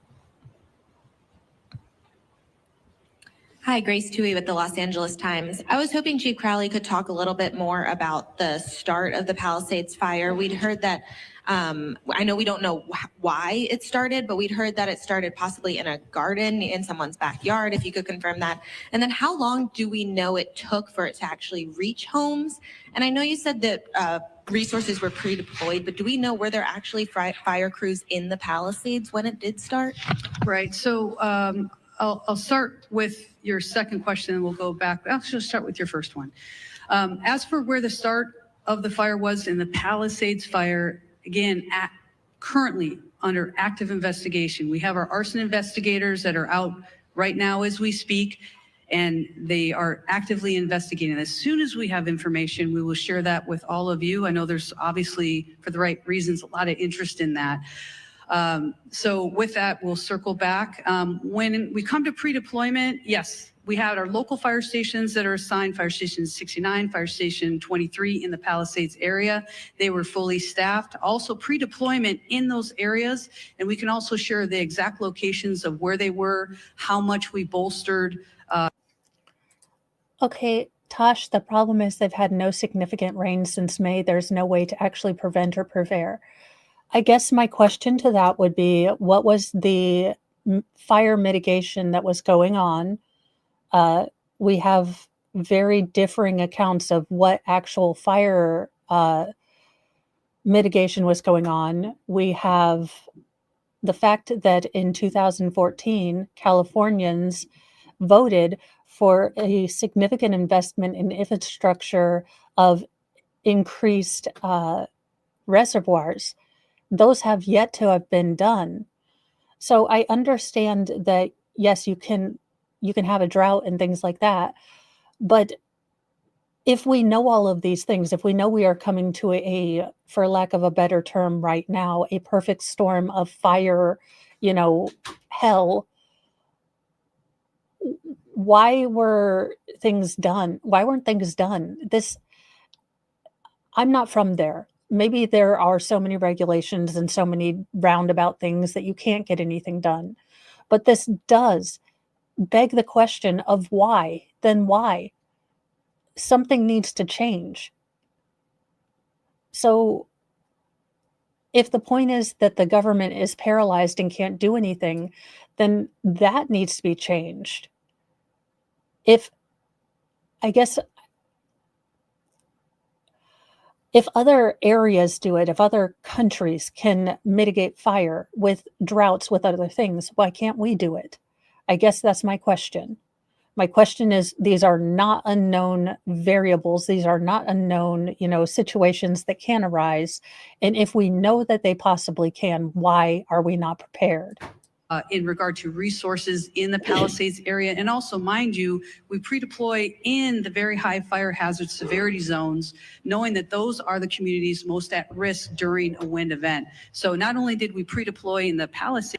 Hi, Grace Tui with the Los Angeles Times. I was hoping Chief Crowley could talk a little bit more about the start of the Palisades fire. We'd heard that, I know we don't know why it started, but we'd heard that it started possibly in a garden in someone's backyard, if you could confirm that. And then how long do we know it took for it to actually reach homes? And I know you said that resources were pre-deployed, but do we know were there actually fire crews in the Palisades when it did start? Right. So I'll start with your second question and we'll go back. I'll just start with your first one. As for where the start of the fire was in the Palisades fire, again, currently under active investigation. We have our arson investigators that are out right now as we speak, and they are actively investigating. As soon as we have information, we will share that with all of you. I know there's obviously, for the right reasons, a lot of interest in that. So with that, we'll circle back. When we come to pre-deployment, yes, we had our local fire stations that are assigned, Fire Station 69, Fire Station 23 in the Palisades area. They were fully staffed. Also pre-deployment in those areas, and we can also share the exact locations of where they were, how much we bolstered. Okay, Tosh, the problem is they've had no significant rain since May. There's no way to actually prevent or prepare. I guess my question to that would be, what was the fire mitigation that was going on? We have very differing accounts of what actual fire mitigation was going on. We have the fact that in 2014, Californians voted for a significant investment in infrastructure of increased reservoirs. Those have yet to have been done. So I understand that, yes, you can have a drought and things like that. But if we know all of these things, if we know we are coming to a, for lack of a better term right now, a perfect storm of fire, hell, why were things done? Why weren't things done? I'm not from there. Maybe there are so many regulations and so many roundabout things that you can't get anything done. But this does beg the question of why. Then why? Something needs to change. So if the point is that the government is paralyzed and can't do anything, then that needs to be changed. If other areas do it, if other countries can mitigate fire with droughts, with other things, why can't we do it? I guess that's my question. My question is, these are not unknown variables. These are not unknown, situations that can arise. And if we know that they possibly can, why are we not prepared? in regard to resources in the Palisades area. And also, mind you, we pre-deploy in the very high fire hazard severity zones, knowing that those are the communities most at risk during a wind event. So not only did we pre-deploy in the Palisades.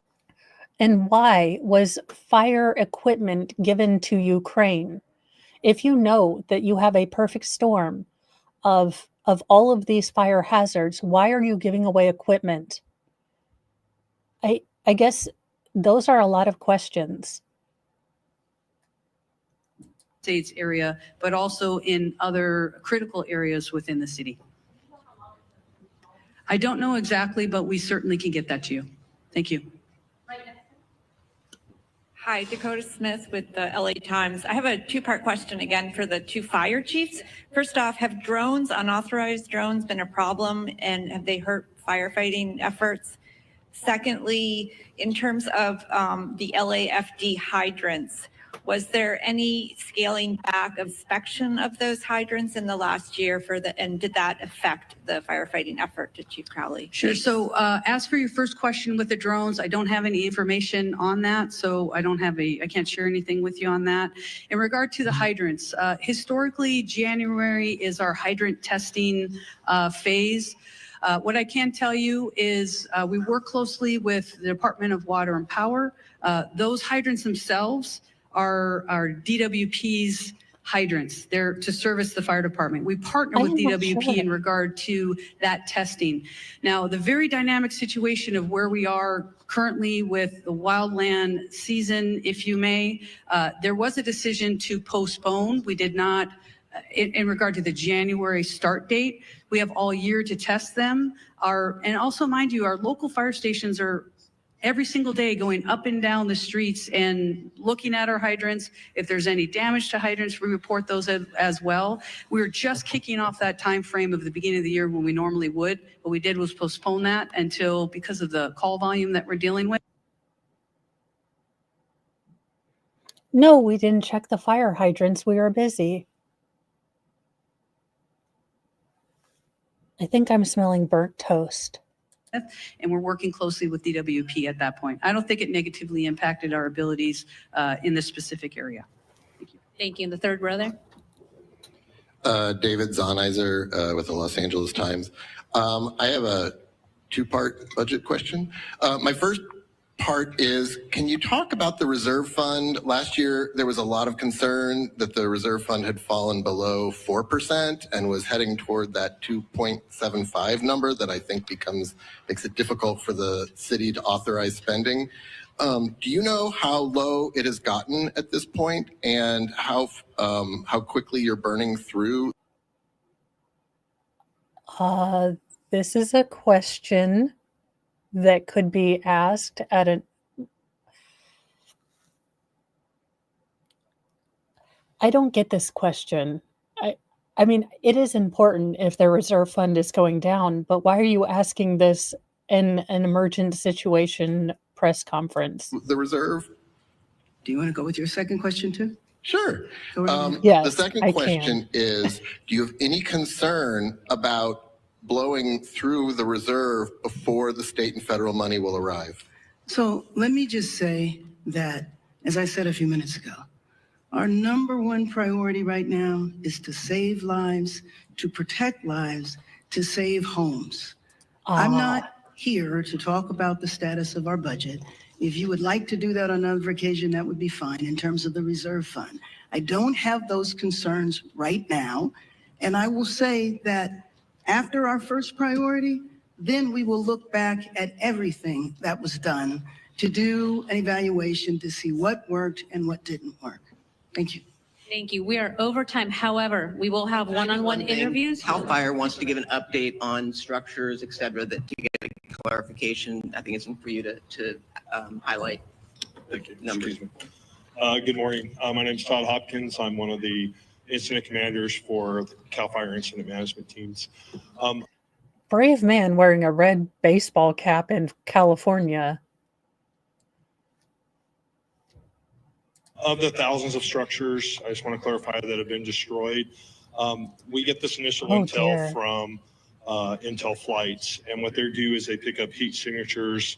And why was fire equipment given to Ukraine? If you know that you have a perfect storm of all of these fire hazards, why are you giving away equipment? I guess those are a lot of questions. States area, but also in other critical areas within the city. I don't know exactly, but we certainly can get that to you. Thank you. Hi, Dakota Smith with the LA Times. I have a two-part question again for the two fire chiefs. First off, have drones, unauthorized drones, been a problem, and have they hurt firefighting efforts? Secondly, in terms of the LAFD hydrants, was there any scaling back of inspection of those hydrants in the last year and did that affect the firefighting effort to Chief Crowley? Sure. So as for your first question with the drones, I don't have any information on that. So I can't share anything with you on that. In regard to the hydrants, historically, January is our hydrant testing phase. What I can tell you is we work closely with the Department of Water and Power. Those hydrants themselves are DWP's hydrants. They're to service the fire department. We partner with DWP in regard to that testing. Now, the very dynamic situation of where we are currently with the wildland season, if you may, there was a decision to postpone. We did not, in regard to the January start date, we have all year to test them. And also, mind you, our local fire stations are every single day going up and down the streets and looking at our hydrants. If there's any damage to hydrants, we report those as well. We were just kicking off that time frame of the beginning of the year when we normally would. What we did was postpone that until, because of the call volume that we're dealing with. No, we didn't check the fire hydrants. We were busy. I think I'm smelling burnt toast. And we're working closely with DWP at that point. I don't think it negatively impacted our abilities in this specific area. Thank you. Thank you. In the third row there. David Zahnizer with the Los Angeles Times. I have a two-part budget question. My first part is, can you talk about the reserve fund? Last year, there was a lot of concern that the reserve fund had fallen below 4% and was heading toward that 2.75 number that I think makes it difficult for the city to authorize spending. Do you know how low it has gotten at this point and how quickly you're burning through? This is a question that could be asked at I don't get this question. I mean, it is important if the reserve fund is going down, but why are you asking this in an emergent situation press conference? The reserve. Do you want to go with your second question too? Sure. Yes, the second question is, do you have any concern about blowing through the reserve before the state and federal money will arrive? So let me just say that, as I said a few minutes ago, our number one priority right now is to save lives, to protect lives, to save homes. I'm not here to talk about the status of our budget. If you would like to do that on another occasion, that would be fine in terms of the reserve fund. I don't have those concerns right now. And I will say that after our first priority, then we will look back at everything that was done to do an evaluation to see what worked and what didn't work. Thank you. Thank you. We are over time. However, we will have one-on-one interviews. Cal Fire wants to give an update on structures, et cetera, that to get a clarification. I think it's for you to highlight numbers. Good morning. My name is Todd Hopkins. I'm one of the incident commanders for the Cal Fire incident management teams. Brave man wearing a red baseball cap in California. Of the thousands of structures, I just want to clarify that have been destroyed. We get this initial intel from Intel flights, and what they do is they pick up heat signatures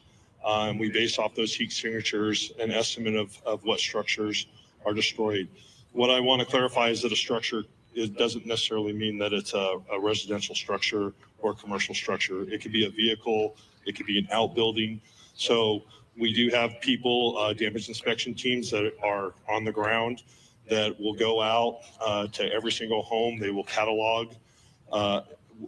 We base off those heat signatures an estimate of what structures are destroyed. What I want to clarify is that a structure, it doesn't necessarily mean that it's a residential structure or a commercial structure. It could be a vehicle, it could be an outbuilding. So we do have people, damage inspection teams that are on the ground that will go out to every single home. They will catalog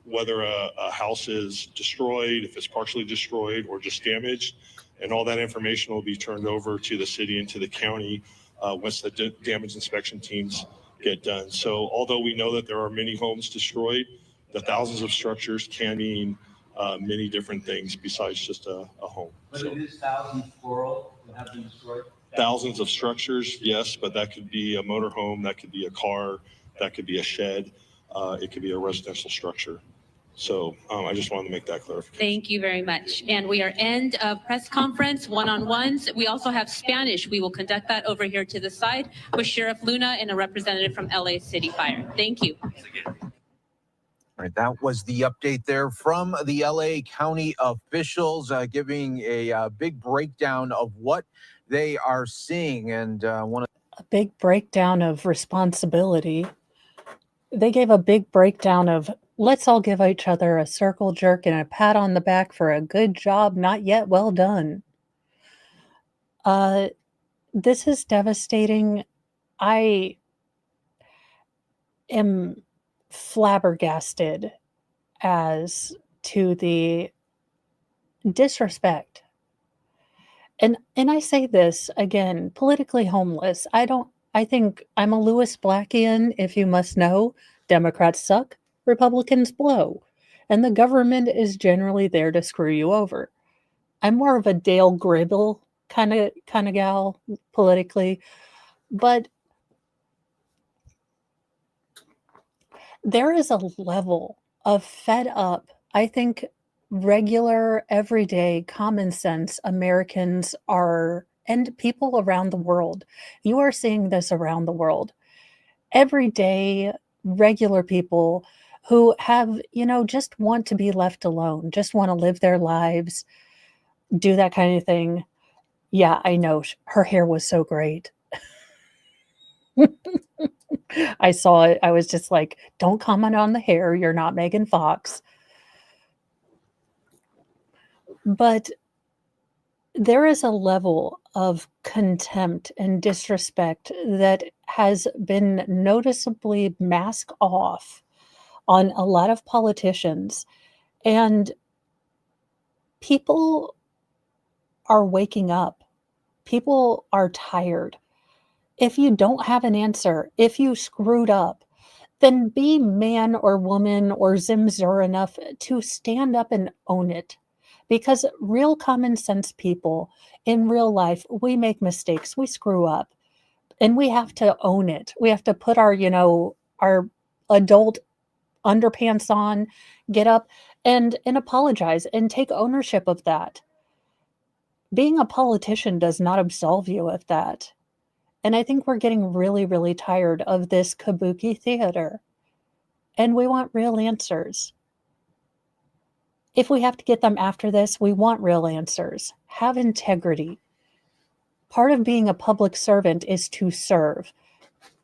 whether a house is destroyed, if it's partially destroyed or just damaged, and all that information will be turned over to the city and to the county once the damage inspection teams get done. So although we know that there are many homes destroyed, the thousands of structures can mean many different things besides just a home. But it is thousands plural that have been destroyed? Thousands of structures, yes, but that could be a motorhome, that could be a car, that could be a shed, it could be a residential structure. So I just wanted to make that clarification. Thank you very much. And we are end of press conference, one-on-ones. We also have Spanish. We will conduct that over here to the side with Sheriff Luna and a representative from LA City Fire. Thank you. All right, that was the update there from the LA County officials, giving a big breakdown of what they are seeing. And a big breakdown of responsibility. They gave a big breakdown of let's all give each other a circle jerk and a pat on the back for a good job, not yet well done. This is devastating. I am flabbergasted as to the disrespect. And I say this again, politically homeless. I think I'm a Lewis Blackian, if you must know. Democrats suck, Republicans blow. And the government is generally there to screw you over. I'm more of a Dale Gribble kind of gal politically. But there is a level of fed up, I think regular, everyday, common sense Americans are, and people around the world. You are seeing this around the world. Everyday, regular people who have, just want to be left alone, just want to live their lives, do that kind of thing. Yeah, I know. Her hair was so great. I saw it. I was just like, don't comment on the hair. You're not Megan Fox. But there is a level of contempt and disrespect that has been noticeably masked off on a lot of politicians. And people are waking up. People are tired. If you don't have an answer, if you screwed up, then be man or woman or Zimzer enough to stand up and own it. Because real common sense people in real life, we make mistakes, we screw up, and we have to own it. We have to put our adult underpants on, get up and apologize and take ownership of that. Being a politician does not absolve you of that. And I think we're getting really, really tired of this kabuki theater. And we want real answers. If we have to get them after this, we want real answers. Have integrity. Part of being a public servant is to serve.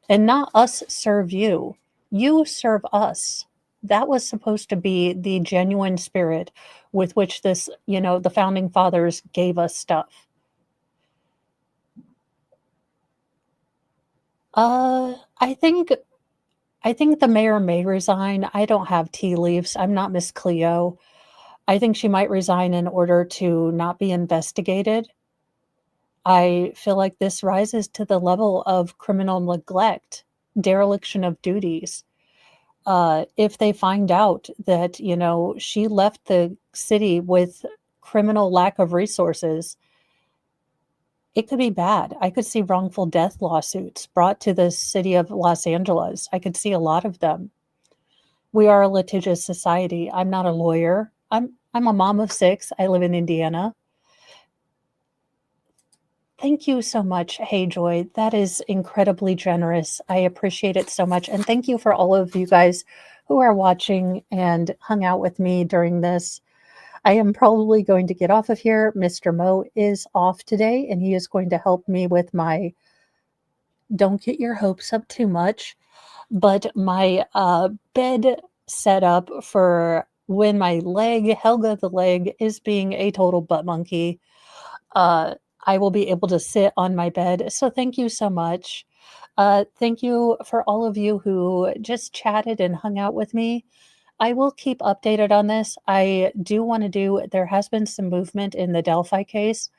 And not us serve you. You serve us. That was supposed to be the genuine spirit with which this, the founding fathers gave us stuff. I think the mayor may resign. I don't have tea leaves. I'm not Miss Cleo. I think she might resign in order to not be investigated. I feel like this rises to the level of criminal neglect, dereliction of duties. If they find out that, she left the city with criminal lack of resources, it could be bad. I could see wrongful death lawsuits brought to the city of Los Angeles. I could see a lot of them. We are a litigious society. I'm not a lawyer. I'm a mom of 6. I live in Indiana. Thank you so much, Hey Joy. That is incredibly generous. I appreciate it so much. And thank you for all of you guys who are watching and hung out with me during this. I am probably going to get off of here. Mr. Mo is off today, and he is going to help me with my, don't get your hopes up too much, but my bed setup for when my leg, Helga the leg, is being a total butt monkey. I will be able to sit on my bed. So thank you so much. Thank you for all of you who just chatted and hung out with me. I will keep updated on this. I do want to do, there has been some movement in the Delphi case.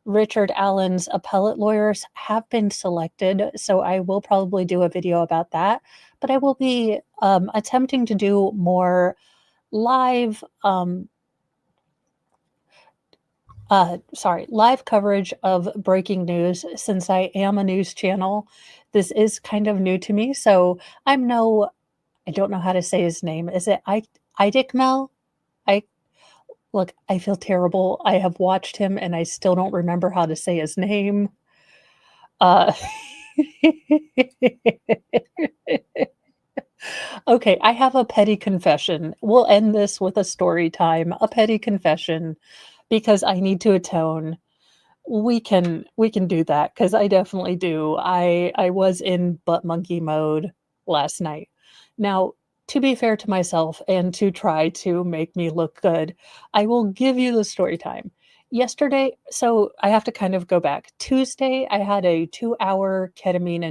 Richard Allen's appellate lawyers have been selected, so I will probably do a video about that. But I will be attempting to do more live, live coverage of breaking news, since I am a news channel. This is kind of new to me, so I don't know how to say his name. Is it Idikmel? Look, I feel terrible. I have watched him and I still don't remember how to say his name. Okay, I have a petty confession. We'll end this with a story time, a petty confession, because I need to atone. We can do that, because I definitely do. I was in butt monkey mode last night. Now, to be fair to myself and to try to make me look good, I will give you the story time. Yesterday, so I have to kind of go back. Tuesday, I had a 2-hour ketamine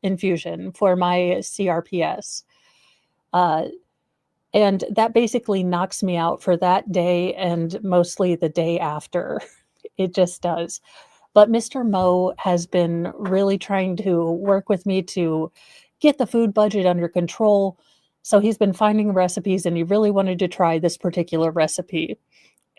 infusion for my CRPS. And that basically knocks me out for that day and mostly the day after. It just does. But Mr. Mo has been really trying to work with me to get the food budget under control. So he's been finding recipes, and he really wanted to try this particular recipe.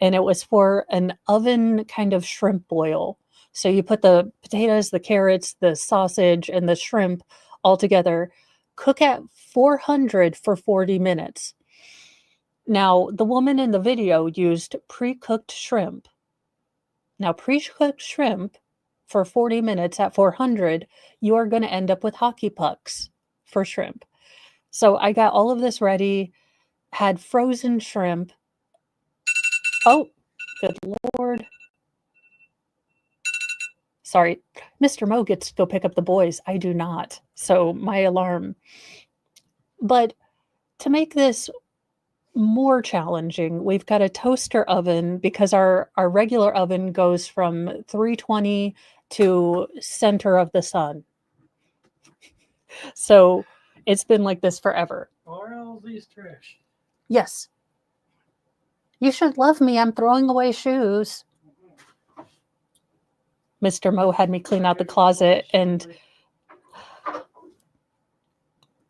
And it was for an oven kind of shrimp boil. So you put the potatoes, the carrots, the sausage, and the shrimp all together, cook at 400 for 40 minutes. Now, the woman in the video used pre-cooked shrimp. Now, pre-cooked shrimp for 40 minutes at 400, you are going to end up with hockey pucks for shrimp. So I got all of this ready, had frozen shrimp. Oh, good Lord. Sorry, Mr. Mo gets to go pick up the boys. I do not. So my alarm. But to make this more challenging, we've got a toaster oven, because our regular oven goes from 320 to center of the sun. So it's been like this forever. Are all these trash? Yes. You should love me. I'm throwing away shoes. Mr. Mo had me clean out the closet, and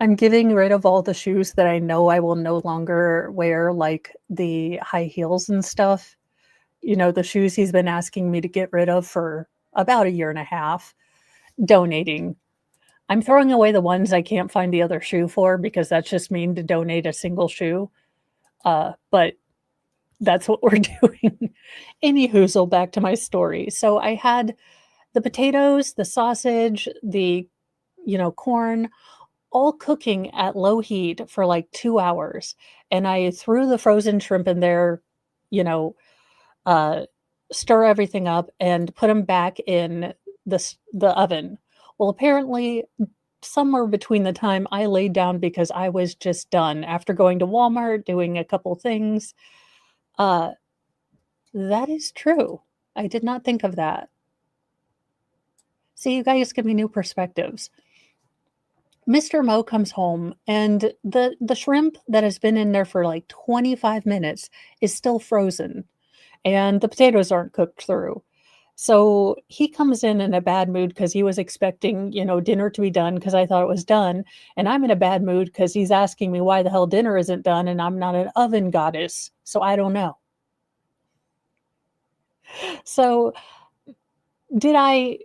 I'm getting rid of all the shoes that I know I will no longer wear, like the high heels and stuff. You know, the shoes he's been asking me to get rid of for about 1.5 years, donating. I'm throwing away the ones I can't find the other shoe for, because that's just mean to donate a single shoe. But that's what we're doing. Anywhoozle, back to my story. So I had the potatoes, the sausage, the, corn, all cooking at low heat for like 2 hours. And I threw the frozen shrimp in there, stir everything up and put them back in the oven. Well, apparently somewhere between the time I laid down, because I was just done after going to Walmart, doing a couple things. That is true. I did not think of that. See, you guys give me new perspectives. Mr. Mo comes home, and the shrimp that has been in there for like 25 minutes is still frozen, and the potatoes aren't cooked through. So he comes in a bad mood, because he was expecting, dinner to be done, because I thought it was done. And I'm in a bad mood because he's asking me why the hell dinner isn't done, and I'm not an oven goddess, so I don't know. So did I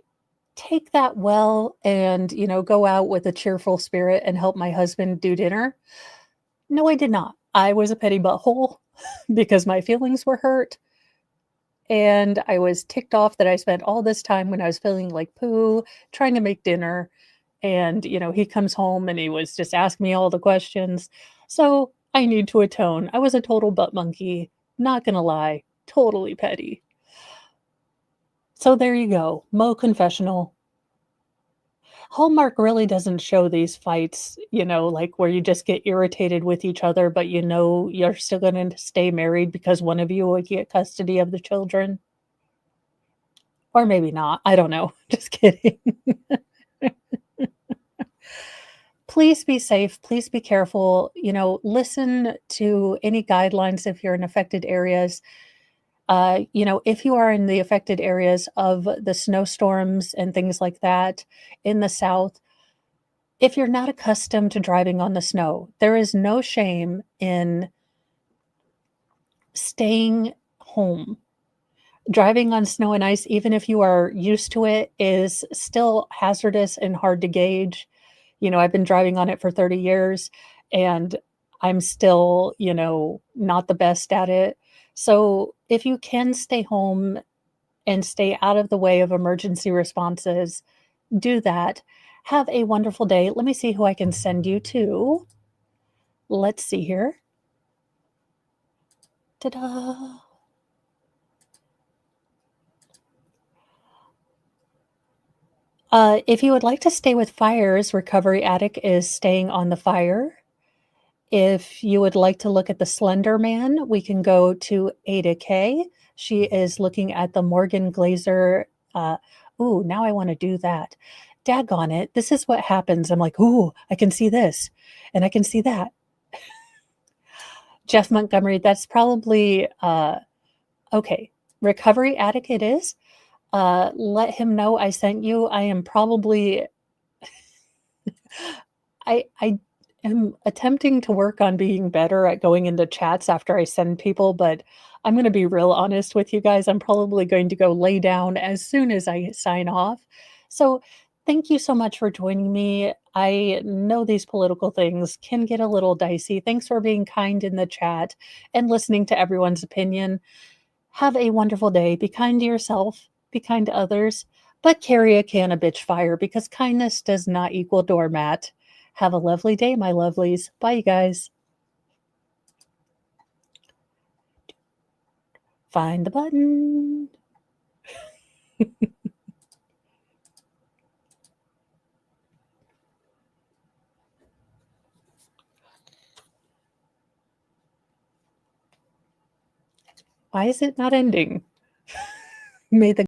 take that well and, go out with a cheerful spirit and help my husband do dinner? No, I did not. I was a petty butthole because my feelings were hurt. And I was ticked off that I spent all this time, when I was feeling like poo, trying to make dinner. And, he comes home and he was just asking me all the questions. So I need to atone. I was a total butt monkey. Not gonna lie, totally petty. So there you go, Mo confessional. Hallmark really doesn't show these fights, like where you just get irritated with each other, but you're still going to stay married because one of you will get custody of the children. Or maybe not. I don't know. Just kidding. Please be safe. Please be careful. Listen to any guidelines if you're in affected areas. If you are in the affected areas of the snowstorms and things like that in the South, if you're not accustomed to driving on the snow, there is no shame in staying home. Driving on snow and ice, even if you are used to it, is still hazardous and hard to gauge. I've been driving on it for 30 years and I'm still, not the best at it. So if you can stay home and stay out of the way of emergency responses, do that. Have a wonderful day. Let me see who I can send you to. Let's see here. Ta-da! If you would like to stay with fires, Recovery Attic is staying on the fire. If you would like to look at the Slender Man, we can go to Ada K. She is looking at the Morgan Glaser. Ooh, now I want to do that. Daggone it. This is what happens. I'm like, ooh, I can see this and I can see that. Jeff Montgomery, that's probably, okay. Recovery Attic it is. Let him know I sent you. I am probably, I am attempting to work on being better at going into chats after I send people, but I'm going to be real honest with you guys. I'm probably going to go lay down as soon as I sign off. So thank you so much for joining me. I know these political things can get a little dicey. Thanks for being kind in the chat and listening to everyone's opinion. Have a wonderful day. Be kind to yourself. Be kind to others. But carry a can of bitch fire because kindness does not equal doormat. Have a lovely day, my lovelies. Bye, you guys. Find the button. Why is it not ending? May the